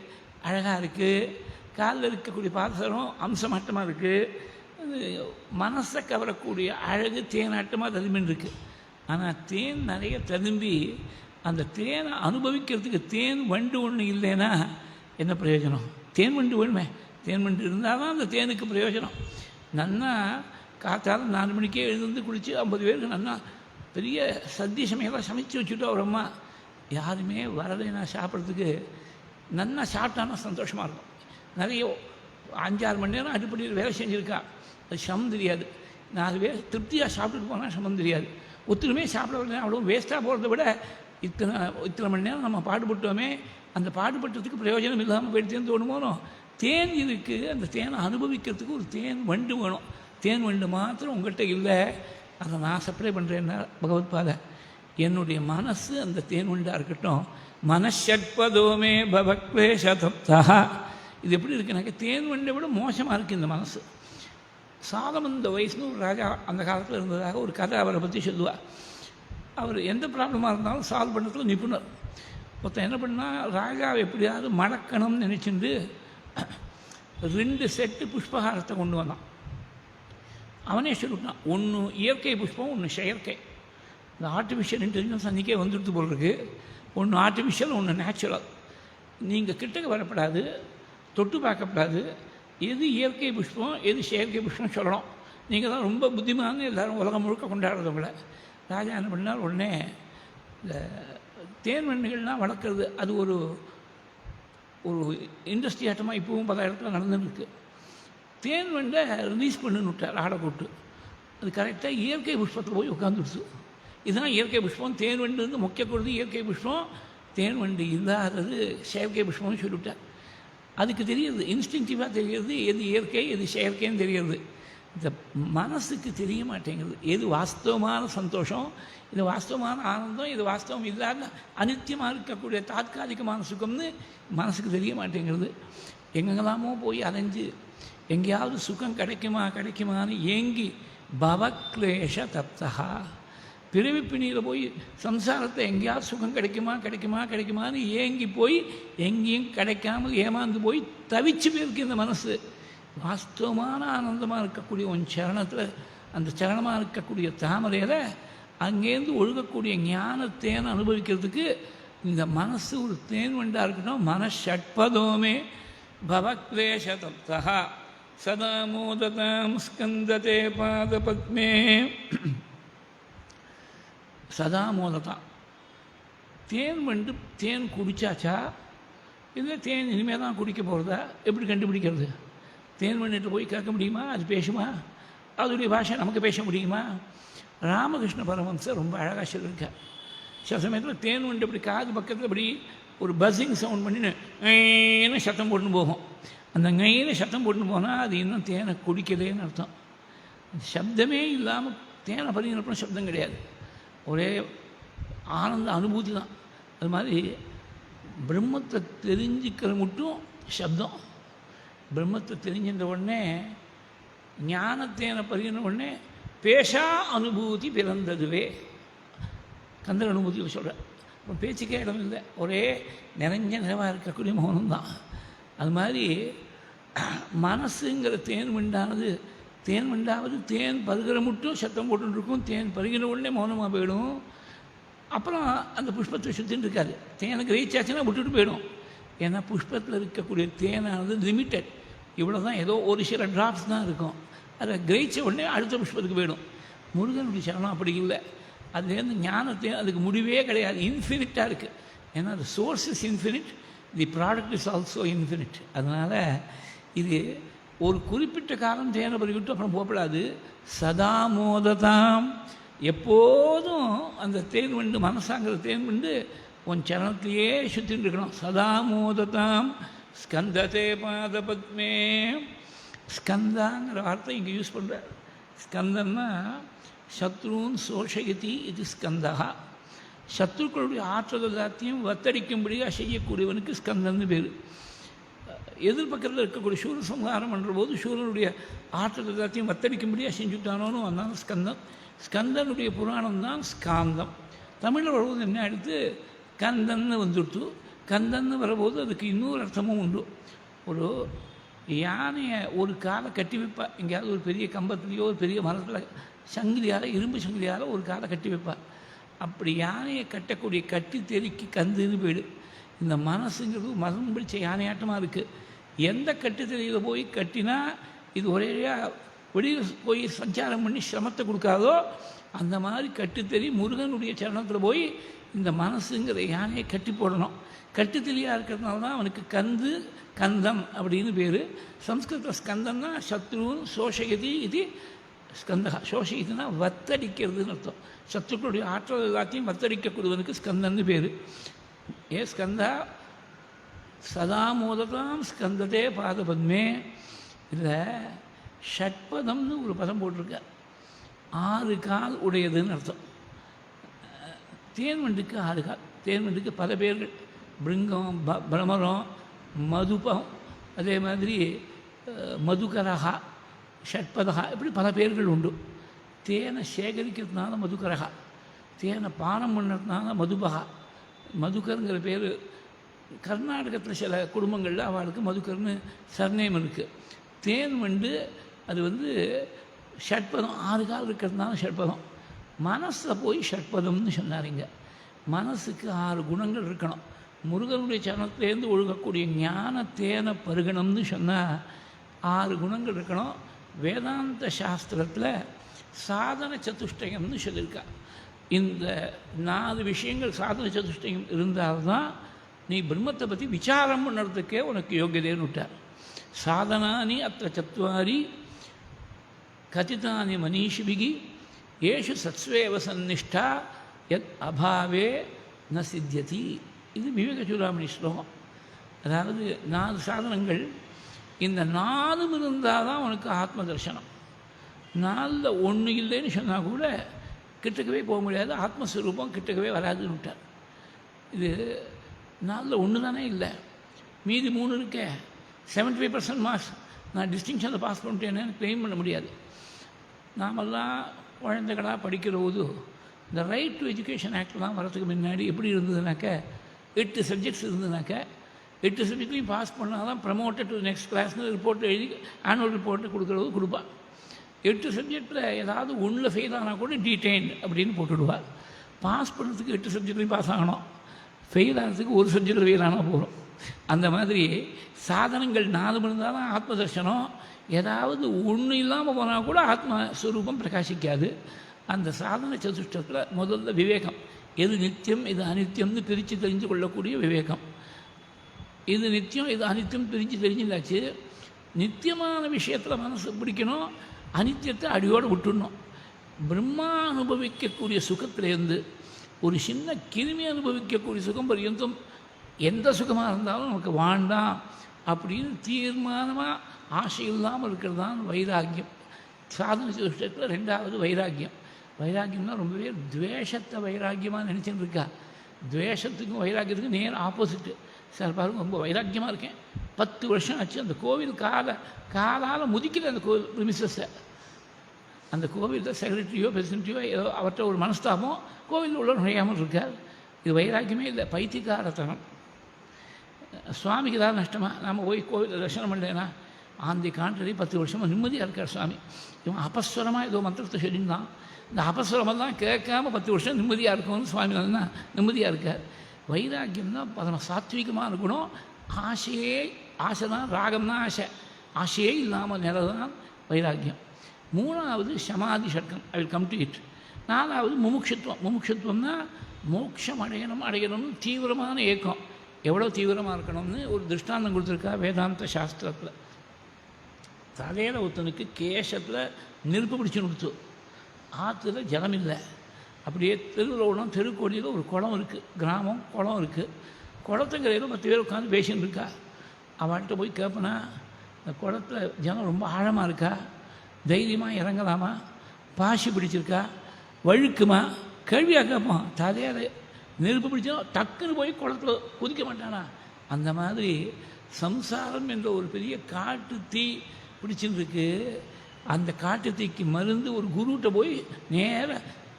அழகாக இருக்குது. காலில் இருக்கக்கூடிய பாதசரம் அம்சமாட்டமாக இருக்குது. மனசை கவரக்கூடிய அழகு தேனாட்டமாக ததும்பின்னு இருக்குது. ஆனால் தேன் நிறைய ததும்பி அந்த தேனை அனுபவிக்கிறதுக்கு தேன் வண்டு ஒன்று இல்லைன்னா என்ன பிரயோஜனம்? தேன் வண்டு வேணுமே, தேன் வண்டு இருந்தால் தான் அந்த தேனுக்கு பிரயோஜனம். நன்னா காத்தாலும் 4 மணிக்கே எழுந்து குளித்து 50 பேருக்கு நன்னா பெரிய சத்திய சமையலாம் சமைச்சு வச்சுட்டு அவர் அம்மா யாருமே வரலைன்னா சாப்பிட்றதுக்கு நல்லா சாப்பிட்டானா சந்தோஷமாக இருக்கும். நிறைய 5-6 மணி நேரம் அடுப்படியில் வேலை செஞ்சுருக்கா, அது சமம் தெரியாது. 4 பேர் திருப்தியாக சாப்பிட்டுட்டு போனால் சமம் தெரியாது. ஒத்துருமே சாப்பிட வரல, அவ்வளோ வேஸ்ட்டாக போகிறத விட இத்தனை மணி நேரம் நம்ம பாடுபட்டோமே, அந்த பாடுபட்டதுக்கு பிரயோஜனம் இல்லாமல் போயிடுத்தேன்னு தோணுமோனோ. தேன் இருக்குது, அந்த தேனை அனுபவிக்கிறதுக்கு ஒரு தேன் வண்டு வேணும். தேன் வண்டு மாத்திரம் உங்கள்கிட்ட இல்லை, அதை நான் சப்ளை பண்ணுறேன்னா பகவத்பாதை. என்னுடைய மனசு அந்த தேன் வண்டாக இருக்கட்டும். மனஷட்பதோமே பவக்லேஷதப்தா. இது எப்படி இருக்குனாக்க தேன் வண்டை விட மோசமாக இருக்குது இந்த மனசு. சாலமந்த வயசுன்னு ஒரு ராஜா அந்த காலத்தில் இருந்ததாக ஒரு கதை அவரை பற்றி சொல்லுவார். அவர் எந்த ப்ராப்ளமாக இருந்தாலும் சால்வ் பண்ணுறதுல நிபுணர். ஒருத்தன் என்ன பண்ணால், ராஜாவை எப்படியாவது மடக்கணும்னு நினச்சிட்டு 2 செட்டு புஷ்பகாரத்தை கொண்டு வந்தான். அவனே சொல்லிட்டான், ஒன்று இயற்கை புஷ்பம், ஒன்று செயற்கை. இந்த ஆர்டிஃபிஷியல் இன்டெலிஜென்ஸ் அன்றைக்கே வந்துடுத்து போல் இருக்குது. ஒன்று ஆர்டிஃபிஷியல், ஒன்று நேச்சுரல். நீங்கள் கிட்டக்க வரப்படாது, தொட்டு பார்க்கப்படாது. எது இயற்கை புஷ்பம், எது செயற்கை புஷ்பம் சொல்லணும். நீங்கள் தான் ரொம்ப புத்திமான்னு எல்லோரும் உலகம் முழுக்க கொண்டாடுறவங்கள. ராஜா என்ன பண்ணார், உடனே இந்த தேன் வண்டுகள்லாம் வளர்க்குறது அது ஒரு இண்டஸ்ட்ரி ஆட்டமாக இப்போவும் 10 இடத்துல நடந்துருக்கு. தேன் வண்டை ரிலீஸ் பண்ணுன்னு விட்டார் ஆடை போட்டு. அது கரெக்டாக இயற்கை புஷ்பத்தில் போய் உட்காந்துடுச்சு. இதுதான் இயற்கை புஷ்பம். தேன் வண்டு வந்து முக்கிய கொடுத்து இயற்கை புஷ்பம், தேன் வண்டு இல்லாதது செயற்கை புஷ்பம்னு சொல்லிவிட்டார். அதுக்கு தெரியுது, இன்ஸ்டிங்டிவாக தெரியுது எது இயற்கை எது செயற்கைன்னு தெரியுது. இந்த மனசுக்கு தெரிய மாட்டேங்கிறது எது வாஸ்தவமான சந்தோஷம், இது வாஸ்தவமான ஆனந்தம், இது வாஸ்தவம் இல்லாத அனித்தியமாக இருக்கக்கூடிய தாத்காலிகமான சுகம்னு மனசுக்கு தெரிய மாட்டேங்கிறது. எங்கெல்லாமோ போய் அலைஞ்சு எங்கேயாவது சுகம் கிடைக்குமான்னு ஏங்கி பவக்லேஷ தப்தா. பிறவி பிணியில் போய் சம்சாரத்தை எங்கேயாவது சுகம் கிடைக்குமான்னு ஏங்கி போய் எங்கேயும் கிடைக்காமல் ஏமாந்து போய் தவிச்சு போயிருக்கு இந்த மனசு. வாஸ்தவமான ஆனந்தமாக இருக்கக்கூடிய உன் சரணத்தில், அந்த சரணமாக இருக்கக்கூடிய தாமரையில் அங்கேருந்து ஒழுகக்கூடிய ஞானத்தேனை அனுபவிக்கிறதுக்கு இந்த மனசு ஒரு தேன் வண்டாக இருக்கட்டும். மனஷட்பதோமே பவக்லேஷதப்தா சதா மோததாம் ஸ்கந்ததே பாதபத்மே. சதா மோததான். தேன் வண்டு தேன் குடித்தாச்சா இல்லை தேன் இனிமேல் தான் குடிக்க போகிறதா எப்படி கண்டுபிடிக்கிறது? தேன் வண்டுட்டு போய் கேட்க முடியுமா? அது பேசுமா? அதோடைய பாஷை நமக்கு பேச முடியுமா? ராமகிருஷ்ண பரமஹம்சர் ரொம்ப அழகாக சொல்லியிருக்கார். சில சமயத்தில் தேன் வண்டு இப்படி காது பக்கத்தில் இப்படி ஒரு பஸ்ஸிங் சவுண்ட் பண்ணின்னு ங்கைன்னு சத்தம் போட்டுன்னு போகும். அந்த ங்கைன்னு சத்தம் போட்டுன்னு போனால் அது இன்னும் தேனை குடிக்கலேன்னு அர்த்தம். சப்தமே இல்லாமல் தேனை பறிக்கிறப்ப சப்தம் கிடையாது, ஒரே ஆனந்த அனுபூதி தான். அது மாதிரி பிரம்மத்தை தெரிஞ்சுக்கிற மட்டும் சப்தம். பிரம்மத்தை தெரிஞ்சின்ற உடனே ஞானத்தேனை பறிகிற உடனே பேஷா அனுபூதி பிறந்ததுவே. கந்தர் அனுபூதி சொல்கிறேன். இப்போ பேச்சுக்கே இடம் இல்லை, ஒரே நிறைவாக இருக்கக்கூடிய மௌனம்தான். அது மாதிரி மனசுங்கிற தேன் வண்டானது, தேன் வண்டாவது தேன் பருகிற மட்டும் சத்தம் போட்டுருக்கும், தேன் பருகிற உடனே மௌனமாக போயிடும். அப்புறம் அந்த புஷ்பத்தை சுற்றின்னு இருக்காது. தேனுக்கு ரீச் ஆச்சுன்னா விட்டுட்டு போயிடும். ஏன்னா புஷ்பத்தில் இருக்கக்கூடிய தேனானது லிமிட்டட், இவ்வளோ தான், ஏதோ ஒரு சில ட்ராப்ஸ் தான் இருக்கும். அதை கிரகிச்ச உடனே அடுத்த புஷ்பத்துக்கு போயிடும். முருகனுடைய சரணம் அப்படி இல்லை. அதுலேருந்து ஞானத்தை அதுக்கு முடிவே கிடையாது, இன்ஃபினிட்டாக இருக்குது. ஏன்னா அது source is infinite, the product is also infinite. அதனால் இது ஒரு குறிப்பிட்ட காலம் தேனை பறிக்கிட்டு அப்புறம் போகப்படாது. சதா மோததாம், எப்போதும் அந்த தேன் வண்டு, மனசாங்கிற தேன் வண்டு உன் சரணத்திலேயே சுற்றின்னு இருக்கணும். சதா மோததாம் ஸ்கந்ததே பாதபத்மே. ஸ்கந்தாங்கிற வார்த்தை இங்கே யூஸ் பண்ணுறார். ஸ்கந்தன்னா சத்ருன் சோஷயதி இது ஸ்கந்தா. சத்ருக்களுடைய ஆற்றல் எல்லாத்தையும் வத்தடிக்கும்படியாக செய்யக்கூடியவனுக்கு ஸ்கந்தன்னு பேர். எதிர்பக்கத்தில் இருக்கக்கூடிய சூர சம்ஹாரம் பண்ணுற போது சூரனுடைய ஆற்றல் எல்லாத்தையும் வத்தடிக்கும்படியாக செஞ்சுட்டானோன்னு வந்தாலும் ஸ்கந்தம். ஸ்கந்தனுடைய புராணம் தான் ஸ்காந்தம். தமிழில் வரும்போது என்ன எடுத்து கந்தன்னு வந்துடுத்து. கந்தன்னு வரும்போது அதுக்கு இன்னொரு அர்த்தமும் உண்டு. ஒரு யானையை ஒரு காலை கட்டி வைப்பா, எங்கேயாவது ஒரு பெரிய கம்பத்துலேயோ ஒரு பெரிய மரத்தில் சங்கிலியால், இரும்பு சங்கிலியால் ஒரு காலை கட்டி வைப்பா. அப்படி யானையை கட்டக்கூடிய கட்டி தெறிக்கு கந்துன்னு போயிடு. இந்த மனசுங்கிறது மதம் பிடிச்ச யானையாட்டமாக இருக்குது. எந்த கட்டுத்தறியில் போய் கட்டினா இது ஒரேயாக வெளியில் போய் சஞ்சாரம் பண்ணி சிரமத்தை கொடுக்காதோ அந்த மாதிரி கட்டுத்தறி முருகனுடைய சரணத்தில் போய் இந்த மனசுங்கிற யானையை கட்டி போடணும். கட்டுத்தறியாக இருக்கிறதுனால தான் அவனுக்கு கந்தம் அப்படின்னு பேர். சம்ஸ்கிருத ஸ்கந்தம்னா சத்ருன்னு சோஷயதி இது ஸ்கந்தகா. சோஷயத்துனா வத்தடிக்கிறதுன்னு அர்த்தம். சத்ருக்களுடைய ஆற்றல் எல்லாத்தையும் வத்தடிக்கக்கூடியவனுக்கு ஸ்கந்தன்னு பேர். ஏ ஸ்கந்தா சதா மோததாம் ஸ்கந்ததே பாதபத்மே. இதில் ஷட்பதம்னு ஒரு பதம் போட்டிருக்கார். 6 கால் உடையதுன்னு அர்த்தம். தேன்வண்டுக்கு 6 கால். தேன்வண்டுக்கு பல பேர்கள், பிருங்கம், பிரமரம், மதுபம், அதே மாதிரி மதுகரகா, ஷட்பதகா, இப்படி பல பேர்கள் உண்டு. தேனை சேகரிக்கிறதுனால மதுகரகா, தேனை பானம் பண்ணுறதுனால மதுபகா. மதுக்கருங்கிற பேர் கர்நாடகத்தில் சில குடும்பங்களில் அவளுக்கு மதுக்கர்னு சர்நேம் இருக்குது. தேன் வண்டு அது ஷட்பதம், 6 கால் இருக்கிறதுனால ஷட்பதம். மனசில் போய் ஷட்பதம்னு சொன்னாருங்க. மனசுக்கு 6 குணங்கள் இருக்கணும். முருகனுடைய சரணத்திலேருந்து ஒழுகக்கூடிய ஞான தேனை பருகணும்னு சொன்னால் 6 குணங்கள் இருக்கணும். வேதாந்த சாஸ்திரத்தில் சாதன சதுஷ்டயம்னு சொல்லியிருக்கா. இந்த 4 விஷயங்கள் சாதன சதுஷ்டயம் இருந்தால்தான் நீ பிரம்மத்தை பற்றி விசாரம் பண்ணுறதுக்கே உனக்கு யோகியதேன்னு விட்டார். சாதனானி அத்த சத்வாரி கதிதானி மனிஷிபிகி ஏஷு சத்ஸ்வேவ சந்நிஷ்டா யத் அபாவே ந சித்தியதி. இது விவேக சூடாமணி ஸ்லோகம். அதாவது 4 சாதனங்கள், இந்த 4 இருந்தால் தான் உனக்கு ஆத்ம தரிசனம். 4ல் 1 இல்லைன்னு சொன்னால் கூட கிட்டக்கவே போக முடியாது, ஆத்மஸ்வரூபம் கிட்டக்கவே வராதுன்னு விட்டார். இது 4ல் 1 தானே இல்லை, மீதி 3 இருக்கே. 75% மார்க்ஸ் நான் டிஸ்டிங்ஷனில் பாஸ் பண்ணிட்டேன்னு கிளைம் பண்ண முடியாது. நாமெல்லாம் குழந்தைகளாக படிக்கிற போது இந்த ரைட் டு எஜுகேஷன் ஆக்ட்லாம் வரதுக்கு முன்னாடி எப்படி இருந்ததுனாக்க 8 சப்ஜெக்ட்ஸ் இருந்ததுனாக்க 8 சப்ஜெக்ட்லையும் பாஸ் பண்ணால் தான் ப்ரமோட்டட் டு நெக்ஸ்ட் கிளாஸ்னு ரிப்போர்ட் எழுதி ஆனுவல் ரிப்போர்ட்டு கொடுக்குறது கொடுப்பாள். 8 சப்ஜெக்டில் ஏதாவது 1 ஃபெயில் ஆனால் கூட டீடைன் அப்படின்னு போட்டுவிடுவாள். பாஸ் பண்ணுறதுக்கு 8 சப்ஜெக்ட்லையும் பாஸ் ஆகணும், ஃபெயில் ஆகிறதுக்கு 1 சப்ஜெக்டில் ஃபெயில் ஆனால் போகிறோம். அந்த மாதிரி சாதனங்கள் 4 இருந்தால் தான் ஆத்ம தர்சனம். ஏதாவது 1 இல்லாமல் போனால் கூட ஆத்மஸ்வரூபம் பிரகாசிக்காது. அந்த சாதன சதுஷ்டத்தில் முதல்ல விவேகம், எது நித்தியம் எது அனித்தியம்னு பிரித்து தெரிஞ்சு கொள்ளக்கூடிய விவேகம். இது நித்தியம் இது அனித்தியம் பிரித்து தெரிஞ்சுதாச்சு. நித்தியமான விஷயத்தில் மனசு பிடிக்கணும், அனித்தியத்தை அடியோடு விட்டுடணும். பிரம்மா அனுபவிக்கக்கூடிய சுகத்திலேருந்து ஒரு சின்ன கிருமி அனுபவிக்கக்கூடிய சுகம் பர்யந்தம் எந்த சுகமாக இருந்தாலும் நமக்கு வேண்டாம் அப்படின்னு தீர்மானமாக ஆசை இல்லாமல் இருக்கிறது தான் வைராக்கியம். சாதன சதுஷ்டத்தில் 2வது வைராக்கியம். வைராக்கியம்னா ரொம்பவே துவேஷத்தை வைராக்கியமாக நினச்சின்னு இருக்கா. துவேஷத்துக்கும் வைராக்கியத்துக்கும் நேர் ஆப்போசிட்டு. சில பாருங்க, ரொம்ப வைராக்கியமாக இருக்கேன், 10 வருஷம் ஆச்சு, அந்த கோவில் காலால் முதிக்கல அந்த கோவில் ப்ரிமிசஸை. அந்த கோவிலில் செக்ரட்டரியோ பிரசிடென்ட்டையோ ஏதோ அவர்கிட்ட ஒரு மனஸ்தாபம், கோவிலில் உள்ள நுழையாமல் இருக்கார். இது வைராக்கியமே இல்லை, பைத்தியக்காரத்தனம். சுவாமிக்கு ஏதாவது நஷ்டமா? நாம் போய் கோவிலில் தரிசனம் பண்ணலைன்னா ஆந்தி காண்ட்ரி 10 வருஷமாக நிம்மதியாக இருக்கார் சுவாமி. இவன் அபஸ்வரமாக ஏதோ மந்திரத்தை சொல்லியிருந்தான், இந்த அபஸ்வரமெல்லாம் கேட்காம 10 வருஷம் நிம்மதியாக இருக்கும்னு சுவாமி தான் நிம்மதியாக இருக்கார். வைராக்கியம்னா பரம சாத்விகமாக இருக்கணும். ஆசை தான், ராகம் தான் ஆசை, ஆசையே இல்லாமல் நிலை தான் வைராக்கியம். 3வது சமாதி ஷட்கம், I will come to it. 4வது முமுட்சுத்துவம். முமுட்சுத்துவம்னா மோட்சம் அடையணும்னு தீவிரமான ஏக்கம். எவ்வளோ தீவிரமாக இருக்கணும்னு ஒரு திருஷ்டாந்தம் கொடுத்துருக்கா வேதாந்த சாஸ்திரத்தில். தலையில் ஒருத்தனுக்கு கேசத்தில் நெருப்பு பிடிச்சு கொடுத்து, ஆற்றுல ஜலம் இல்லை, அப்படியே தெருவில் ஓடும், தெருக்கோடியில் ஒரு குளம் இருக்குது, கிராமம் குளம் இருக்குது. குளத்துங்கரையில் 10 பேர் உட்காந்து பேசின்னு இருக்கா. அவன்கிட்ட போய் கேட்பனா, இந்த குளத்தில் ஜலம் ரொம்ப ஆழமாக இருக்கா, தைரியமாக இறங்கலாமா, பாசி பிடிச்சிருக்கா, வழுக்குமா, கேள்வியாக கேட்பான். தலையில் நெருப்பு பிடிச்சா டக்குன்னு போய் குளத்தில் குதிக்க மாட்டானா? அந்த மாதிரி சம்சாரம் என்ற ஒரு பெரிய காட்டு தீ பிடிச்சிருக்கு. அந்த காட்டு தீக்கு மருந்து ஒரு குருகிட்ட போய் நேர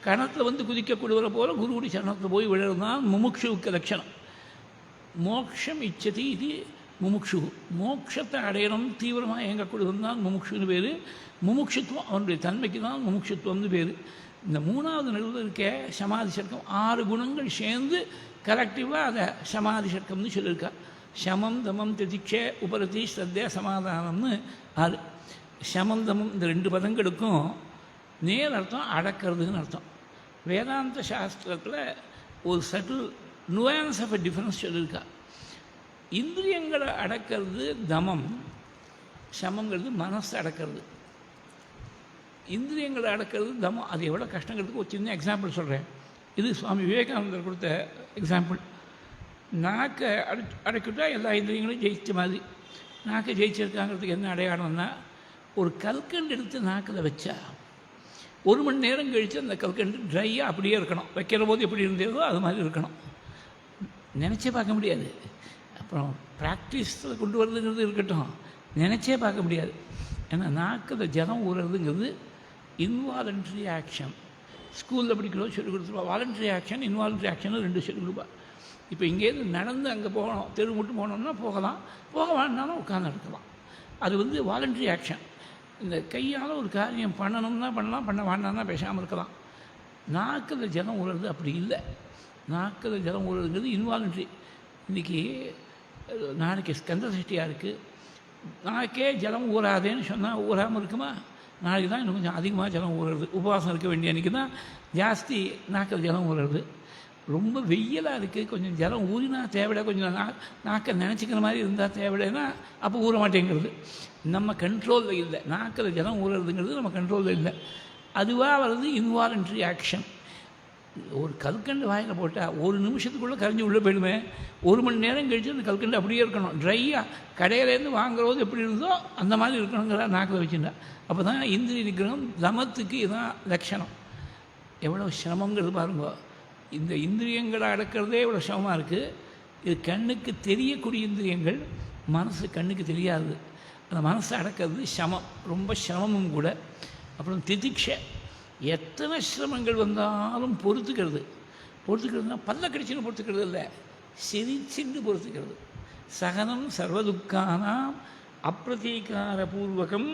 கணத்தில் குதிக்கக்கூடியவரை போல குருவுடைய சரணத்தில் போய் விழுறது தான் முமுட்சுவுக்கு லட்சணம். மோட்சம் இச்சதி இது முமுட்சு. மோட்சத்தை அடையணும் தீவிரமாக இயங்கக்கூடியவன் தான் முமுட்சுன்னு பேர். முமுட்சுத்துவம் அவனுடைய தன்மைக்கு தான் முமுட்சுத்துவம்னு பேர். இந்த 3வது நடுவில் இருக்க சமாதி சர்க்கம் 6 குணங்கள் சேர்ந்து கலெக்டிவாக அதை சமாதி சர்க்கம்னு சொல்லியிருக்கா. சமம் தமம் திதிக்ஷே உபரதி ஸ்ரத்தே சமாதானம்னு 6. சமந்தமும் இந்த 2 பதங்களுக்கும் நேர் அர்த்தம் அடக்கிறதுன்னு அர்த்தம். வேதாந்த சாஸ்திரத்தில் ஒரு subtle nuance of a difference சொல்லியிருக்கா. இந்திரியங்களை அடக்கிறது தமம், சமங்கிறது மனசை அடக்கிறது. இந்திரியங்களை அடக்கிறது தமம். அது எவ்வளோ கஷ்டங்கிறதுக்கு ஒரு சின்ன எக்ஸாம்பிள் சொல்கிறேன். இது சுவாமி விவேகானந்தர் கொடுத்த எக்ஸாம்பிள். நாக்கை அடைக்கிட்டா எல்லா இந்திரியங்களும் ஜெயிச்ச மாதிரி. நாக்கை ஜெயிச்சிருக்காங்கிறதுக்கு என்ன அடையாளம்னா, ஒரு கல்கண்டு எடுத்து நாக்கில் வச்சா 1 மணி நேரம் கழித்து அந்த கல்கண்டு ட்ரையாக அப்படியே இருக்கணும். வைக்கிற போது எப்படி இருந்ததோ அது மாதிரி இருக்கணும். நினச்சே பார்க்க முடியாது. அப்புறம் ப்ராக்டிஸில் கொண்டு வரதுங்கிறது இருக்கட்டும், நினச்சே பார்க்க முடியாது. ஏன்னா நாக்கில் ஜலம் ஊறுறதுங்கிறது இன்வாலண்ட்ரி ஆக்ஷன். ஸ்கூலில் படிக்கிறோம் சொல்லிக் கொடுத்துருவா. வாலண்ட்ரி ஆக்ஷன், இன்வாலண்ட்ரி ஆக்ஷன் 2 சொல்லிக் கொடுப்பா. இப்போ இங்கேருந்து நடந்து அங்கே போகணும், தெரு மட்டும் போனோம்னா போகலாம், போக வேண்டாலும் உட்காந்து இருக்கலாம். அது வாலண்ட்ரி ஆக்ஷன். இந்த கையால் ஒரு காரியம் பண்ணணும்னா பண்ணலாம், பண்ண வேண்டாம்னா பேசாமல் இருக்கலாம். நாக்கில் ஜலம் ஊறுறது அப்படி இல்லை. நாக்கில் ஜலம் ஊறுறதுங்கிறது இன்வாலண்ட்ரி. இன்றைக்கி நாளைக்கு ஸ்கந்த சஷ்டியாக இருக்குது. நாக்கே ஜலம் ஊறாதேன்னு சொன்னால் ஊறாமல் இருக்குமா? நாளைக்கு தான் இன்னும் கொஞ்சம் அதிகமாக ஜலம் ஊறுறது. உபவாசம் இருக்க வேண்டிய அன்றைக்கி தான் ஜாஸ்தி நாக்கில் ஜலம் ஊறுறது. ரொம்ப வெயிலாக இருக்குது, கொஞ்சம் ஜலம் ஊறினா தேவையில்லை, கொஞ்சம் நாக்கை நினச்சிக்கிற மாதிரி இருந்தால் தேவையில்லைன்னா அப்போ ஊற மாட்டேங்கிறது. நம்ம கண்ட்ரோலில் இல்லை. நாக்கில் ஜலம் ஊறுறதுங்கிறது நம்ம கண்ட்ரோலில் இல்லை. அதுவாக வர்றது இன்வாலண்ட்ரி ஆக்ஷன். ஒரு கல்கண்டு வாயில் போட்டால் 1 நிமிஷத்துக்குள்ளே கரைஞ்சி உள்ளே போயிடுமே. 1 மணி நேரம் கழித்து அந்த கல்கண்டு அப்படியே இருக்கணும். ட்ரையாக கடையிலேருந்து வாங்குறது எப்படி இருந்தோ அந்த மாதிரி இருக்கணுங்கிற நாக்கில் வச்சுருந்தா. அப்போ தான் இந்திரிய நிகிரகம் தமத்துக்கு இதுதான் லட்சணம். எவ்வளோ சிரமங்கிறது பாருங்க. இந்த இந்திரியங்களை அடக்கிறதே இவ்வளோ சிரமமாக இருக்குது. இது கண்ணுக்கு தெரியக்கூடிய இந்திரியங்கள், மனசு கண்ணுக்கு தெரியாது. அந்த மனசை அடக்கிறது சிரமம், ரொம்ப சிரமமும் கூட. அப்புறம் திதிக்ஷை. எத்தனை சிரமங்கள் வந்தாலும் பொறுத்துக்கிறதுனா பல்ல கடிச்சுன்னு பொறுத்துக்கிறது இல்லை, சிரிச்சின்னு பொறுத்துக்கிறது. சகனம் சர்வதுக்கானாம் அப்பிரதீகார பூர்வகம்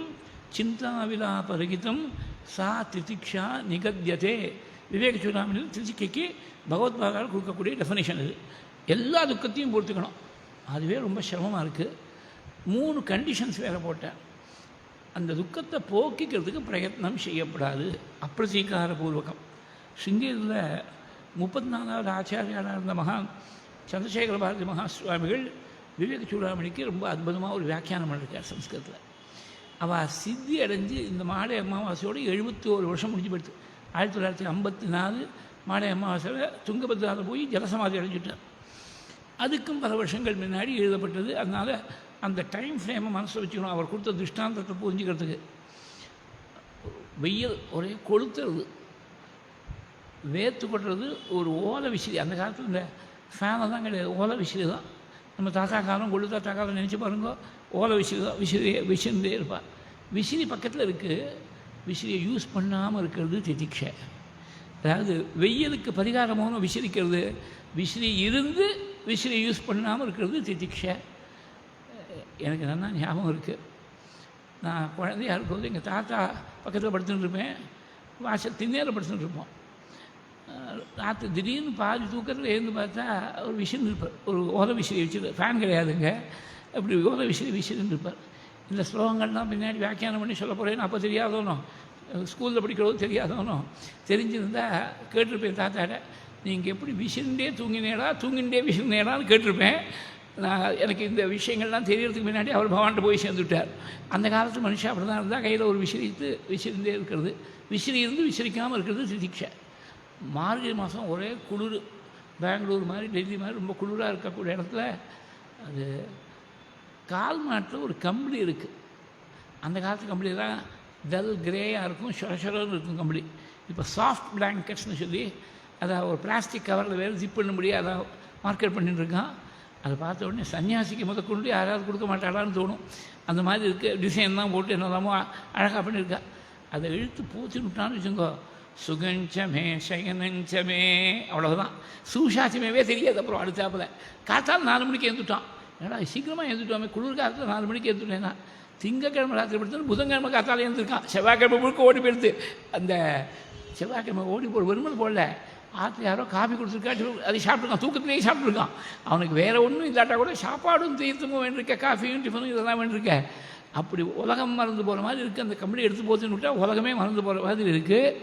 சிந்தாவிலாபரகிதம் சா திதிக்ஷா நிகத்தியதே. விவேக சூடாமணியில் திதிக்கைக்கு பகவத்பாதால் கொடுக்கக்கூடிய டெஃபனிஷன் இது. எல்லா துக்கத்தையும் பொறுத்துக்கணும். அதுவே ரொம்ப சிரமமாக இருக்குது. 3 கண்டிஷன்ஸ் வேறு போட்டேன். அந்த துக்கத்தை போக்கிக்கிறதுக்கு பிரயத்னம் செய்யப்படாது. அப்பிரதீகார பூர்வகம். சிங்கேரியில் 34வது ஆச்சாரியாராக இருந்த மகான் சந்திரசேகர பாரதி மகாசுவாமிகள் விவேக சூடாமணிக்கு ரொம்ப அற்புதமாக ஒரு வியாக்கியானம் பண்ணியிருக்கார் சம்ஸ்கிருதத்தில். அவள் சித்தி அடைஞ்சு இந்த மாலை அமாவாசையோடு 71 வருஷம் முடிஞ்சு போயிடுது. 1954 மாலை அமாவாசையில் துங்கபத்ராவில் போய் ஜலசமாதி அடைஞ்சிட்டார். அதுக்கும் பல வருஷங்கள் முன்னாடி எழுதப்பட்டது. அதனால் அந்த டைம் ஃப்ரேமை மனசில் வச்சுக்கணும். அவர் கொடுத்த திருஷ்டாந்தத்தை புரிஞ்சுக்கிறதுக்கு. வெயில் ஒரே கொளுத்துறது, வேர்த்து கொட்டுறது. ஒரு ஓலை விசிறி, அந்த காலத்தில் இந்த ஃபேனை தான் கிடையாது, ஓலை விசிறி தான். நம்ம தாத்தா காலம் கொள்ளு தாத்தா காலம் நினச்சி பாருங்க, ஓலை விசிறி தான். விசிறியே இருப்பாள். விசிறி பக்கத்தில் இருக்குது. விசிறியை யூஸ் பண்ணாமல் இருக்கிறது திதிக்ஷை. அதாவது வெயிலுக்கு பரிகாரமான விசிறிக்கிறது. விசிறி இருந்து விசிறி யூஸ் பண்ணாமல் இருக்கிறது திதிக்ஷை. எனக்கு நல்லா ஞாபகம் இருக்குது. நான் குழந்தையாக இருக்கும்போது எங்கள் தாத்தா பக்கத்தில் படுத்துட்டு இருப்பேன். வாசல் திண்ணேரில் படுத்துட்டு இருப்போம். ராத்திரி திடீர்னு பாதி தூக்கத்தில் எழுந்து பார்த்தா ஒரு விசிறி இருப்பார். ஒரு ஓலை விசிறி வச்சுருப்பார். ஃபேன் கிடையாதுங்க, அப்படி ஓலை விசிறின்னு இருப்பார். இந்த ஸ்லோகங்கள்லாம் பின்னாடி வியாக்கியானம் பண்ணி சொல்ல போகிறேன்னு அப்போ தெரியாதோனோ, ஸ்கூலில் படிக்கிறதும் தெரியாதோனோ. தெரிஞ்சிருந்தால் கேட்டிருப்பேன் தாத்தாட்ட, நீங்கள் எப்படி விசிறிண்டே தூங்கிண்டே விசிறினேடான்னு கேட்டிருப்பேன். நான் எனக்கு இந்த விஷயங்கள்லாம் தெரியறதுக்கு முன்னாடி அவர் பகவான்கிட்ட போய் சேர்ந்துவிட்டார். அந்த காலத்து மனுஷன் அப்படி தான் இருந்தால் கையில் ஒரு விசிறிந்தே இருக்கிறது. விசிறி இருந்து விசிறிக்காமல் இருக்கிறது திதிக்ஷை. மார்கழி மாதம் ஒரே குளிர். பெங்களூர் மாதிரி டெல்லி மாதிரி ரொம்ப குளிராக இருக்கக்கூடிய இடத்துல அது கால் மாட்டில் ஒரு கம்பளி இருக்குது. அந்த காலத்து கம்பளி தான் டல் கிரேயாக இருக்கும், சொரன்னு இருக்கும் கம்பளி. இப்போ சாஃப்ட் பிளாங்கெட்ஸ்னு சொல்லி அதை ஒரு பிளாஸ்டிக் கவரில் வேறு ஜிப் பண்ண முடியாது, அதை மார்க்கெட் பண்ணிட்டுருக்கான். அதை பார்த்த உடனே சன்னியாசிக்கு கொண்டு யாராவது கொடுக்க மாட்டாளான்னு தோணும். அந்த மாதிரி இருக்குது. டிசைன் தான் போட்டு என்னெல்லாமோ அழகாக பண்ணியிருக்கா. அதை இழுத்து பூச்சி விட்டான்னு வச்சுங்கோ, சுகஞ்சமே சயனஞ்சமே, அவ்வளோதான். சூஷாச்சமேவே தெரியாது. அப்புறம் அடுத்தாப்பில் காத்தால் 4 மணிக்கு எழுந்துட்டான். ஏன்னா சீக்கிரமாக எழுந்துட்டோமே, குளிர் காலத்தில் 4 மணிக்கு எழுந்துட்டேன்னா திங்கக்கிழமை ராத்திரி படுத்து புதன்கிழமை காத்தால் எழுந்திருக்கான். செவ்வாய்க்கிழமை முழுக்க ஓடி போயிடுது. அந்த செவ்வாய்க்கிழமை ஓடி போய் வெறுமல் போடல, ஆற்றுல யாரோ காஃபி கொடுத்துருக்காட்டு அதை சாப்பிட்ருக்கான். தூக்கத்துலேயே சாப்பிட்ருக்கான். அவனுக்கு வேறு ஒன்றும் இல்லாட்டா கூட சாப்பாடும் தீர்த்தமும் வேண்டியிருக்க, காஃபியும் டிஃபனும் இதெல்லாம் வேண்டியிருக்க. அப்படி உலகம் மறந்து போகிற மாதிரி இருக்குது. அந்த கம்பளி எடுத்து போச்சுன்னு விட்டால் உலகமே மறந்து போகிற மாதிரி இருக்குது.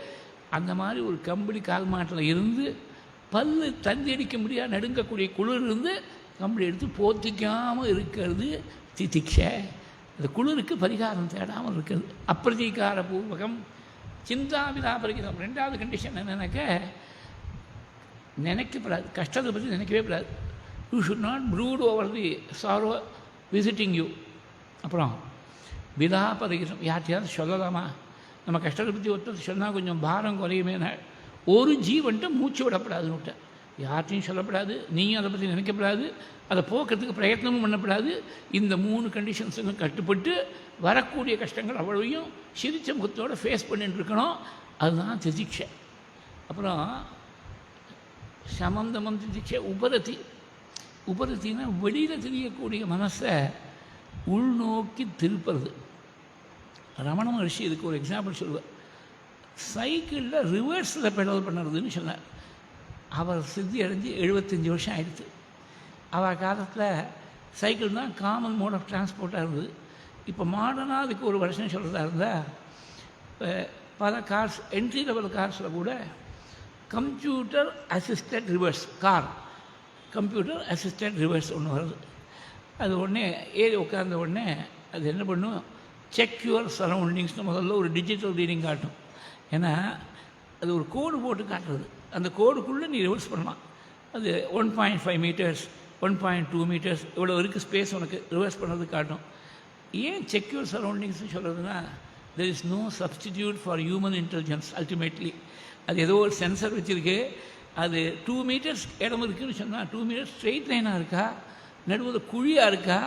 அந்த மாதிரி ஒரு கம்பளி கால் மாட்டில் இருந்து பல்லு தந்தி அடிக்க முடியாது நடுங்கக்கூடிய குளிர் இருந்து கம்பளி எடுத்து போத்திக்காமல் இருக்கிறது திதிக்ஷை. அந்த குளிருக்கு பரிகாரம் தேடாமல் இருக்கிறது. அப்பிரதீகார பூர்வகம் சிந்தாவிதா பரிகாரம். ரெண்டாவது கண்டிஷன் என்னன்னாக்க, நினைக்கப்படாது, கஷ்டத்தை பற்றி நினைக்கவே கூடாது. You should not brood over the sorrow visiting you. அப்புறம் விதா பரிகாரம் யார்ட்டையாவது சொல்லலாமா? நம்ம கஷ்டத்தை பற்றி ஒருத்தர் சொன்னால் கொஞ்சம் பாரம் குறையுமே. ஒரு ஜீவன்ட்டு மூச்சு விடப்படாதுன்னு விட்ட, யார்ட்டையும் சொல்லப்படாது, நீயும் அதை பற்றி நினைக்கப்படாது, அதை போக்கிறதுக்கு பிரயத்னமும் பண்ணப்படாது. இந்த 3 கண்டிஷன்ஸுக்கும் கட்டுப்பட்டு வரக்கூடிய கஷ்டங்கள் அவ்வளவையும் சிரிச்ச முகத்தோடு ஃபேஸ் பண்ணிட்டு இருக்கணும். அதுதான் திதிக்ஷை. அப்புறம் சமந்தமம் திதிக்ஷை. உபரதி. உபரத்தின்னா வெளியில் தெரியக்கூடிய மனசை உள்நோக்கி திருப்புறது. ரமண மகர்ஷி இதுக்கு ஒரு எக்ஸாம்பிள் சொல்லுவார். சைக்கிளில் ரிவர்ஸில் பெடல் பண்ணுறதுன்னு சொன்னார். அவர் சித்தி அடைஞ்சு 75 வருஷம் ஆயிடுச்சு. அவர் காலத்தில் சைக்கிள் தான் காமன் மோட் ஆஃப் டிரான்ஸ்போர்ட்டாக இருந்தது. இப்போ மாடர்னாக அதுக்கு ஒரு வருஷம் சொல்கிறதா இருந்தால், பல கார்ஸ், என்ட்ரி லெவல் கார்ஸில் கூட computer assisted reverse car, computer assisted reverse ஒன்று வருது. அது உடனே ஏறி உட்கார்ந்த உடனே அது என்ன பண்ணும், செக் யுவர் சரௌண்டிங்ஸ்னு முதல்ல ஒரு டிஜிட்டல் ரீடிங் காட்டும். ஏன்னா அது ஒரு கோடு போட்டு காட்டுறது. அந்த கோடுக்குள்ளே நீ ரிவர்ஸ் பண்ணலாம். அது 1.5 மீட்டர்ஸ் 1.2 மீட்டர்ஸ் இவ்வளோ இருக்குது ஸ்பேஸ் உனக்கு ரிவர்ஸ் பண்ணுறது காட்டும். ஏன் செக் யுவர் சரௌண்டிங்ஸ்னு சொல்கிறதுனா, there is no substitute for human intelligence. Ultimately அது ஏதோ ஒரு சென்சர் வச்சுருக்கு. அது 2 மீட்டர்ஸ் இடம் இருக்குதுன்னு சொன்னால் 2 மீட்டர்ஸ் ஸ்ட்ரெயிட் லைனாக இருக்கா, நடுவில் குழியாக இருக்கா,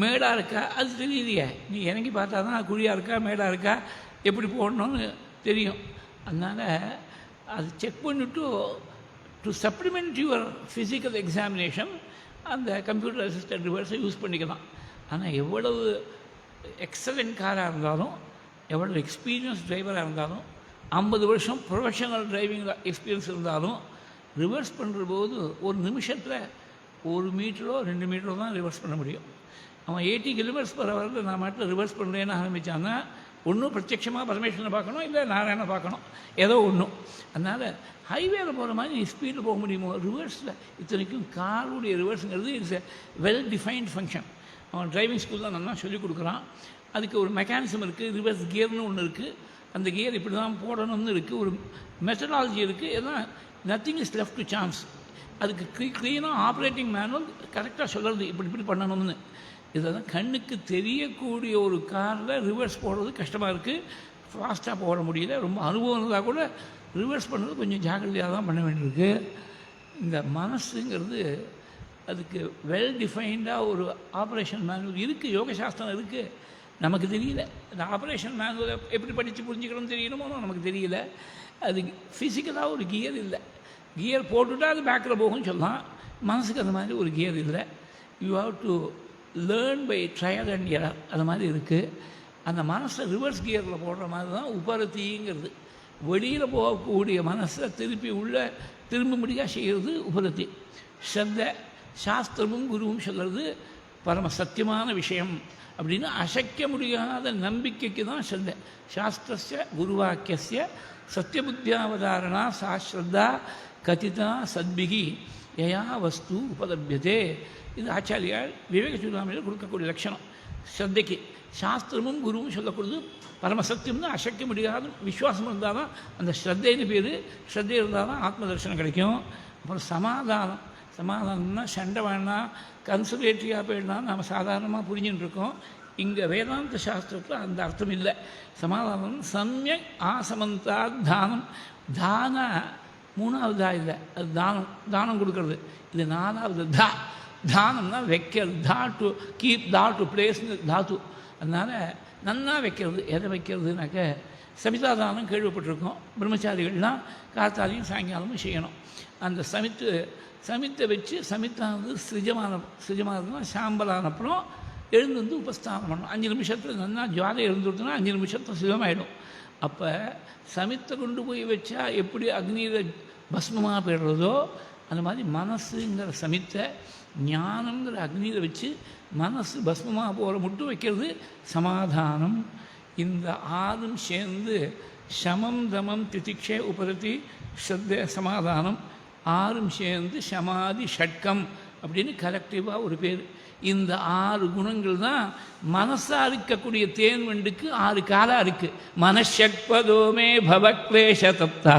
மேடாக இருக்கா, அது தெரியலையே. நீ இறங்கி பார்த்தா தான் குழியாக இருக்கா மேடாக இருக்கா எப்படி போடணும்னு தெரியும். அதனால் அது செக் பண்ணிவிட்டு to supplement your physical examination அந்த கம்ப்யூட்டர் அசிஸ்டன்ட் ரிவர்ஸை யூஸ் பண்ணிக்கலாம். ஆனால் எவ்வளவு எக்ஸலண்ட் காராக இருந்தாலும், எவ்வளவு எக்ஸ்பீரியன்ஸ் டிரைவராக இருந்தாலும், 50 வருஷம் ப்ரொஃபஷனல் டிரைவிங் எக்ஸ்பீரியன்ஸ் இருந்தாலும், ரிவர்ஸ் பண்ணுற போது ஒரு நிமிஷத்தில் 1 மீட்டரோ 2 மீட்டரோ தான் ரிவர்ஸ் பண்ண முடியும். அவன் 80 km/h நான் மாட்டில் ரிவர்ஸ் பண்ணுறேன்னு ஆரம்பித்தான்னா, ஒன்றும் பிரத்யட்சமாக பரமேஸ்வரனை பார்க்கணும், இல்லை நாராயணனை பார்க்கணும், ஏதோ ஒன்றும். அதனால் ஹைவேல போகிற மாதிரி நீ ஸ்பீடில் போக முடியுமோ? ரிவர்ஸில் இத்தனைக்கும் காருடைய ரிவர்ஸுங்கிறது it's a well defined function. அவன் டிரைவிங் ஸ்கூலில் நல்லா சொல்லிக் கொடுக்குறான். அதுக்கு ஒரு மெக்கானிசம் இருக்குது, ரிவர்ஸ் கியர்னு ஒன்று இருக்குது. அந்த கியர் இப்படி தான் போடணும்னு இருக்குது, ஒரு மெத்தடாலஜி இருக்குது. எல்லாம் nothing is left to chance. அதுக்கு க்ளீனாக ஆப்ரேட்டிங் மேனுவல் கரெக்டாக சொல்கிறது, இப்படி இப்படி பண்ணணும்னு. இதெல்லாம் கண்ணுக்கு தெரியக்கூடிய ஒரு காரில் ரிவர்ஸ் போடுறது கஷ்டமாக இருக்குது, ஃபாஸ்ட்டாக போட முடியல. ரொம்ப அனுபவம் இருந்தால் கூட ரிவர்ஸ் பண்ணுறது கொஞ்சம் ஜாக்கிரதையாக தான் பண்ண வேண்டியிருக்கு. இந்த மனசுங்கிறது அதுக்கு வெல் டிஃபைன்டாக ஒரு ஆப்ரேஷன் மேனுவல் இருக்குது, யோகசாஸ்திரம் இருக்குது, நமக்கு தெரியல. அந்த ஆப்ரேஷன் மேனுவலை எப்படி படித்து புரிஞ்சுக்கணும்னு தெரியணுமோ நமக்கு தெரியல. அது ஃபிசிக்கலாக ஒரு கியர் இல்லை. கியர் போட்டுவிட்டால் அது பேக்கில் போகும்னு சொல்லலாம். மனசுக்கு அந்த மாதிரி ஒரு கியர் இல்லை. You have to learn by trial and error. அது மாதிரி இருக்குது. அந்த மனசை ரிவர்ஸ் கியரில் போடுற மாதிரி தான் உபரத்திங்கிறது. வெளியில் போகக்கூடிய மனசை திருப்பி உள்ள திரும்பும்படியாக செய்கிறது உபரத்தி. ஸ்ரத்த சாஸ்திரமும் குருவும் சொல்கிறது பரம சத்தியமான விஷயம் அப்படின்னு அசைக்க முடியாத நம்பிக்கைக்கு தான் ஸ்ரத்த. சாஸ்திரஸ்ய குருவாக்கிய சத்தியபுத்தியாவதாரணா சா ஸ்ரத்தா கதிதா சத்பிகி யயா வஸ்து உபலபியதே. இது ஆச்சாரியால் விவேக சூடாமணியில் கொடுக்கக்கூடிய லட்சணம். ஸ்ரத்தைக்கு சாஸ்திரமும் குருவும் சொல்லக்கூடியது பரமசத்தியம்னு அசைக்க முடியாத விஸ்வாசம் இருந்தால் தான் அந்த ஸ்ரத்தைன்னு பேர். ஸ்ரத்தை இருந்தால் தான் ஆத்ம தரிசனம் கிடைக்கும். அப்புறம் சமாதானம். சமாதானம்னா சண்டை வேணாம், கன்சர்வேட்டிவாக போயிடலாம் நாம் சாதாரணமாக புரிஞ்சுட்டு இருக்கோம். இங்கே வேதாந்த சாஸ்திரத்தில் அந்த அர்த்தம் இல்லை. சமாதானம் சமயக் ஆசமந்தா தானம். தான 3வது தா இல்லை, அது தானம், தானம் கொடுக்கறது. இது 4வது தா. தானம்னா வைக்கிறது. தா டு கீப், தா டு பிளேஸ்னு தாத்து. அதனால் நன்னா வைக்கிறது. எதை வைக்கிறதுனாக்க சமிதாதானம் கேள்விப்பட்டிருக்கோம். பிரம்மச்சாரிகள்லாம் காத்தாலையும் சாயங்காலமும் செய்யணும். அந்த சமித்தை வச்சு சமித்தானது சிஜமானதுன்னா சாம்பலானப்புறம் எழுந்து வந்து உபஸ்தானம் பண்ணணும். 5 நிமிஷத்தில் நல்லா ஜுவாலை எழுந்துட்டுனா 5 நிமிஷத்தில் சிவமாயிடும். அப்போ சமித்தை கொண்டு போய் வச்சா எப்படி அக்னியில் பஸ்மமாக போயிடுறதோ அந்த மாதிரி மனசுங்கிற சமித்தை ஞானங்கிற அக்னியில் வச்சு மனசு பஸ்மமாக போகிற மட்டும் வைக்கிறது சமாதானம். இந்த ஆறும் சேர்ந்து சமம் தமம் திதிக்ஷை உபரதி ஸ்ரத்த சமாதானம் ஆறும் சேர்ந்து சமாதி ஷட்கம் அப்படின்னு கலெக்டிவாக ஒரு பேர். இந்த 6 குணங்கள் தான் மனசாக இருக்கக்கூடிய தேன் வண்டுக்கு 6 காலாக இருக்குது. மனஷட்பதோமே பவக்லேஷ தப்தா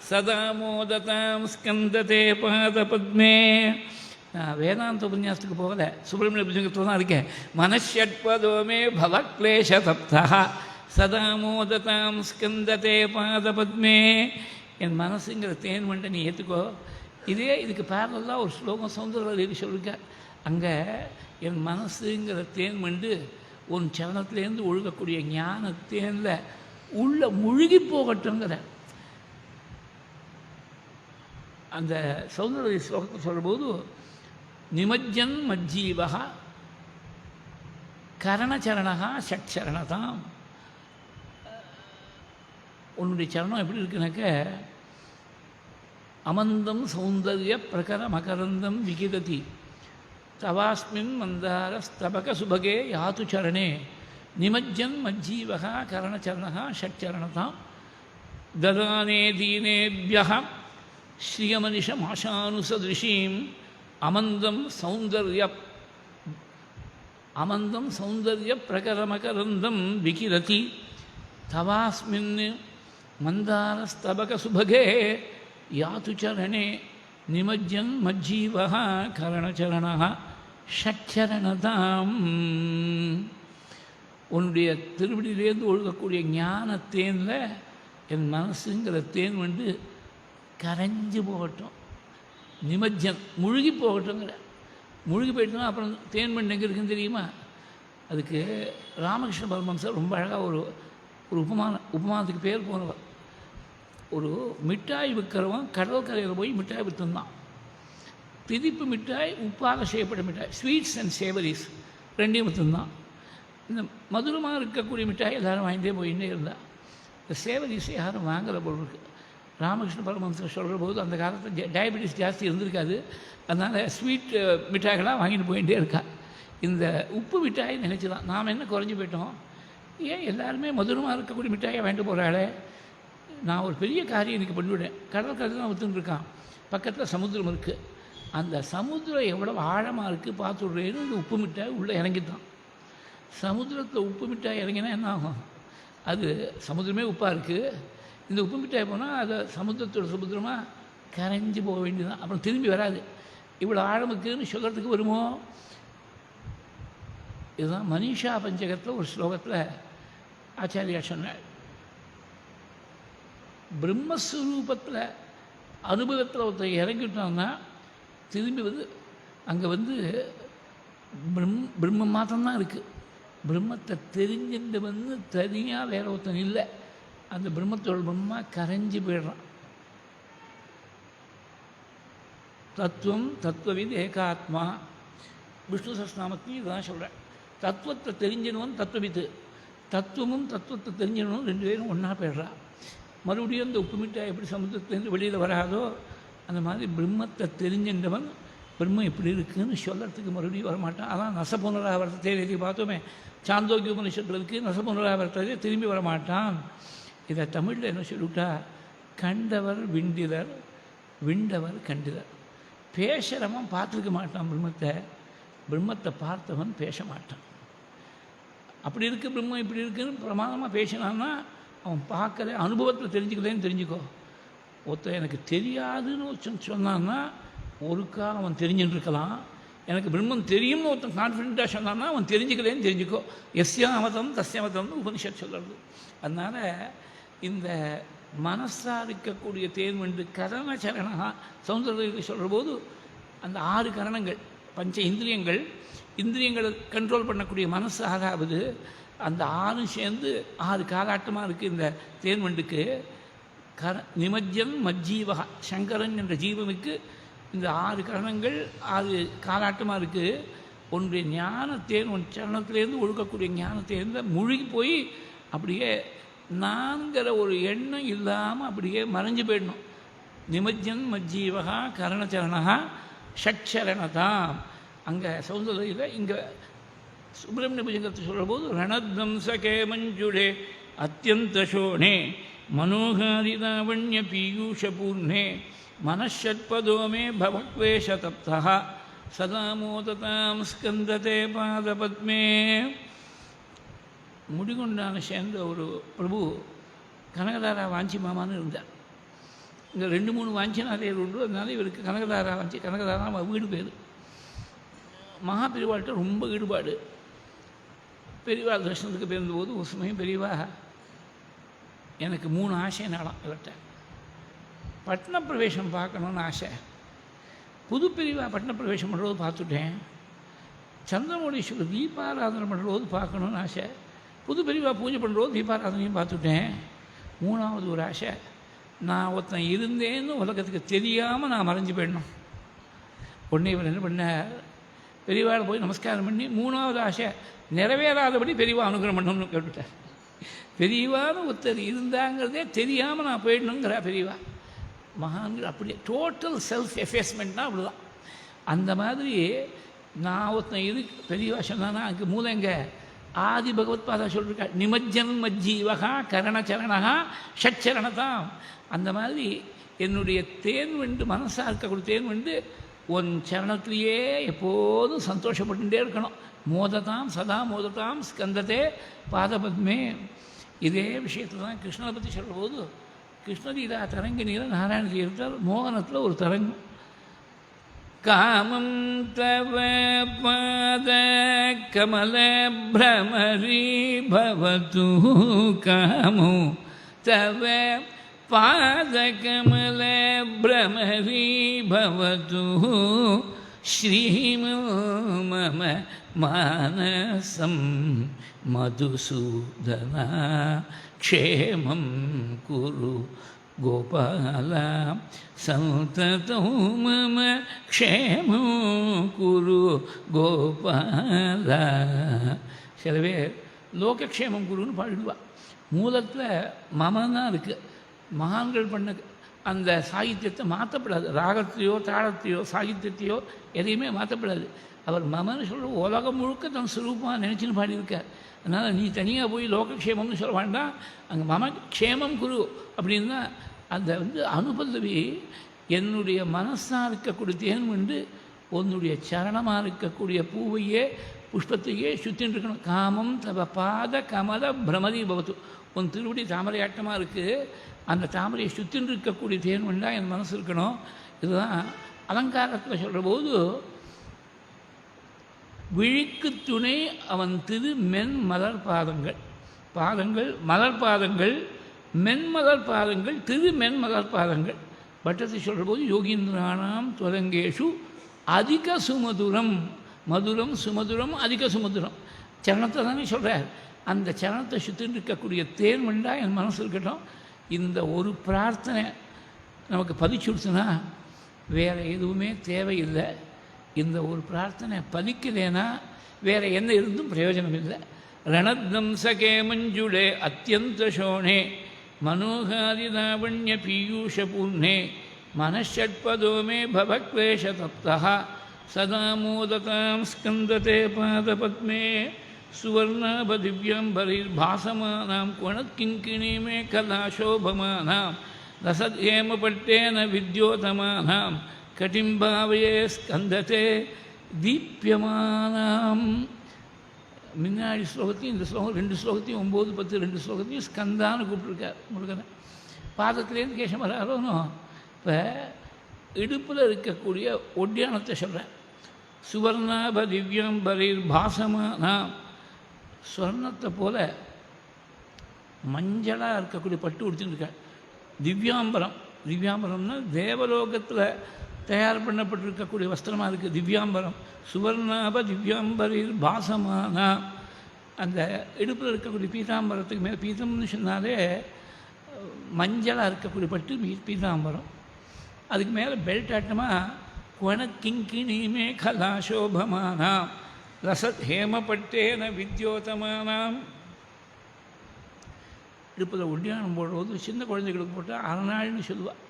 சதா மோததாம் ஸ்கந்ததே பாத பத்மே. வேதாந்த உபன்யாசத்துக்கு போகலை, சுப்பிரமணிய புஜங்கத்தில் தான் இருக்கேன். மனஷட்பதோமே பவக்லேஷ தப்தா சதா மோததாம் ஸ்கந்ததே பாத பத்மே. என் மனசுங்கிற தேன் வண்டை நீ ஏற்றுக்கோ. இதுக்கு பேரலாக ஒரு ஸ்லோகம் சௌந்தரராஜர் சொல்லியிருக்க. அங்கே என் மனசுங்கிற தேன் வண்டு உன் சரணத்துலேருந்து ஒழுகக்கூடிய ஞான தேனில் உள்ள முழுகி போகட்டுங்கிற அந்த சௌந்தரராஜர் ஸ்லோகத்தை சொல்லும்போது நிமஜ்ஜன் மஜ்ஜீவகா கரணச்சரணகா ஷட்சரணதாம். உன்னுடைய சரணம் எப்படி இருக்குனாக்க அமந்தம் சௌந்தர்ய பிரகர மகரந்தம் விகிததி தவாஸ்மின் மந்தார ஸ்தபக சுபகே யாத்து சரணே நிமஜ்ஜன் மஜ்ஜீவகா கரணச்சரணகா ஷட்சரணதாம் ததானே தீனேபியः ஸ்ரீயமனிஷமாஷானுசதிருஷீம் அமந்தம் சௌந்தர்ய பிரகரமகரந்தம் விகிரதி தவாஸ்மின் மந்தாரஸ்தபக சுபகே யாத்து சரணே நிமஜ்ஜன் மஜ்ஜீவः கரணச்சரணः ஷட்சரணதாம். உன்னுடைய திருவடியிலேருந்து ஒழுகக்கூடிய ஞான தேனில் என் மனசுங்கிற தேன் வந்து கரைஞ்சு போகட்டும். நிமஜ்ஜன் முழுகி போகட்டுங்கிற. முழுகி போயிட்டோம்னா அப்புறம் தேன் மண் எங்கே இருக்குன்னு தெரியுமா? அதுக்கு ராமகிருஷ்ண பரமஹம்சர் ரொம்ப அழகாக ஒரு உபமானத்துக்கு பேர் போனவர். ஒரு மிட்டாய் விற்கிறவன் கடற்கரையில் போய் மிட்டாய் விற்றுந்தான். திதிப்பு மிட்டாய், உப்பால் செய்யப்பட்ட மிட்டாய், ஸ்வீட்ஸ் அண்ட் சேவரிஸ் ரெண்டையும் விற்றுந்தான். இந்த மதுரமாக இருக்கக்கூடிய மிட்டாய் எல்லோரும் வாங்கிட்டே போயிட்டே இருந்தால் இந்த சேவரிஸை யாரும் வாங்கலை போல் இருக்கு. ராமகிருஷ்ண பரமஹம்சர் சொல்கிற போது அந்த காலத்தில் டயபெட்டிஸ் ஜாஸ்தி இருந்திருக்காது, அதனால் ஸ்வீட் மிட்டாய்களாக வாங்கிட்டு போயிட்டே இருக்கா. இந்த உப்பு மிட்டாயை நினச்சிதான் நாம் என்ன குறைஞ்சி போயிட்டோம், ஏன் எல்லாருமே மதுரமாக இருக்கக்கூடிய மிட்டாயை வாங்கிட்டு போகிறாளே. நான் ஒரு பெரிய காரியம் இன்றைக்கி பண்ணிவிட்டேன். கடற்கரை தான் விற்றுருக்கான், பக்கத்தில் சமுத்திரம் இருக்குது. அந்த சமுத்திரம் எவ்வளோ ஆழமாக இருக்குது பார்த்துடுறேன்னு இந்த உப்பு மிட்டாய் உள்ளே இறங்கிட்டான். சமுத்திரத்தில் உப்பு மிட்டாய் இறங்கினா என்ன ஆகும்? அது சமுத்திரமே உப்பாக இருக்குது. இந்த உப்பு மிட்டாய் போனால் அதை சமுத்திரமாக கரைஞ்சி போக வேண்டியதுதான், அப்புறம் திரும்பி வராது. இவ்வளோ ஆழமுக்குன்னு சொல்கிறதுக்கு வருமோ? இதுதான் மனிஷா பஞ்சகத்தில் ஒரு ஸ்லோகத்தில் ஆச்சாரியா சொன்னார். பிரம்மஸ்வரூபத்தில் அனுபவத்தில் ஒருத்தர் இறங்கிட்டோம்னா திரும்பி அங்கே பிரம்மம் மாத்திரம்தான் இருக்குது. பிரம்மத்தை தெரிஞ்சுட்டு தனியாக வேற ஒருத்தன் இல்லை. அந்த பிரம்மத்தோட பிரம்மா கரைஞ்சி போயிடுறான். தத்துவம் தத்துவவித் ஏகாத்மா. விஷ்ணு சஹஸ்ரநாமத்தையும் இதுதான் சொல்கிறேன். தத்துவத்தை தெரிஞ்சினவன் தத்துவவித்து, தத்துவமும் தத்துவத்தை தெரிஞ்சினவன் 2 பேரும் ஒன்றா போயிடுறா. மறுபடியும் அந்த உப்பு மிட்டாய் எப்படி சமுத்திரத்துலேருந்து வெளியில் வராதோ அந்த மாதிரி பிரம்மத்தை தெரிஞ்சின்றவன் பிரம்மம் எப்படி இருக்குதுன்னு சொல்கிறதுக்கு மறுபடியும் வரமாட்டான். அதான் நசபுனராவர்த்தத்தை எழுதி பார்த்தோமே, சாந்தோக்கிய உபனிஷத்தில் இருக்குது. நசபுனராவர்த்தத்தை திரும்பி வரமாட்டான். இதை தமிழில் என்ன சொல்லிவிட்டா, கண்டவர் விண்டிலர் விண்டவர் கண்டிலர். பேசுகிறவன் பார்த்துருக்க மாட்டான் பிரம்மத்தை, பிரம்மத்தை பார்த்தவன் பேச மாட்டான். அப்படி இருக்குது பிரம்மம் இப்படி இருக்குதுன்னு பிரமாதமாக பேசினான்னா அவன் பார்க்கல, அனுபவத்தில் தெரிஞ்சுக்கலன்னு தெரிஞ்சுக்கோ. ஒருத்தர் எனக்கு தெரியாதுன்னு சொன்னான்னா ஒருக்கா அவன் தெரிஞ்சுட்டுருக்கலாம். எனக்கு பிரம்மம் தெரியும்னு ஒருத்தன் கான்ஃபிடென்ட்டாக சொன்னான்னா அவன் தெரிஞ்சுக்கலேன்னு தெரிஞ்சுக்கோ. எஸ்யாமதம் தஸ்யமதம்னு உபனிஷத் சொல்கிறது. அதனால் இந்த மனசாக இருக்கக்கூடிய தேன் வந்து கரணச்சரணா சௌந்தரத்தை சொல்கிற போது அந்த 6 கரணங்கள் பஞ்ச இந்திரியங்கள், இந்திரியங்களை கண்ட்ரோல் பண்ணக்கூடிய மனசு ஆகாவது. அந்த 6 சேர்ந்து 6 காலாட்டமாக இருக்குது இந்த தேன் வண்டுக்கு. நிமஜ்ஜன் மஜ்ஜீவகா, சங்கரன் என்ற ஜீவனுக்கு இந்த 6 கரணங்கள் 6 காலாட்டமாக இருக்குது. ஒன்றைய ஞானத்தேன் உன் சரணத்திலேருந்து ஒழுக்கக்கூடிய ஞானத்தேர்ந்து முழுகி போய் அப்படியே நான்கிற ஒரு எண்ணம் இல்லாமல் அப்படியே மறைஞ்சு போயிடணும். நிமஜ்ஜன் மஜ்ஜீவகா கரணச்சரணா ஷட்சரணதாம். அங்கே சௌந்தரியில் இங்கே சுப்பிரமணிய புஜங்கத்தை சொல்கிற போது ரணத்வம்சகே மஞ்சுடே அத்தியந்த சோணே மனோகாரிதாவண்ய பீயூஷபூர்ணே மனஷட்பதோ மே பவக்வேஷ தப்தா சதா மோததாம் ஸ்கந்ததே பாதபத்மே. முடிகொண்டான சேர்ந்த ஒரு பிரபு கனகதாரா வாஞ்சி மாமான்னு இருந்தார். இந்த 2-3 வாஞ்சினாரேர் உண்டு. அதனால இவருக்கு கனகதாரா வாஞ்சி, கனகதாரா வீடு பேர். மகா பெரியவாள்கிட்ட ரொம்ப ஈடுபாடு. பெரியவா தர்ஷனத்துக்கு பிறந்தபோது ஒரு சமயம் பெரியவா எனக்கு 3 ஆசை நாளாம் இவர்கிட்ட. பட்ன பிரவேசம் பார்க்கணுன்னு ஆசை. புது பெரியவா பட்ன பிரவேசம் பண்ணுறது பார்த்துட்டேன். சந்திரமௌலீஸ்வரர் தீபாராதனை பண்ணுறது பார்க்கணுன்னு ஆசை. புது பெரியவா பூஜை பண்ணுறது தீபாராதனையும் பார்த்துட்டேன். 3ஆவது ஒரு ஆசை, நான் ஒருத்தன் இருந்தேன்னு உலகத்துக்கு தெரியாமல் நான் மறைஞ்சு போயிடணும். உடனே இவர் என்ன பண்ணார், பெரியவாளை போய் நமஸ்காரம் பண்ணி 3ஆவது ஆசை நிறைவேறாதபடி பெரியவா அனுகிரகம் பண்ணணும்னு கேட்டுட்டார். பெரியவான்னு ஒருத்தர் இருந்தாங்கிறதே தெரியாமல் நான் போயிடணுங்கிற பெரியவா. மகான்கள் அப்படியே டோட்டல் செல்ஃப் எஃபேஸ்மெண்ட்னா அப்படிதான். அந்த மாதிரி நான் ஒருத்தன் பெரியவா சொன்னான்னா அங்கே மூலங்க ஆதி பகவத்பாதா சொல்லியிருக்கா, நிமஜ்ஜன் மஜ்ஜீவகா கரணச்சரணா ஷட்சரணதாம். அந்த மாதிரி என்னுடைய தேன் வண்டு, மனசாக இருக்கக்கூடிய தேன் வண்டு உன் சரணத்திலேயே எப்போதும் சந்தோஷப்பட்டுட்டே இருக்கணும். மோததாம் சதா மோததாம் ஸ்கந்ததே பாதபத்மே. இதே விஷயத்தில் தான் கிருஷ்ணனை பற்றி சொல்கிற போது கிருஷ்ணலீலா தரங்கினியில் நாராயண தீர்த்தால் மோகனத்தில் ஒரு தரங்கம். காமம் தவ பாத கமல பிரமரி பவது காமோ தவ பாத கமல பிரமரி பவது ஸ்ரீமோ மம மானசம் மதுசூதனா க்ஷேமம் குரு கோபால சந்ததோ மம க்ஷேமம் குரு கோபால. சில பேர் லோகக்ஷேமம் குருன்னு பாடிடுவா. மூலத்தில் மமதான் இருக்குது. மகான்கள் பண்ண அந்த சாகித்யத்தை மாற்றப்படாது. ராகத்தையோ தாளத்தையோ சாகித்யத்தையோ எதையுமே மாற்றப்படாது. அவர் மமன்னு சொல்கிற உலகம் முழுக்க தன் சுரூபமாக நினச்சின்னு பாடியிருக்கார். அதனால் நீ தனியாக போய் லோகக்ஷேமம்னு சொல்ல வேண்டாம், அங்கே மம க்ஷேமம் குரு அப்படின்னா அந்த அனுபல்லவி என்னுடைய மனசாக இருக்கக்கூடிய தேன் வந்து உன்னுடைய சரணமாக இருக்கக்கூடிய பூவையே புஷ்பத்தையே சுற்றின்னு இருக்கணும். காமம் தவ பாத கமல பிரமதி பவத்து. உன் திருவடி தாமரையாட்டமாக இருக்குது, அந்த தாமரையை சுற்றின்னு இருக்கக்கூடிய தேன் வண்டா என் மனசு இருக்கணும். இதுதான் அலங்காரத்தில் சொல்கிற போது விழிக்கு துணை அவன் திரு மென்மலர் பாதங்கள். பாதங்கள் மலர் பாதங்கள், மென்மலர் பாதங்கள், திரு மென்மலர் பாதங்கள். பட்டத்தை சொல்கிற போது யோகீந்திரானாம் துவரங்கேஷு அதிக சுமதுரம், மதுரம் சுமதுரம் அதிக சுமதுரம். சரணத்தை தானே சொல்கிறார். அந்த சரணத்தை சுற்றின்னு இருக்கக்கூடிய தேன் வண்டா என் மனசு இருக்கட்டும். இந்த ஒரு பிரார்த்தனை நமக்கு பதிச்சுடுச்சுன்னா வேறு எதுவுமே தேவையில்லை. இந்த ஒரு பிரார்த்தனை பலிக்கலேனா வேறு என்ன இருந்தும் பிரயோஜனம் இல்லை. ரணத்வம்சகே மஞ்சுடே அத்தியந்த சோணே மனோகாரிதாவண்ய பீயூஷபூர்ணே மனஷட்பதோ மே பவக்வேஷ தப்தா சதா மோததாம் ஸ்கந்ததே பாதபத்மே. சுவர்ணாபதிவ்யம்பரிர்பாசமானாம் குணக்கிங்கிணி மே கலாசோபமானாம் ரசத்ஹேமபட்டேன வித்யோதமானாம் கட்டிம்பாவையே ஸ்கந்ததே தீப்யமானாம். முன்னாடி ஸ்லோகத்தையும் இந்த ஸ்லோகம் 2 ஸ்லோகத்தையும் 9, 10 2 ஸ்லோகத்தையும் ஸ்கந்தான்னு கூப்பிட்டுருக்கார் முருகனை. பாதத்துலேருந்து கேசம் வராரோனோ. இப்போ இடுப்பில் இருக்கக்கூடிய ஒட்டியானத்தை சொல்கிறேன். சுவர்ணாப திவ்யம்பரிர் பாசமானாம். ஸ்வர்ணத்தை போல மஞ்சளாக இருக்கக்கூடிய பட்டு உடுத்தின்னு திவ்யாம்பரம். திவ்யாம்பரம்னா தேவலோகத்தில் தயார் பண்ணப்பட்டிருக்கக்கூடிய வஸ்திரமாக இருக்குது திவ்யாம்பரம். சுவர்ணாப திவ்யாம்பரிர் பாசமானா. அந்த இடுப்பில் இருக்கக்கூடிய பீதாம்பரத்துக்கு மேலே, பீதம்னு சொன்னாலே மஞ்சளாக இருக்கக்கூடிய பட்டு பீதாம்பரம். அதுக்கு மேலே பெல்ட் ஆட்டமாக குணக்கிங்கிணிமே கலாசோபமானாம் ரசத் ஹேமப்பட்டேன வித்யோதமானாம். இடுப்பில் ஒட்டியானம் போடுறது சின்ன குழந்தைகளுக்கு போட்டால் அரணாள்னு சொல்லுவாள்.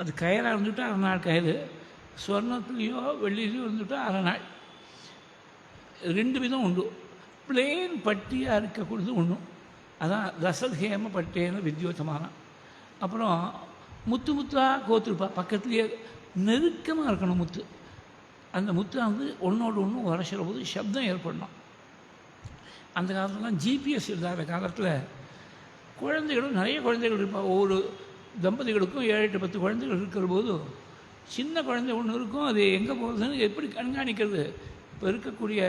அது கயிறாக இருந்துட்டு அரை நாள் கயிறு, ஸ்வர்ணத்துலேயோ வெள்ளியிலையோ இருந்துட்டு அரை நாள். 2 விதம் உண்டு. பிளெயின் பட்டியாக இருக்கக்கூடியது ஒன்றும், அதான் ரசத்ஹேம பட்டேன வித்யோதமானம். அப்புறம் முத்து முத்தாக கோத்துருப்பா, பக்கத்துலேயே நெருக்கமாக இருக்கணும் முத்து. அந்த முத்து வந்து ஒன்றோடு ஒன்று உரசுற போது சப்தம் ஏற்படணும். அந்த காலத்துலலாம் ஜிபிஎஸ் இல்லாத காலத்தில் குழந்தைகளும் நிறைய குழந்தைகள் இருப்பாள். ஒவ்வொரு தம்பதிகளுக்கும் 7, 8, 10 குழந்தைகள் இருக்கிற போது சின்ன குழந்தை ஒன்று இருக்கும், அது எங்கே போகுதுன்னு எப்படி கண்காணிக்கிறது? இப்போ இருக்கக்கூடிய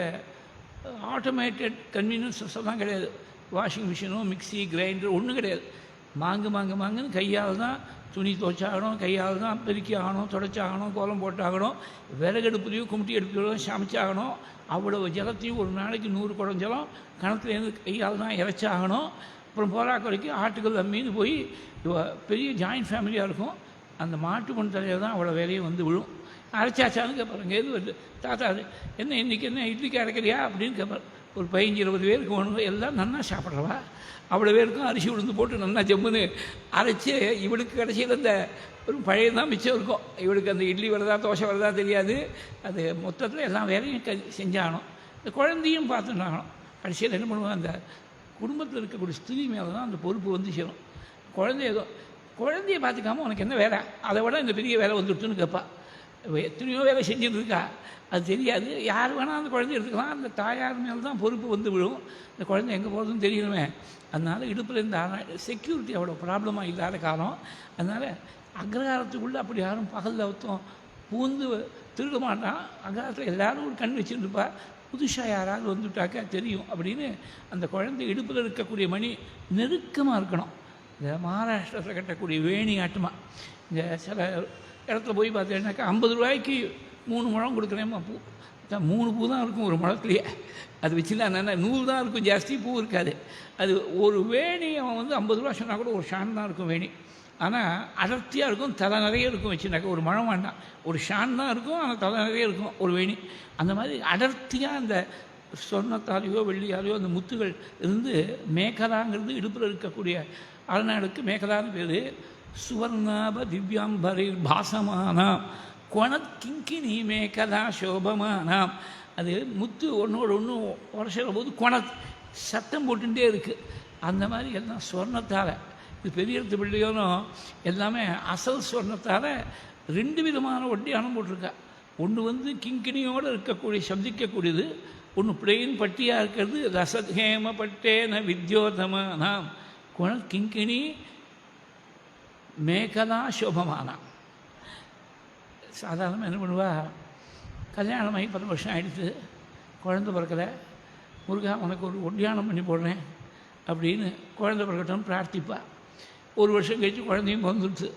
ஆட்டோமேட்டட் கன்வீனியன்ஸஸ் எல்லாம் கிடையாது. வாஷிங் மிஷினும் மிக்சி கிரைண்டர் ஒன்றும் கிடையாது. மாங்குன்னு கையால் தான் துணி துவைச்சாகணும், கையால் தான் பெருக்கி ஆகணும், தொடச்சாகணும், கோலம் போட்டாகணும், விறகடுப்புலையும் கும்பிட்டி அடுப்புலையும் சமைச்சாகணும். அவ்வளோ ஜலத்தையும் ஒரு நாளைக்கு 100 குடம் ஜலம் கணத்துலேருந்து கையால் தான் இறைச்சாகணும். அப்புறம் போராக்குறைக்கு ஆட்டுகள் அம்மின்னு போய் பெரிய ஜாயின்ட் ஃபேமிலியாக இருக்கும். அந்த மாட்டு மண் தலையில் தான் அவ்வளோ வேலையும் வந்து விழும். அரைச்சாச்சான்னு கேட்பாருங்க, எது வருது தாத்தா, அது என்ன இன்றைக்கி என்ன இட்லிக்கு அரைக்கிறியா அப்படின்னு கேட்பார். ஒரு 15-20 பேருக்கு ஒன்று, எல்லாம் நன்னா சாப்பிட்றவா, அவ்வளோ பேருக்கும் அரிசி உளுந்து போட்டு நல்லா ஜம்முன்னு அரைச்சி இவளுக்கு கடைசியில் அந்த ஒரு பழைய தான் மிச்சம் இருக்கும். இவளுக்கு அந்த இட்லி வருதா தோசை வருதா தெரியாது. அது மொத்தத்தில் எல்லாம் வேலையும் செஞ்சாகணும். இந்த குழந்தையும் பார்த்துட்டாகணும். கடைசியில் என்ன பண்ணுவாங்க, அந்த குடும்பத்தில் இருக்கக்கூடிய ஸ்திரீ மேலே தான் அந்த பொறுப்பு வந்து சேரும். குழந்தைய பார்த்துக்காம உனக்கு என்ன வேலை, அதை விட இந்த பெரிய வேலை வந்துடுச்சுன்னு கேட்பா. எத்தனையோ வேலை செஞ்சுட்டு இருக்கா, அது தெரியாது. யார் வேணால் அந்த குழந்தைய எடுத்துக்கலாம். அந்த தாயார் மேலே தான் பொறுப்பு வந்து விழும். இந்த குழந்தை எங்கே போகிறதுன்னு தெரியணுமே. அதனால் இடுப்பில் இந்த செக்யூரிட்டி அவ்வளோ ப்ராப்ளமாக இல்லாத காலம். அதனால் அக்ரஹாரத்துக்குள்ளே அப்படி யாரும் பகல் அவுத்தம் பூந்து திருட மாட்டான். அக்ரஹாரத்தில் எல்லோரும் ஒரு கண் வச்சுருப்பா. புதுசாக யாராவது வந்துவிட்டாக்கா தெரியும் அப்படின்னு அந்த குழந்தை இடுப்பில் இருக்கக்கூடிய மணி நெருக்கமாக இருக்கணும். இந்த மகாராஷ்டிரத்தில் கட்டக்கூடிய வேணி ஆட்டமாக இந்த சில இடத்துல போய் பார்த்தீங்கன்னாக்கா 50 ரூபாய்க்கு 3 முழம் கொடுக்குறேம்மா பூ. 3 பூ தான் இருக்கும் ஒரு முழத்துலேயே. அது வச்சுலாம் என்னென்ன 100 தான் இருக்கும், ஜாஸ்தி பூ இருக்காது. அது ஒரு வேணி அவன் வந்து 50 ரூபா சொன்னால் கூட ஒரு ஷான் தான் இருக்கும் வேணி. ஆனால் அடர்த்தியாக இருக்கும், தலை நிறைய இருக்கும். வச்சுனாக்கா ஒரு முழம் வேண்டாம், ஒரு ஷான் தான் இருக்கும், ஆனால் தலை நிறைய இருக்கும் ஒரு வேணி. அந்த மாதிரி அடர்த்தியாக அந்த சொர்ணத்தாலேயோ வெள்ளியாலேயோ அந்த முத்துகள் இருந்து மேகலாங்கிறது இடுப்பில் இருக்கக்கூடிய அரணாளுக்கு மேகலான்னு பேர். சுவர்ணாப திவ்யாம்பரில் பாசமானாம் கொணத் கிங்கினி மேகலா சோபமானாம். அது முத்து ஒன்றோடு ஒன்று உரசுற போது கொணத் சத்தம் போட்டுகிட்டே இருக்குது. அந்த மாதிரி எல்லாம் சொர்ணத்தால், இது பெரிய இடத்து பிள்ளையோனும் எல்லாமே அசல் சொர்ணத்தால் 2 விதமான ஒட்டியானம் போட்டிருக்கா. ஒன்று வந்து கிங்கினியோடு இருக்கக்கூடிய சப்திக்கக்கூடியது, ஒன்று பிளெயின் பட்டியாக இருக்கிறது. ரசத்ஹேம பட்டேன வித்யோதமானாம் கொணத் கிங்கினி மேகலா சோபமானா. சாதாரணமாக என்ன பண்ணுவா, கல்யாணமாகி 10 வருஷம் ஆகிடுச்சு, குழந்தை பிறக்கலை, முருகா உனக்கு ஒரு ஒட்டியானம் பண்ணி போடுறேன் அப்படின்னு குழந்தை பிறக்கட்டும் பிரார்த்திப்பா. 1 வருஷம் கழிச்சு குழந்தையும் வந்துடுச்சு.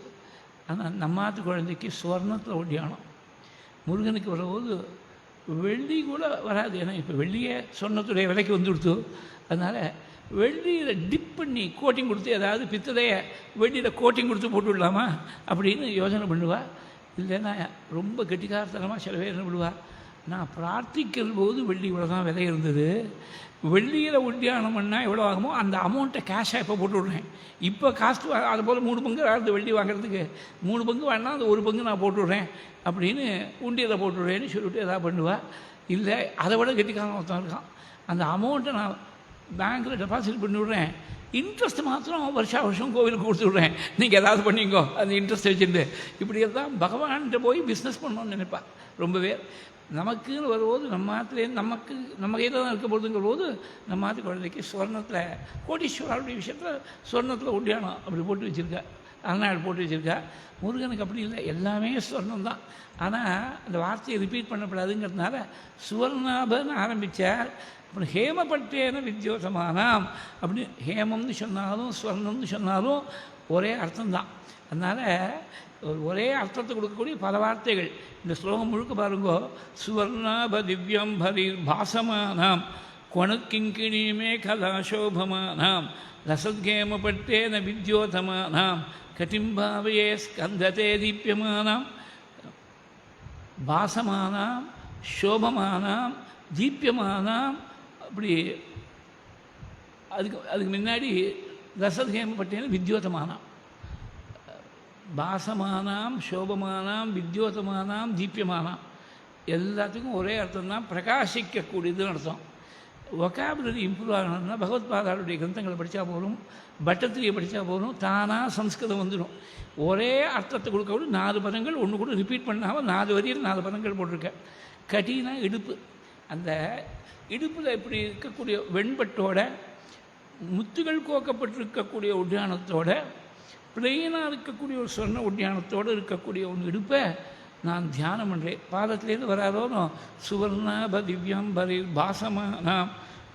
ஆனால் நம்மாத்து குழந்தைக்கு சுவர்ணத்தில் ஒட்டியானம். முருகனுக்கு வரும்போது வெள்ளி கூட வராது. ஏன்னா இப்போ வெள்ளியே சொர்ணத்துடைய விலைக்கு வந்துடுத்து. அதனால் வெள்ளியில் டிப் பண்ணி கோட்டிங் கொடுத்து, ஏதாவது பித்தளையை வெள்ளியில் கோட்டிங் கொடுத்து போட்டு விடலாமா அப்படின்னு யோசனை பண்ணுவா. இல்லைன்னா ரொம்ப கெட்டிக்காரத்தனமாக சில பேர் என்ன பண்ணுவா, நான் பிரார்த்திக்கிற போது வெள்ளி இவ்வளோ தான் விலை இருந்தது, வெள்ளியில் ஒட்டியானம் பண்ணால் எவ்வளோ ஆகுமோ அந்த அமௌண்ட்டை கேஷாக இப்போ போட்டு விட்றேன், இப்போ காஸ்ட்டு அது போல் 3 பங்கு ஆகுது வெள்ளி வாங்குறதுக்கு, 3 பங்கு வேணால் அந்த 1 பங்கு நான் போட்டு விட்றேன் அப்படின்னு உண்டியில் போட்டு விட்றேன்னு சொல்லிவிட்டு எதாவது பண்ணுவா. இல்லை அதை விட கெட்டிக்காரன் ஒருத்தன் இருக்கான், அந்த அமௌண்ட்டை நான் பேங்க்கில் டெபாசிட் பண்ணி விட்றேன், இன்ட்ரெஸ்ட் மாத்திரம் வருஷம் கோவிலுக்கு கொடுத்து விட்றேன், நீங்கள் ஏதாவது பண்ணிங்கோ அந்த இன்ட்ரெஸ்ட் வச்சுட்டு. இப்படியெல்லாம் பகவான்கிட்ட போய் பிஸ்னஸ் பண்ணணும்னு நினைப்பா. ரொம்பவே நமக்குன்னு வரும்போது நம்ம ஆற்றுலேருந்து நம்ம கையில் தான் இருக்க போதுங்கிற போது நம்ம ஆற்று குழந்தைக்கு சொர்ணத்தில் கோடீஸ்வரருடைய விஷயத்தில் சொர்ணத்தில் ஒட்டியானம் அப்படி போட்டு வச்சுருக்கா, அரணாள் போட்டு வச்சுருக்கா. முருகனுக்கு அப்படி இல்லை, எல்லாமே சொர்ணம் தான். ஆனால் அந்த வார்த்தையை ரிப்பீட் பண்ணப்படாதுங்கிறதுனால சுவர்ணாபன்னு ஆரம்பித்தார். அப்புறம் ஹேமப்பட்டேன வித்யோதமானாம் அப்படி ஹேமம்னு சொன்னாலும் ஸ்வர்ணம்னு சொன்னாலும் ஒரே அர்த்தம்தான். அதனால் ஒரே அர்த்தத்தை கொடுக்கக்கூடிய பல வார்த்தைகள் இந்த ஸ்லோகம் முழுக்க பாருங்கோ. சுவர்ணாப திவ்யம் பரிர் பாசமானாம் கொணக்கிங்கிணி மேகலாசோபமானாம் ரசத்கேமப்பட்டேன வித்யோதமானாம் கட்டிம்பாவையே ஸ்கந்ததே தீப்யமானாம் பாசமானாம் சோபமானாம் தீப்யமானாம். அப்படி அதுக்கு முன்னாடி ரசத்கேமப்பட்டேன வித்யோதமானாம் பாசமானாம் சோபமானாம் வித்யோதமானாம் தீபியமானாம் எல்லாத்துக்கும் ஒரே அர்த்தம் தான், பிரகாசிக்கக்கூடியதுன்னு அர்த்தம். வொக்காபுலரி இம்ப்ரூவ் ஆகணும்னா பகவத்பாதாருடைய கிரந்தங்களை படித்தா போகணும், பட்டத்திரியை படித்தா போகணும், தானாக சம்ஸ்கிருதம் வந்துடும். ஒரே அர்த்தத்தை கொடுக்க கூட 4 பதங்கள் ஒன்று கூட ரிப்பீட் பண்ணாமல் 4 வரியில் 4 பதங்கள் போட்டிருக்கேன். கட்டினா இடுப்பு, அந்த இடுப்பில் இப்படி இருக்கக்கூடிய வெண்பட்டோட முத்துகள் கோக்கப்பட்டிருக்கக்கூடிய உத்தியானத்தோட பிளெயினாக இருக்கக்கூடிய ஒரு சொர்ண உத்தியானத்தோடு இருக்கக்கூடிய ஒரு இடுப்பை நான் தியானம் பண்ணுறேன். பாதத்திலேருந்து வராதோனோ சுவர்ணாப திவ்யாம்பரி பாசமானாம்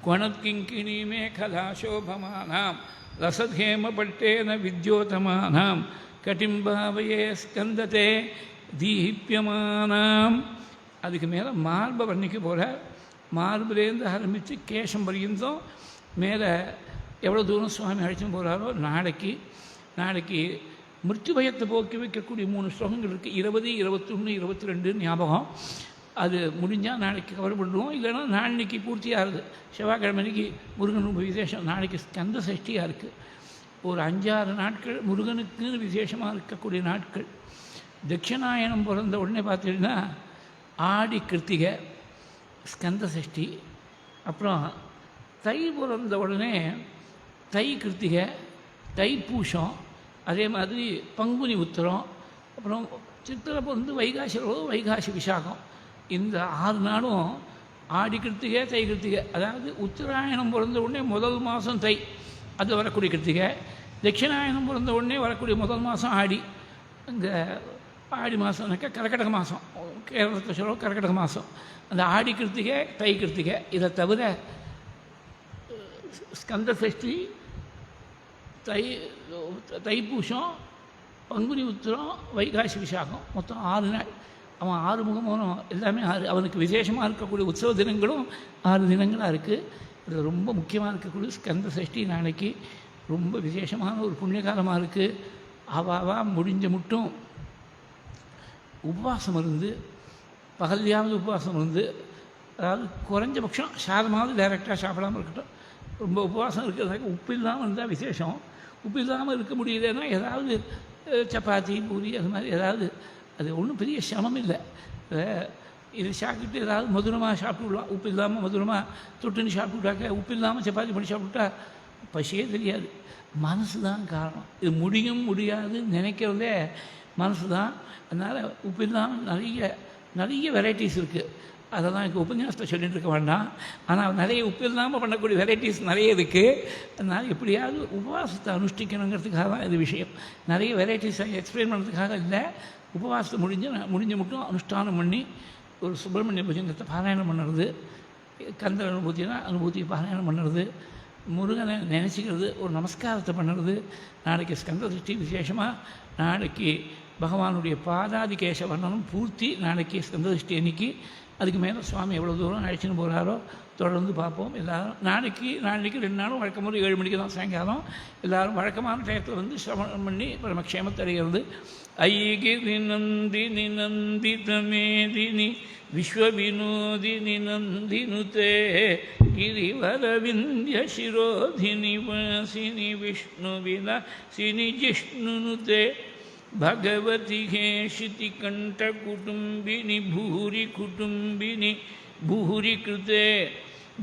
குணத்கிங்கிணி மேகலா சோபமானாம் ரசத்ஹேம பட்டேன வித்யோதமானாம் கட்டிம்பாவையே ஸ்கந்ததே தீபியமானாம். அதுக்கு மேலே மார்பை வர்ணிக்க போகிற, மார்பிலேருந்து ஆரம்பித்து கேசம் பரியந்தம் மேலே எவ்வளோ தூரம் சுவாமி அழைச்சின்னு போகிறாரோ. நாளைக்கு மிருத்யு பயத்தை போக்கி வைக்கக்கூடிய 3 ஸ்லோகங்கள் இருக்குது. 20, 21, 22 ஞாபகம். அது முடிஞ்சால் நாளைக்கு கவர் பண்ணுவோம், இல்லைன்னா நாளைக்கு பூர்த்தியாகுது. செவ்வாய்க்கிழமைக்கு முருகன் விசேஷம். நாளைக்கு ஸ்கந்த சஷ்டியாக இருக்குது. ஒரு 5-6 நாட்கள் முருகனுக்குன்னு விசேஷமாக இருக்கக்கூடிய நாட்கள். தட்சிணாயனம் பிறந்த உடனே பார்த்தீங்கன்னா ஆடி கிருத்திகை ஸ்கந்த சஷ்டி, அப்புறம் தை பிறந்த உடனே தை கிருத்திகை, தைப்பூசம், அதே மாதிரி பங்குனி உத்திரம், அப்புறம் சித்திரை பிறந்து வைகாசி விசாகம். இந்த 6 நாளும் ஆடி கிருத்திகை தை கிருத்திகை, அதாவது உத்தராயணம் பிறந்த உடனே முதல் மாதம் தை, அது வரக்கூடிய கிருத்திகை. தட்சிணாயனம் பிறந்த உடனே வரக்கூடிய முதல் மாதம் ஆடி. இங்கே ஆடி மாதம்னாக்கா கர்க்கடக மாதம், கேரளத்தை சொல்லுவோம் கர்க்கடக மாதம். அந்த ஆடி கிருத்திகை தை கிருத்திகை. இதை தவிர ஸ்கந்த சஷ்டி, தைப்பூசம், பங்குனி உத்திரம், வைகாசி விசாகம், மொத்தம் 6 நாள். அவன் 6 முகமோனும் எல்லாமே 6. அவனுக்கு விசேஷமாக இருக்கக்கூடிய உற்சவ தினங்களும் 6 தினங்களாக இருக்குது. இதில் ரொம்ப முக்கியமாக இருக்கக்கூடிய ஸ்கந்த சஷ்டி நாளைக்கு ரொம்ப விசேஷமான ஒரு புண்ணியகாலமாக இருக்குது. அவாவா முடிஞ்ச மட்டும் உபவாசம் இருந்து, பகல்லையாவது உபவாசம் இருந்து, அதாவது குறைஞ்சபட்சம் சாதமாவது டைரெக்டாக சாப்பிடாமல் இருக்கட்டும். ரொம்ப உபவாசம் இருக்கிறதுனாக்க உப்பு இல்லாமல் இருந்தால் விசேஷம். உப்பு இல்லாமல் இருக்க முடியலன்னா ஏதாவது சப்பாத்தி பூரி அது மாதிரி ஏதாவது, அது ஒன்றும் பெரிய சிரமம் இல்லை. இது சாப்பிட்டு ஏதாவது மதுரமாக சாப்பிட்டு விடலாம். உப்பு இல்லாமல் மதுரமாக தொட்டுன்னு சாப்பிட்டுட்டாக்க, உப்பு இல்லாமல் சப்பாத்தி பண்ணி சாப்பிட்டா பசியே தெரியாது. மனசு தான் காரணம். இது முடியும் முடியாது நினைக்கிறதே மனசு தான். அதனால் உப்பு இல்லாமல் நிறைய வெரைட்டிஸ் இருக்குது. அதெல்லாம் எனக்கு உபன்யாசத்தை சொல்லிட்டு இருக்க வேண்டாம். ஆனால் நிறைய உப்பு இல்லாமல் பண்ணக்கூடிய வெரைட்டிஸ் நிறைய இருக்குது. அதனால் எப்படியாவது உபவாசத்தை அனுஷ்டிக்கணுங்கிறதுக்காக தான் இது விஷயம். நிறைய வெரைட்டிஸை எக்ஸ்பிளைன் பண்ணுறதுக்காக இல்லை. உபவாசத்தை முடிஞ்ச மட்டும் அனுஷ்டானம் பண்ணி ஒரு சுப்பிரமணிய புஜங்கத்தை பாராயணம் பண்ணுறது, கந்தர் அனுபூதியை பாராயணம் பண்ணுறது, முருகனை நினச்சிக்கிறது, ஒரு நமஸ்காரத்தை பண்ணுறது. நாளைக்கு ஸ்கந்த சஷ்டி விசேஷமாக. நாளைக்கு பகவானுடைய பாதாதி கேச வர்ணனம் பூர்த்தி. நாளைக்கு ஸ்கந்த சஷ்டி அன்னைக்கு. அதுக்கு மேலே சுவாமி எவ்வளோ தூரம் அழைச்சின்னு போகிறாரோ தொடர்ந்து பார்ப்போம். எல்லோரும் நாளைக்கு 2 நாளும் வழக்கமாக 7 மணிக்கு தான் சாயங்காலம். எல்லோரும் வழக்கமான டயத்தில் வந்து சிரவணம் பண்ணி பரமக்ஷேமத்தை அடைகிறது. ஐகிரி நந்தினி நந்திதமேதினி விஸ்வவினோதினி நந்தினுதே கிரிவரவிந்திய சிரோதினி வாசினி விஷ்ணு விலாசினி ஜிஷ்ணுனுதே भगवती हे शितिकण्ठकुटुम्बिनि भूरि कुटुम्बिनि भूरि कृते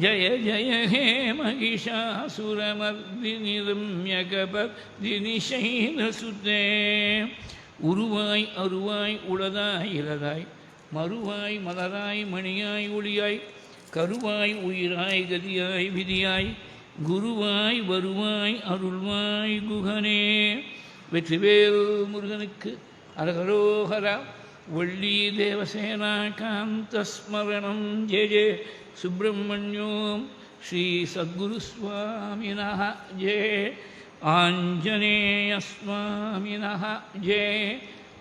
जय जय हे महिषासुरमर्दिनि रम्यकपर्दिनि शैलसुते உருவாய் அருவாய் உளதாய் இலதாய் மறுவாய் மலராய் மணியாய் ஒளியாய் கருவாய் உயிராய் கதியாய் விதியாய் குருவாய் வருவாய் அருள்வாய் குகனே. வெற்றிவேல் முருகனுக்கு அரகரோஹரா. வள்ளி தேவசேனா காந்தஸ்மரணம் ஜெய ஜெய சுப்பிரமணியோம் ஸ்ரீ சத்குரு சுவாமினஹ ஜெய ஆஞ்சநேய ஸ்வாமினஹ ஜெய.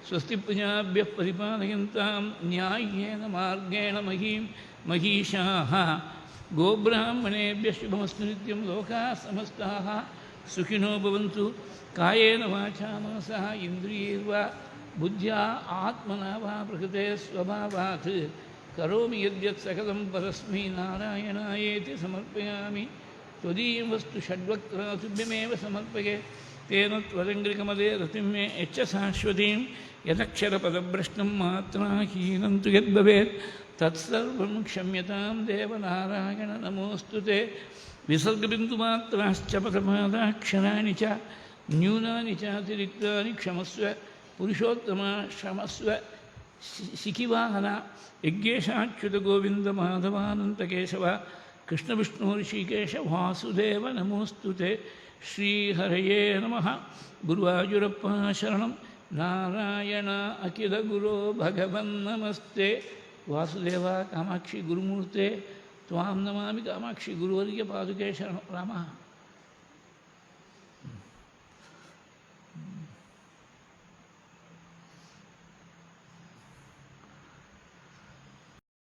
ஸ்வஸ்தி பிரஜாभ्यः परिपालयन्तां न्याय्येन मार्गेण महीषाः गोब्राह्मणेभ्यः शुभमस्तु नित्यं लोकाः समस्ताः सुखिनो भवन्तु. कायेन वाचा मनसा इन्द्रियैर्वा बुद्ध्या आत्मना वा प्रकृते स्वभावात् करोमि यद्यत् सकलं परस्मै नारायणायेति समर्पयामि. त्वदीयं वस्तु षड्वक्त्रातुभ्यमेव समर्पये. तेन त्वदङ्घ्रिकमदे रतिं मे यच्च शाश्वतीं यदक्षरपदभ्रष्टं मात्रा हीनं तु यद्भवेत् तत्सर्वं क्षम्यतां देवनारायण नमोऽस्तु ते विसर्गबिन्दुमात्राश्च पदपादाक्षराणि च न्यूनानि चातिरिक्तानि क्षमस्व पुरुषोत्तमा क्षमस्व शिखिवाहन यज्ञेशाच्युतगोविन्दमाधवानन्तकेशव कृष्णविष्णुऋषिकेश वासुदेव नमोऽस्तु ते श्रीहरये नमः गुरुवायुरप्पा शरणं नारायण अखिलगुरो भगवन्नमस्ते वासुदेव कामाक्षि गुरुमूर्ते त्वां नमामि कामाक्षि गुरुवर्य पादुके शरणं रामः